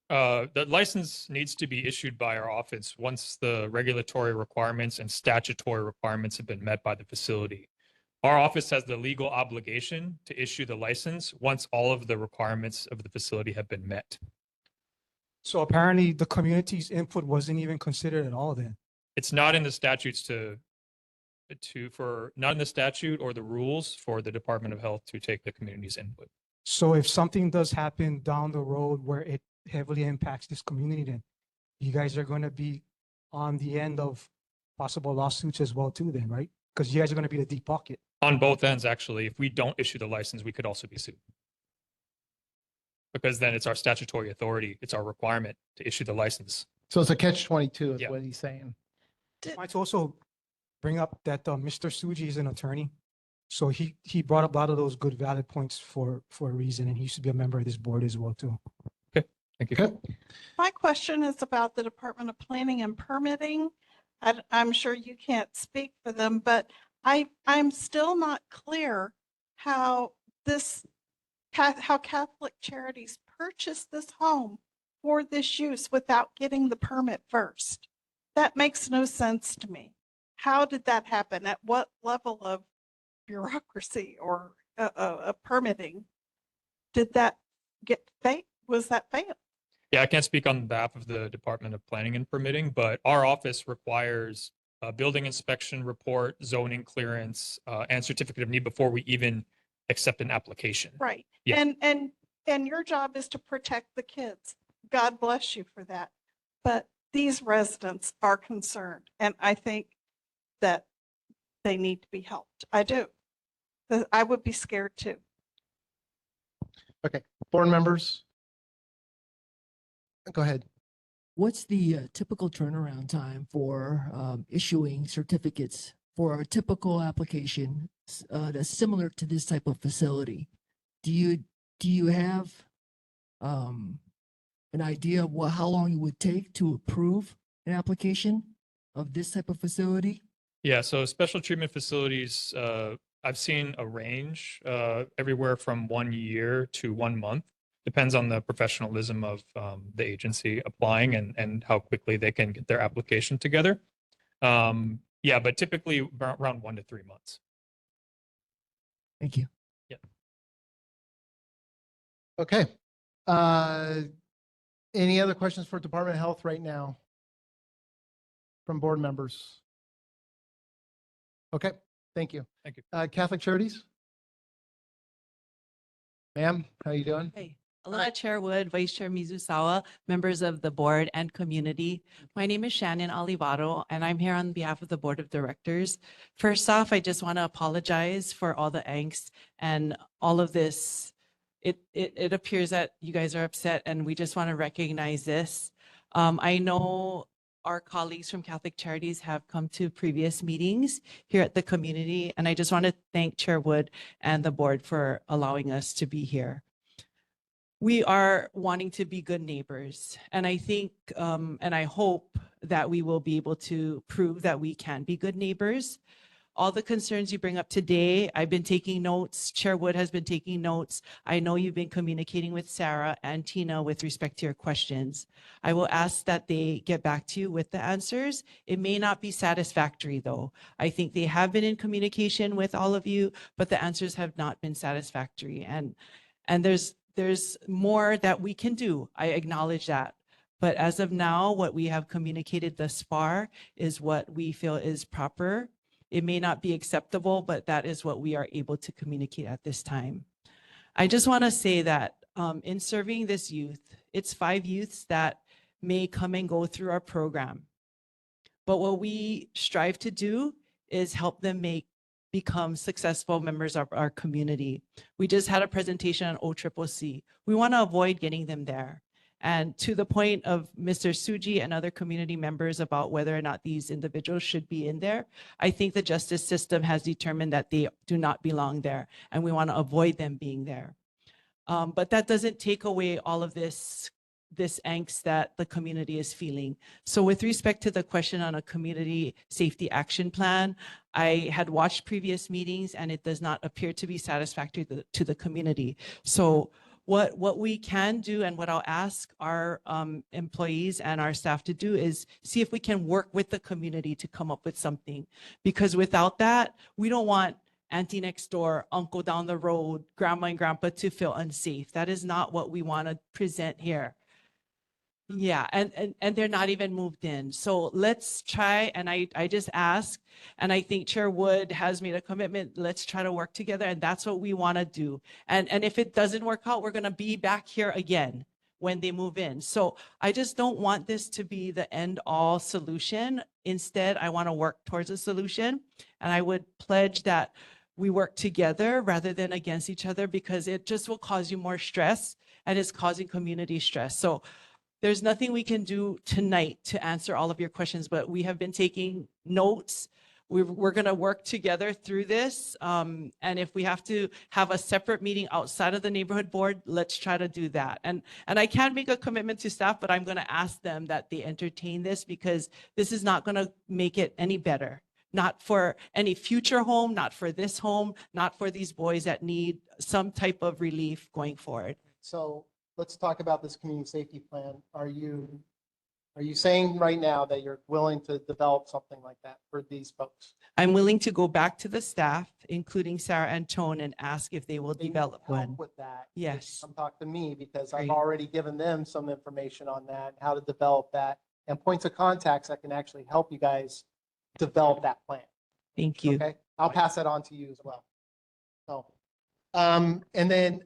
The license needs to be issued by our office once the regulatory requirements and statutory requirements have been met by the facility. Our office has the legal obligation to issue the license once all of the requirements of the facility have been met. So apparently the community's input wasn't even considered at all then. It's not in the statutes not in the statute or the rules for the Department of Health to take the community's input. So if something does happen down the road where it heavily impacts this community, then you guys are going to be on the end of possible lawsuits as well too then, right? Because you guys are going to be the deep pocket. On both ends, actually, if we don't issue the license, we could also be sued. Because then it's our statutory authority, it's our requirement to issue the license. So it's a catch-22 is Yeah. what he's saying. Might also bring up that Mr. Suji is an attorney. So he brought up a lot of those good valid points for a reason, and he used to be a member of this board as well too. Thank you. My question is about the Department of Planning and Permitting. I'm sure you can't speak for them, but I'm still not clear how Catholic Charities purchased this home for this use without getting the permit first. That makes no sense to me. How did that happen? At what level of bureaucracy or permitting did that get failed? Was that failed? Yeah, I can't speak on behalf of the Department of Planning and Permitting, but our office requires a building inspection report, zoning clearance, and certificate of need before we even accept an application. Right. Yeah. And your job is to protect the kids. God bless you for that. But these residents are concerned, and I think that they need to be helped. I do. I would be scared too. Okay, board members. Go ahead. What's the typical turnaround time for issuing certificates for a typical application that's similar to this type of facility? Do you have an idea of how long it would take to approve an application of this type of facility? Yeah, so special treatment facilities, I've seen a range everywhere from 1 year to 1 month. Depends on the professionalism of the agency applying and how quickly they can get their application together. Yeah, but typically around 1 to 3 months. Thank you. Yeah. Okay. Any other questions for Department of Health right now from board members? Okay, thank you. Thank you. Catholic Charities? Ma'am, how you doing? Hey, aloha Chair Wood, Vice Chair Mizusawa, members of the board and community. My name is Shannon Olivado, and I'm here on behalf of the Board of Directors. First off, I just want to apologize for all the angst and all of this. It appears that you guys are upset, and we just want to recognize this. I know our colleagues from Catholic Charities have come to previous meetings here at the community. And I just want to thank Chair Wood and the board for allowing us to be here. We are wanting to be good neighbors. And I think, and I hope that we will be able to prove that we can be good neighbors. All the concerns you bring up today, I've been taking notes. Chair Wood has been taking notes. I know you've been communicating with Sarah and Tina with respect to your questions. I will ask that they get back to you with the answers. It may not be satisfactory though. I think they have been in communication with all of you, but the answers have not been satisfactory. And there's more that we can do. I acknowledge that. But as of now, what we have communicated thus far is what we feel is proper. It may not be acceptable, but that is what we are able to communicate at this time. I just want to say that in serving this youth, it's 5 youths that may come and go through our program. But what we strive to do is help them become successful members of our community. We just had a presentation on OCCC. We want to avoid getting them there. And to the point of Mr. Suji and other community members about whether or not these individuals should be in there, I think the justice system has determined that they do not belong there, and we want to avoid them being there. But that doesn't take away all of this angst that the community is feeling. So with respect to the question on a community safety action plan, I had watched previous meetings and it does not appear to be satisfactory to the community. So what we can do and what I'll ask our employees and our staff to do is see if we can work with the community to come up with something. Because without that, we don't want auntie next door, uncle down the road, grandma and grandpa to feel unsafe. That is not what we want to present here. Yeah, and they're not even moved in. So let's try, and I just ask, and I think Chair Wood has made a commitment, let's try to work together, and that's what we want to do. And if it doesn't work out, we're going to be back here again when they move in. So I just don't want this to be the end all solution. Instead, I want to work towards a solution, and I would pledge that we work together rather than against each other, because it just will cause you more stress and it's causing community stress. So there's nothing we can do tonight to answer all of your questions, but we have been taking notes. We're going to work together through this. And if we have to have a separate meeting outside of the neighborhood board, let's try to do that. And I can't make a commitment to staff, but I'm going to ask them that they entertain this, because this is not going to make it any better. Not for any future home, not for this home, not for these boys that need some type of relief going forward. So let's talk about this community safety plan. Are you saying right now that you're willing to develop something like that for these folks? I'm willing to go back to the staff, including Sarah and Tone, and ask if they will develop one. With that, Yes. come talk to me, because I've Great. already given them some information on that, how to develop that, and points of contacts that can actually help you guys develop that plan. Thank you. Okay, I'll pass that on to you as well. So, and then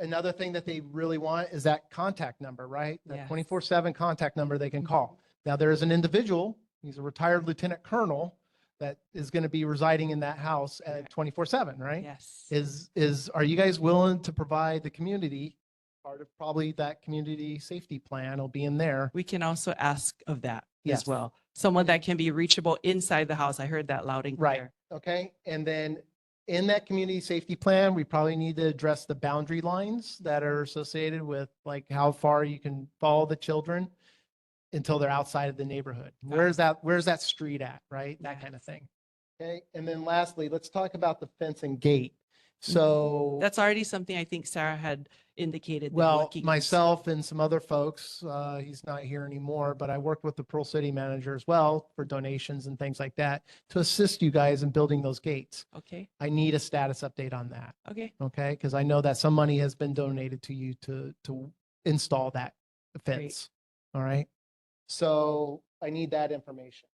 another thing that they really want is that contact number, right? That Yes. 24/7 contact number they can call. Now, there is an individual, he's a retired lieutenant colonel, that is going to be residing in that house at 24/7, right? Yes. Are you guys willing to provide the community, part of probably that community safety plan will be in there? We can also ask of that Yes. as well. Someone that can be reachable inside the house. I heard that loud and Right. clear. Okay, and then in that community safety plan, we probably need to address the boundary lines that are associated with like how far you can follow the children until they're outside of the neighborhood. Where's that street at, right? That kind of thing. Okay, and then lastly, let's talk about the fence and gate. So That's already something I think Sarah had indicated. they're well, looking into. myself and some other folks, he's not here anymore, but I worked with the Pearl City manager as well for donations and things like that to assist you guys in building those gates. Okay. I need a status update on that. Okay. Okay, because I know that some money has been donated to you to install that fence. All right. So I need that information.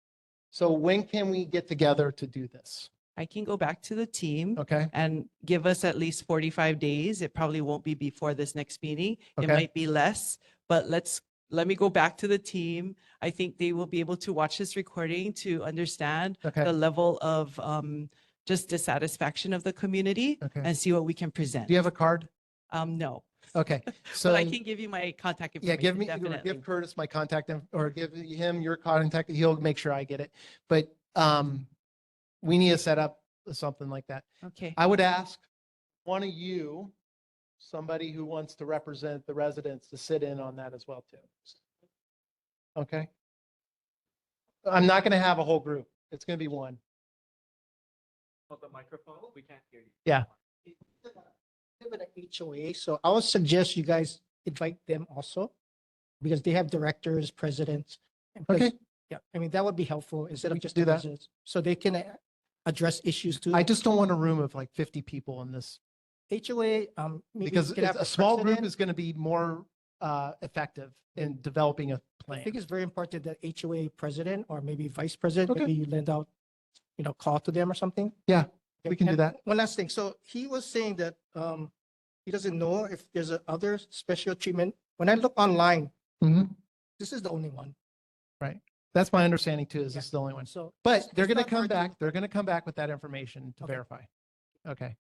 So when can we get together to do this? I can go back to the team. Okay. And give us at least 45 days. It probably won't be before this next meeting. It Okay. might be less, but let me go back to the team. I think they will be able to watch this recording to understand Okay. the level of just dissatisfaction of the community Okay. and see what we can present. Do you have a card? No. Okay, so. But I can give you my contact Yeah, information. give me, or definitely. give Curtis my contact or give him your contact. He'll make sure I get it. But we need to set up something like that. Okay. I would ask one of you, somebody who wants to represent the residents, to sit in on that as well too. Okay? I'm not going to have a whole group. It's going to be one. Oh, the microphone, we can't hear you. Yeah. Live in an HOA, so I would suggest you guys invite them also, because they have directors, presidents. and Okay. Yeah, I mean, that would be helpful instead We of can just do the that. residents, so they can address issues too. I just don't want a room of like 50 people in this HOA, maybe because you can have a the small group president. is going to be more effective in developing a I plan. think it's very important that HOA president or maybe vice president, Okay. maybe you lend out, call to them or something. Yeah, we can do And that. One last thing. So he was saying that he doesn't know if there's a other special treatment. When I look online, Mhm. this is the only one. Right. That's my understanding too, is this is the only one. So, But it's- they're it's going to not come hard to- back, they're going to come back with that information to Okay. verify. Okay.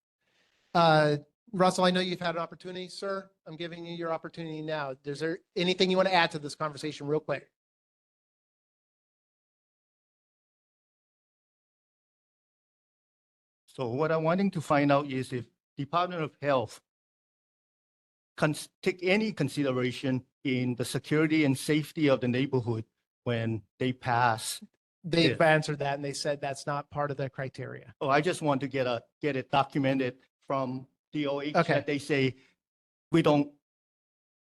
Russell, I know you've had an opportunity, sir. I'm giving you your opportunity now. Is there anything you want to add to this conversation real quick? So what I'm wanting to find out is if Department of Health take any consideration in the security and safety of the neighborhood when they pass. They've Yeah. answered that and they said that's not part of the criteria. Oh, I just want to get it documented from DOH Okay. that they say, we don't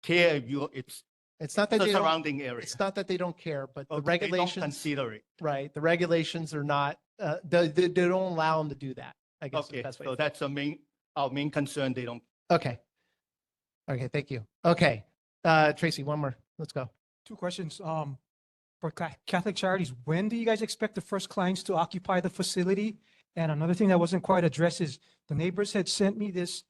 care if It's not that the they don't, surrounding area. it's not that they don't care, but the Okay, they don't regulations, consider it. right, the regulations are not, they don't allow them to do that, I guess is the Okay, best way. so that's our main concern. They don't. Okay. Okay, thank you. Okay. Tracy, one more. Let's go. 2 questions. For Catholic Charities, when do you guys expect the first clients to occupy the facility? And another thing that wasn't quite addressed is the neighbors had sent me this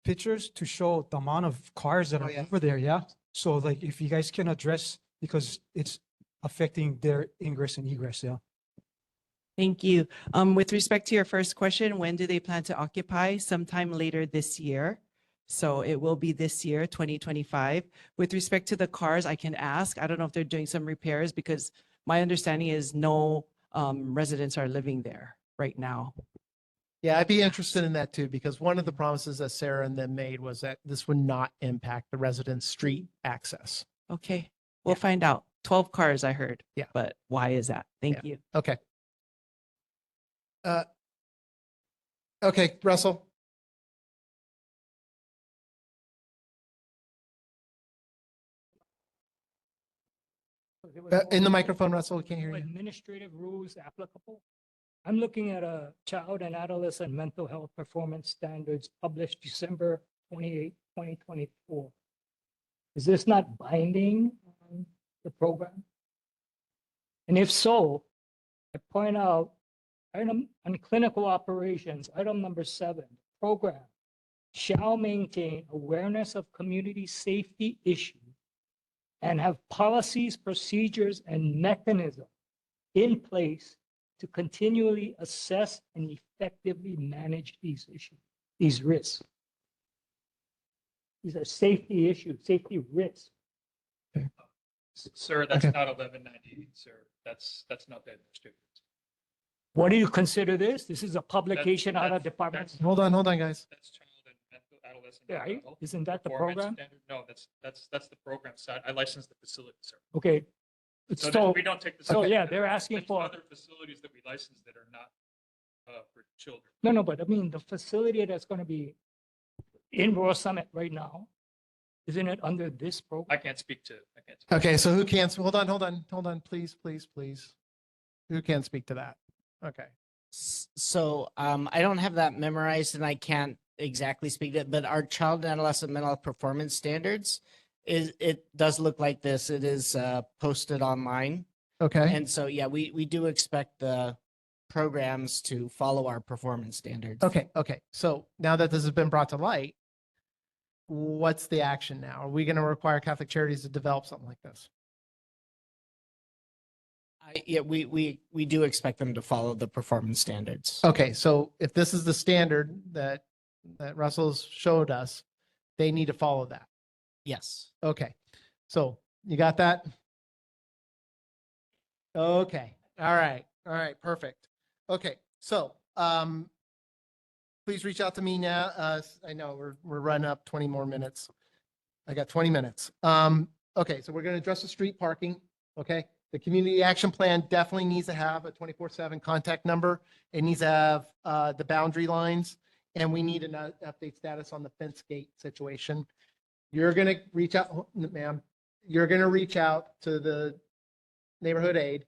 pictures to show the amount of cars that Oh, are yeah. over there. Yeah. So like if you guys can address, because it's affecting their ingress and egress. Yeah. Thank you. With respect to your first question, when do they plan to occupy? Sometime later this year. So it will be this year, 2025. With respect to the cars, I can ask. I don't know if they're doing some repairs because my understanding is no residents are living there right now. Yeah, I'd be interested in that too, because one of the promises that Sarah and them made was that this would not impact the residents' street access. Okay, we'll find out. 12 cars, I heard. Yeah. But why is that? Thank you. Okay. Okay, Russell. There was In the more microphone, Russell, we can't hear you. Administrative rules applicable. I'm looking at a child and adolescent mental health performance standards published December 28, 2024. Is this not binding on the program? And if so, I point out item on clinical operations, item number 7, program shall maintain awareness of community safety issues and have policies, procedures, and mechanisms in place to continually assess and effectively manage these issues, these risks. These are safety issues, safety risks. Sir, that's Okay. not 1198, sir. That's not the administrative. What do you consider this? This is a publication out of department. Hold on, guys. That's child and mental adolescent. Yeah, mental health isn't that the performance program? standard. No, that's the program side. I license the facility, sir. Okay. So So, we don't take the. so yeah, they're asking There's for, other facilities that we license that are not for children. no, but I mean, the facility that's going to be in Royal Summit right now, isn't it under this program? I can't speak to. Okay, so who can, hold on, please. Who can speak to that? Okay. So I don't have that memorized and I can't exactly speak to it, but our child and adolescent mental health performance standards it does look like this. It is posted online. Okay. And so, yeah, we do expect the programs to follow our performance standards. Okay. So now that this has been brought to light, what's the action now? Are we going to require Catholic Charities to develop something like this? Yeah, we do expect them to follow the performance standards. Okay, so if this is the standard that Russell's showed us, they need to follow that. Yes. Okay, so you got that? Okay, all right, perfect. Okay, so, please reach out to me now. I know we're running up 20 more minutes. I got 20 minutes. Okay, so we're going to address the street parking. Okay, the community action plan definitely needs to have a 24/7 contact number. It needs to have the boundary lines, and we need an update status on the fence gate situation. You're going to reach out, ma'am. You're going to reach out to the neighborhood aide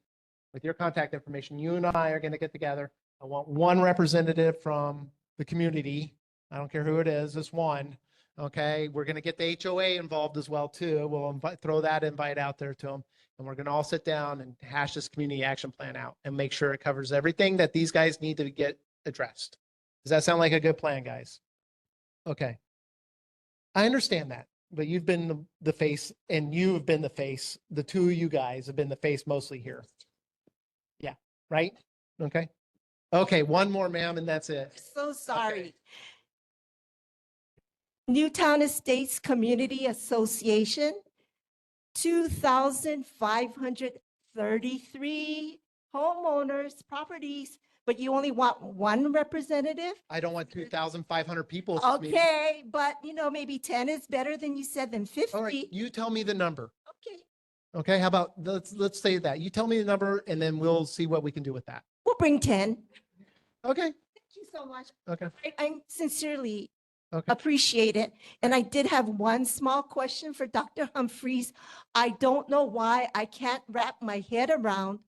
with your contact information. You and I are going to get together. I want one representative from the community. I don't care who it is, just one. Okay, we're going to get the HOA involved as well too. We'll throw that invite out there to them, and we're going to all sit down and hash this community action plan out and make sure it covers everything that these guys need to get addressed. Does that sound like a good plan, guys? Okay. I understand that, but you've been the face, and you've been the face. The two of you guys have been the face mostly here. Yeah, right? Okay. Okay, one more, ma'am, and that's it. So sorry. Newtown Estates Community Association, 2,533 homeowners, properties, but you only want one representative? I don't want 2,500 people. at this meeting. Okay, but maybe 10 is better than you said than 50. All right, you tell me the number. Okay, Okay, how about, let's say that. You tell me the number, and then we'll see what we can do with that. we'll bring 10. Okay, Thank you so much. okay, I sincerely okay. appreciate it. And I did have one small question for Dr. Humphreys. I don't know why I can't wrap my head around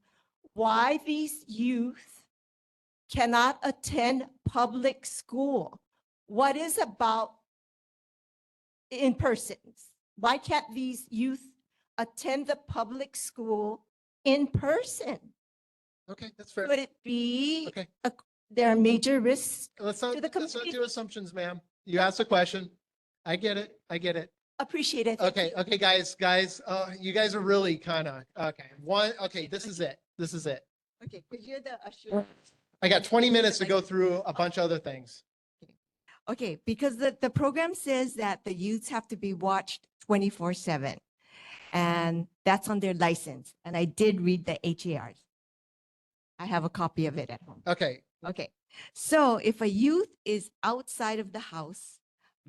why these youth cannot attend public school. What is about in persons? Why can't these youth attend the public school in person? Okay, that's fair. Could it be Okay. there are major risks Let's to not, the let's not community? do assumptions, ma'am. You asked a question. I get it. I get it. Appreciate it. Okay, okay, guys, you guys are really kind of, okay, this is it. This is it. Okay, because you're the usher. I got 20 minutes to go through a bunch of other things. Okay, because the program says that the youths have to be watched 24/7. And that's on their license. And I did read the HARs. I have a copy of it at home. Okay, Okay, so if a youth is outside of the house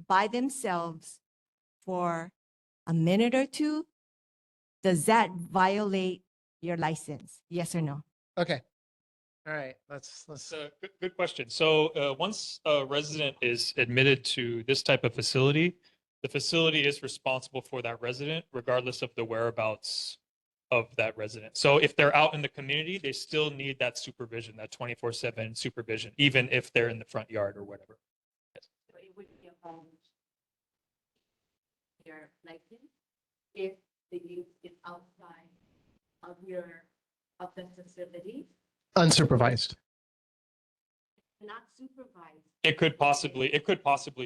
by themselves for a minute or two, does that violate your license? Yes or no? okay. All right, let's. So good question. So once a resident is admitted to this type of facility, the facility is responsible for that resident regardless of the whereabouts of that resident. So if they're out in the community, they still need that supervision, that 24/7 supervision, even if they're in the front yard or whatever. So it would be a your license if the youth is outside of the facility, Unsupervised. not supervised. It could possibly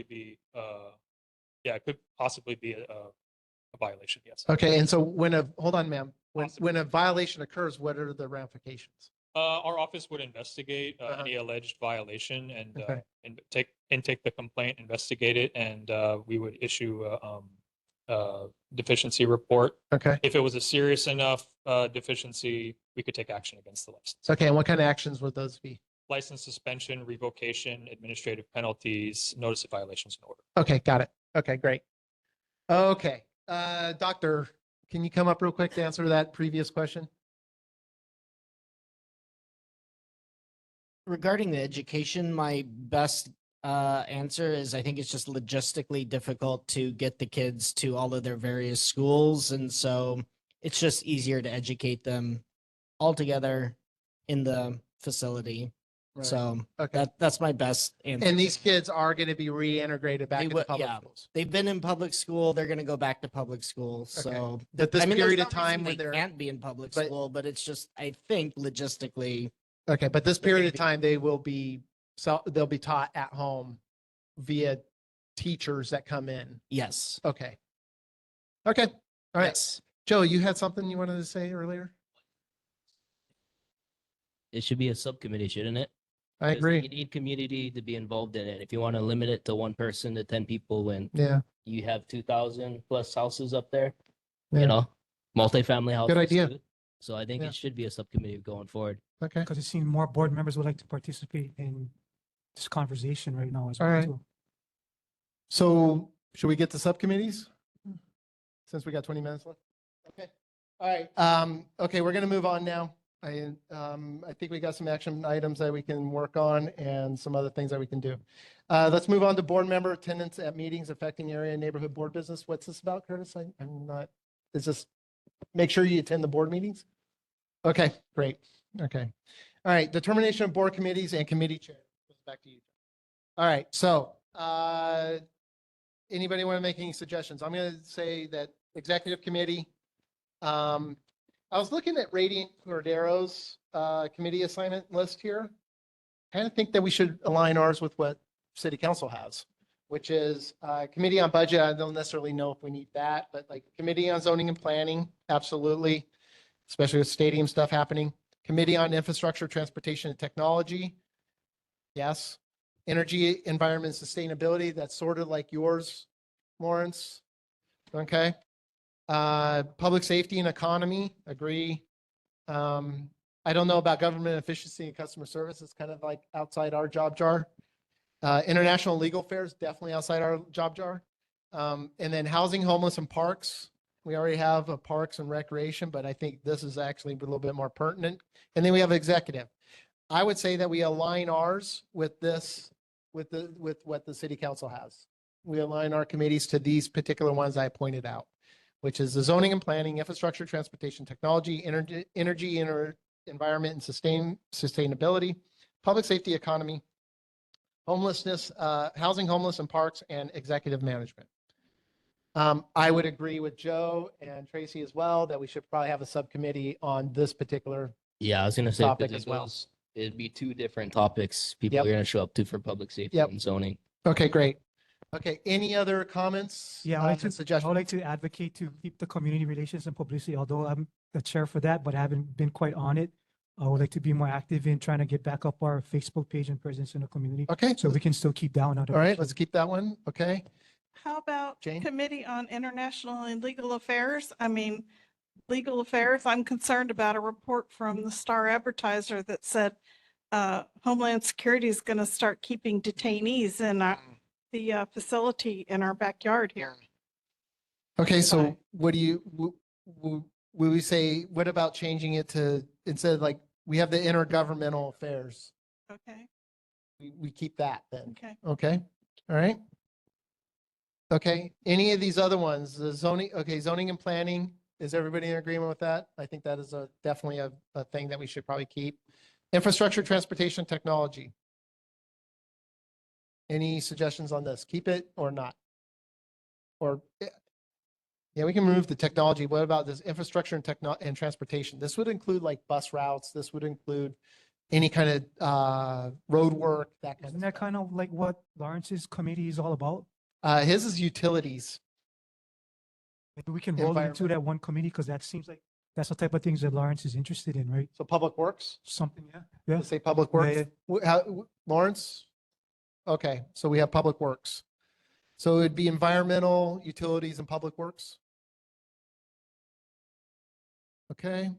be, yeah, it could possibly be a violation, yes. Okay, and so hold on, ma'am. When a violation occurs, what are the ramifications? Our office would investigate any alleged violation Okay. and take the complaint, investigate it, and we would issue a deficiency report. Okay. If it was a serious enough deficiency, we could take action against the license. Okay, and what kind of actions would those be? License suspension, revocation, administrative penalties, notice of violations and order. Okay, got it. Okay, great. Okay, doctor, can you come up real quick to answer that previous question? Regarding the education, my best answer is I think it's just logistically difficult to get the kids to all of their various schools. And so it's just easier to educate them all together in the facility. Right. So Okay. that's my best answer. And these kids are going to be reintegrated back into public yeah, schools. they've been in public school. They're going to go back to public school. So Okay. That this I mean, period there's of no reason time where they they're can't be in public but- school, but it's just I think logistically. Okay, but this They're gonna period of be- time, they'll be taught at home via teachers that come in. Yes. Okay. Okay, all right. Yes. Joe, you had something you wanted to say earlier? It should be a subcommittee, shouldn't it? I because agree. You need community to be involved in it. If you want to limit it to one person to 10 people when Yeah. you have 2,000 plus houses up there, Yeah. you know, multifamily houses. idea. too. So I think Yeah. it should be a subcommittee going forward. Okay. Because it seems more board members would like to participate in this conversation right now as All well. right. too. So should we get to subcommittees? Since we got 20 minutes left? Okay. All right. Okay, we're going to move on now. I think we got some action items that we can work on and some other things that we can do. Let's move on to board member attendance at meetings affecting area and neighborhood board business. What's this about, Curtis? I'm not, is this, make sure you attend the board meetings? Okay, great. Okay. All right, determination of board committees and committee chair. Back to you. All right, so anybody want to make any suggestions? I'm going to say that executive committee. I was looking at Radiant Cordero's committee assignment list here. Kind of think that we should align ours with what city council has, which is committee on budget. I don't necessarily know if we need that, but like committee on zoning and planning, absolutely, especially with stadium stuff happening. Committee on infrastructure, transportation, and technology. Yes. Energy, environment, and sustainability. That's sort of like yours, Lawrence. Okay. Public safety and economy, agree. I don't know about government efficiency and customer service. It's kind of like outside our job jar. International legal affairs, definitely outside our job jar. And then housing, homeless, and parks. We already have a parks and recreation, but I think this is actually a little bit more pertinent. And then we have executive. I would say that we align ours with this, with what the city council has. We align our committees to these particular ones I pointed out, which is the zoning and planning, infrastructure, transportation, technology, energy, environment, and sustainability, public safety, economy, homelessness, housing, homeless, and parks, and executive management. I would agree with Joe and Tracy as well that we should probably have a subcommittee on this particular Yeah, I was gonna say topic because as well. it'd be two different topics people Yep. are gonna show up to for public safety Yep. and zoning. Okay, great. Okay, any other comments? Yeah, and I would like to advocate to keep the community relations and publicity, although I'm the chair for that, but I haven't been quite on it. I would like to be more active in trying to get back up our Facebook page and presence in the community. Okay. So we can still keep down on. All right, let's keep that one. Okay. How about Jane? Committee on International and Legal Affairs? I mean, legal affairs, I'm concerned about a report from the Star Advertiser that said Homeland Security is going to start keeping detainees in the facility in our backyard here. Okay, so what do you, will we say, what about changing it to, instead of like, we have the intergovernmental affairs. Okay. We keep that then. Okay. Okay, all right. Okay, any of these other ones, the zoning, okay, zoning and planning, is everybody in agreement with that? I think that is definitely a thing that we should probably keep. Infrastructure, transportation, technology. Any suggestions on this? Keep it or not? Or, yeah, we can move the technology. What about this infrastructure and transportation? This would include like bus routes. This would include any kind of road work, that kind Isn't of that kind of like what Lawrence's committee is all about? his is utilities. Maybe we can roll it into that one committee because that seems like that's the type of things that Lawrence is interested in, right? So public works? Something, yeah. Yeah. Let's say public works. Lawrence? Okay, so we have public works. So it'd be environmental, utilities, and public works. Okay.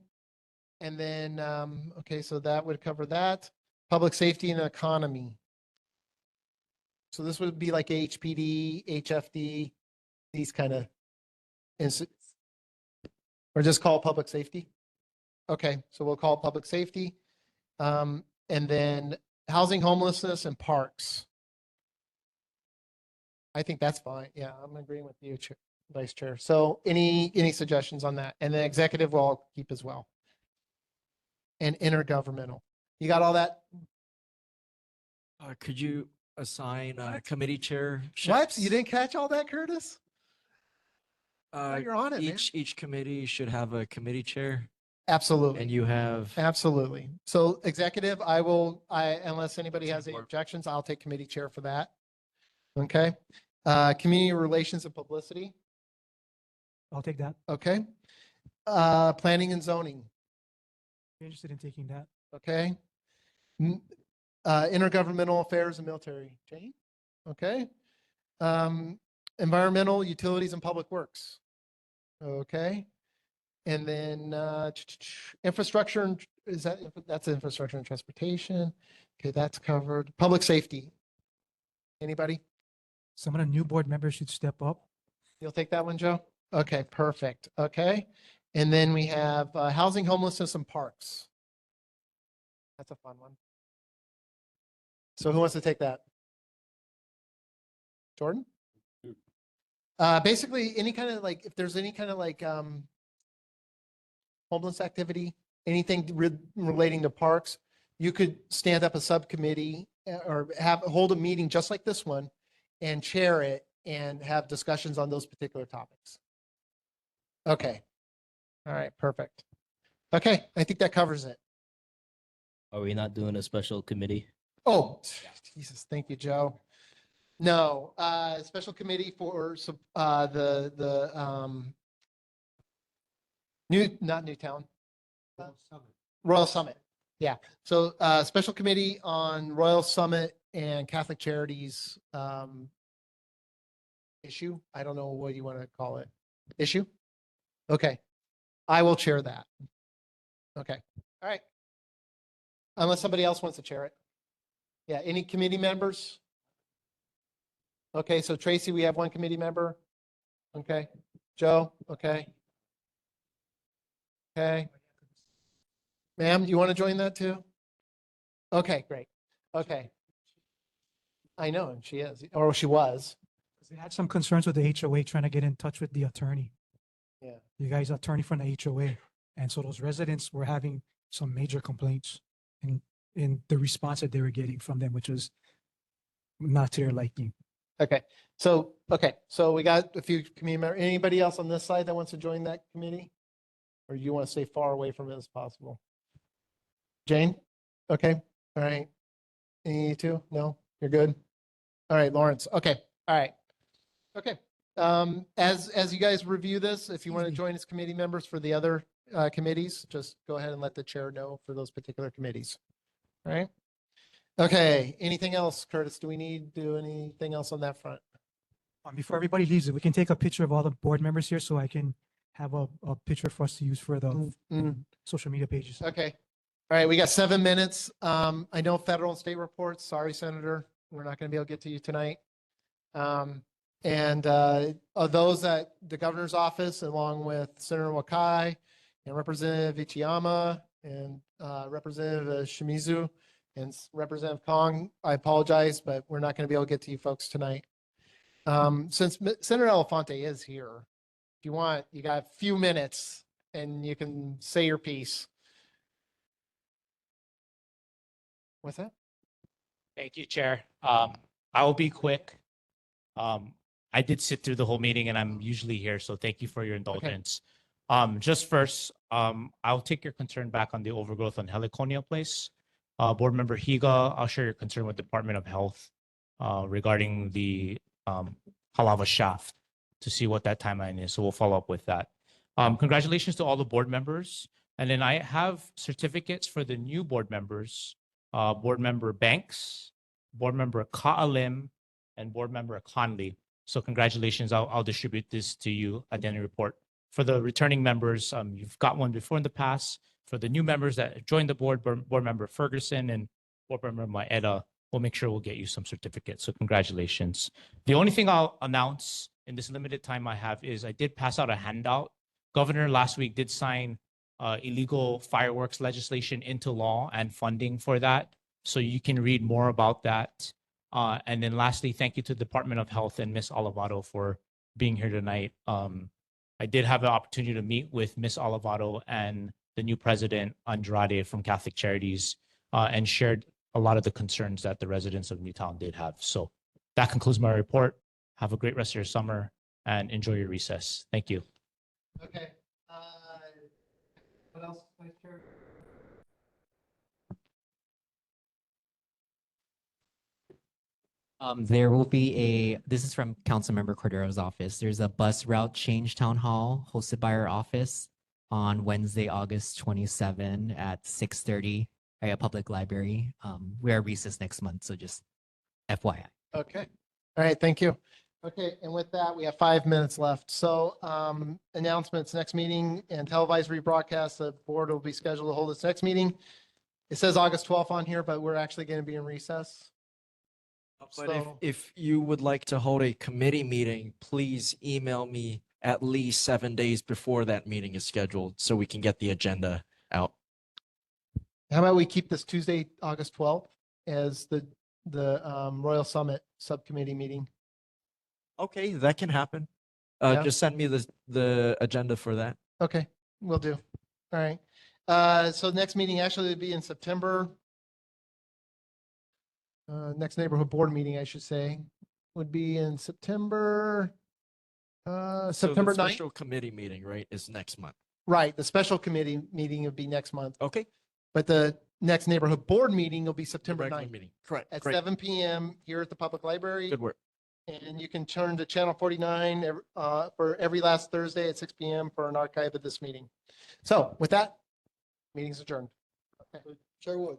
And then, okay, so that would cover that. Public safety and economy. So this would be like HPD, HFD, these kind of, or just call it public safety. Okay, so we'll call it public safety. And then housing, homelessness, and parks. I think that's fine. Yeah, I'm agreeing with you, Vice Chair. So any suggestions on that? And the executive will all keep as well. And intergovernmental. You got all that? Could you assign committee chair? What? You didn't catch all that, Curtis? Uh, you're on it, man. each committee should have a committee chair. Absolutely. And you have Absolutely. So executive, unless anybody has any objections, I'll take committee chair for that. Okay. Community relations and publicity. I'll take that. Okay. Planning and zoning. Interested in taking that. Okay. Intergovernmental Affairs and Military. Jane? Okay. Environmental, Utilities and Public Works. Okay. And then infrastructure, that's infrastructure and transportation. Okay, that's covered. Public safety. Anybody? Some of the new board members should step up. You'll take that one, Joe? Okay, perfect. Okay. And then we have housing, homelessness, and parks. That's a fun one. So who wants to take that? Jordan? Basically, any kind of like, if there's any kind of like homeless activity, anything relating to parks, you could stand up a subcommittee or hold a meeting just like this one and chair it and have discussions on those particular topics. Okay. All right, perfect. Okay, I think that covers it. Are we not doing a special committee? Oh, Jesus, thank you, Joe. No, special committee for not Newtown. Royal Summit. Yeah. So special committee on Royal Summit and Catholic Charities issue. I don't know what you want to call it. Issue? Okay. I will chair that. Okay. All right. Unless somebody else wants to chair it. Yeah. Any committee members? Okay. So Tracy, we have one committee member. Okay. Joe. Okay. Okay. Ma'am, you want to join that too? Okay, great. Okay. I know, and she is, or she was. They had some concerns with the HOA trying to get in touch with the attorney. Yeah. You guys are attorney from the HOA. And so those residents were having some major complaints in the response that they were getting from them, which was not to their liking. Okay. So we got a few committee members. Anybody else on this side that wants to join that committee? Or you want to stay far away from it as possible? Jane? Okay. All right. Any two? No? You're good? All right, Lawrence. Okay. All right. Okay. As you guys review this, if you want to join as committee members for the other committees, just go ahead and let the chair know for those particular committees. All right. Okay. Anything else, Curtis? Do we need to do anything else on that front? Before everybody leaves, we can take a picture of all the board members here so I can have a picture for us to use for the social media pages. Okay. All right. We got 7 minutes. I know federal and state reports. Sorry, Senator. We're not going to be able to get to you tonight. Those at the governor's office, along with Senator Wakai and Representative Ichiyama and Representative Shimizu and Representative Kong, I apologize, but we're not going to be able to get to you folks tonight. Since Senator Elefante is here, if you want, you got a few minutes and you can say your piece. What's that? Thank you, Chair. I will be quick. I did sit through the whole meeting and I'm usually here, so thank you for your indulgence. Just first, I'll take your concern back on the overgrowth on Heliconia Place. Board Member Higa, I'll share your concern with Department of Health regarding the Halava shaft to see what that timeline is. So we'll follow up with that. Congratulations to all the board members. And then I have certificates for the new board members, Board Member Banks, Board Member Ka'alim, and Board Member Conley. So congratulations. I'll distribute this to you at the end of the report. For the returning members, you've got one before in the past. For the new members that joined the board, Board Member Ferguson and Board Member ʻAiea, we'll make sure we'll get you some certificates. So congratulations. The only thing I'll announce in this limited time I have is I did pass out a handout. Governor last week did sign illegal fireworks legislation into law and funding for that. So you can read more about that. And then lastly, thank you to the Department of Health and Ms. Olivado for being here tonight. I did have the opportunity to meet with Ms. Olivado and the new president, Andrade from Catholic Charities, and shared a lot of the concerns that the residents of Newtown did have. So that concludes my report. Have a great rest of your summer and enjoy your recess. Thank you. Okay. What else, Vice Chair? There will be this is from Councilmember Cordero's office. There's a bus route change town hall hosted by our office on Wednesday, August 27 at 6:30 area public library. We are recess next month, so just FYI. Okay. All right. Thank you. Okay. And with that, we have 5 minutes left. So announcements, next meeting and televised rebroadcast. The board will be scheduled to hold its next meeting. It says August 12th on here, but we're actually going to be in recess. But So- if you would like to hold a committee meeting, please email me at least 7 days before that meeting is scheduled so we can get the agenda out. How about we keep this Tuesday, August 12th as the Royal Summit Subcommittee meeting? Okay, that can happen. Yeah. Just send me the agenda for that. Okay, will do. All right. So next meeting actually would be in September. Next neighborhood board meeting, I should say, would be in September. September So the 9th. special committee meeting, right, is next month. Right, the special committee meeting would be next month. Okay. But the next neighborhood board meeting will be September Regular 9th meeting. Correct. at Great. 7 PM here at the public library. Good work. And you can turn to channel 49 for every last Thursday at 6 PM for an archive of this meeting. So with that, meeting's adjourned. Chair Wood.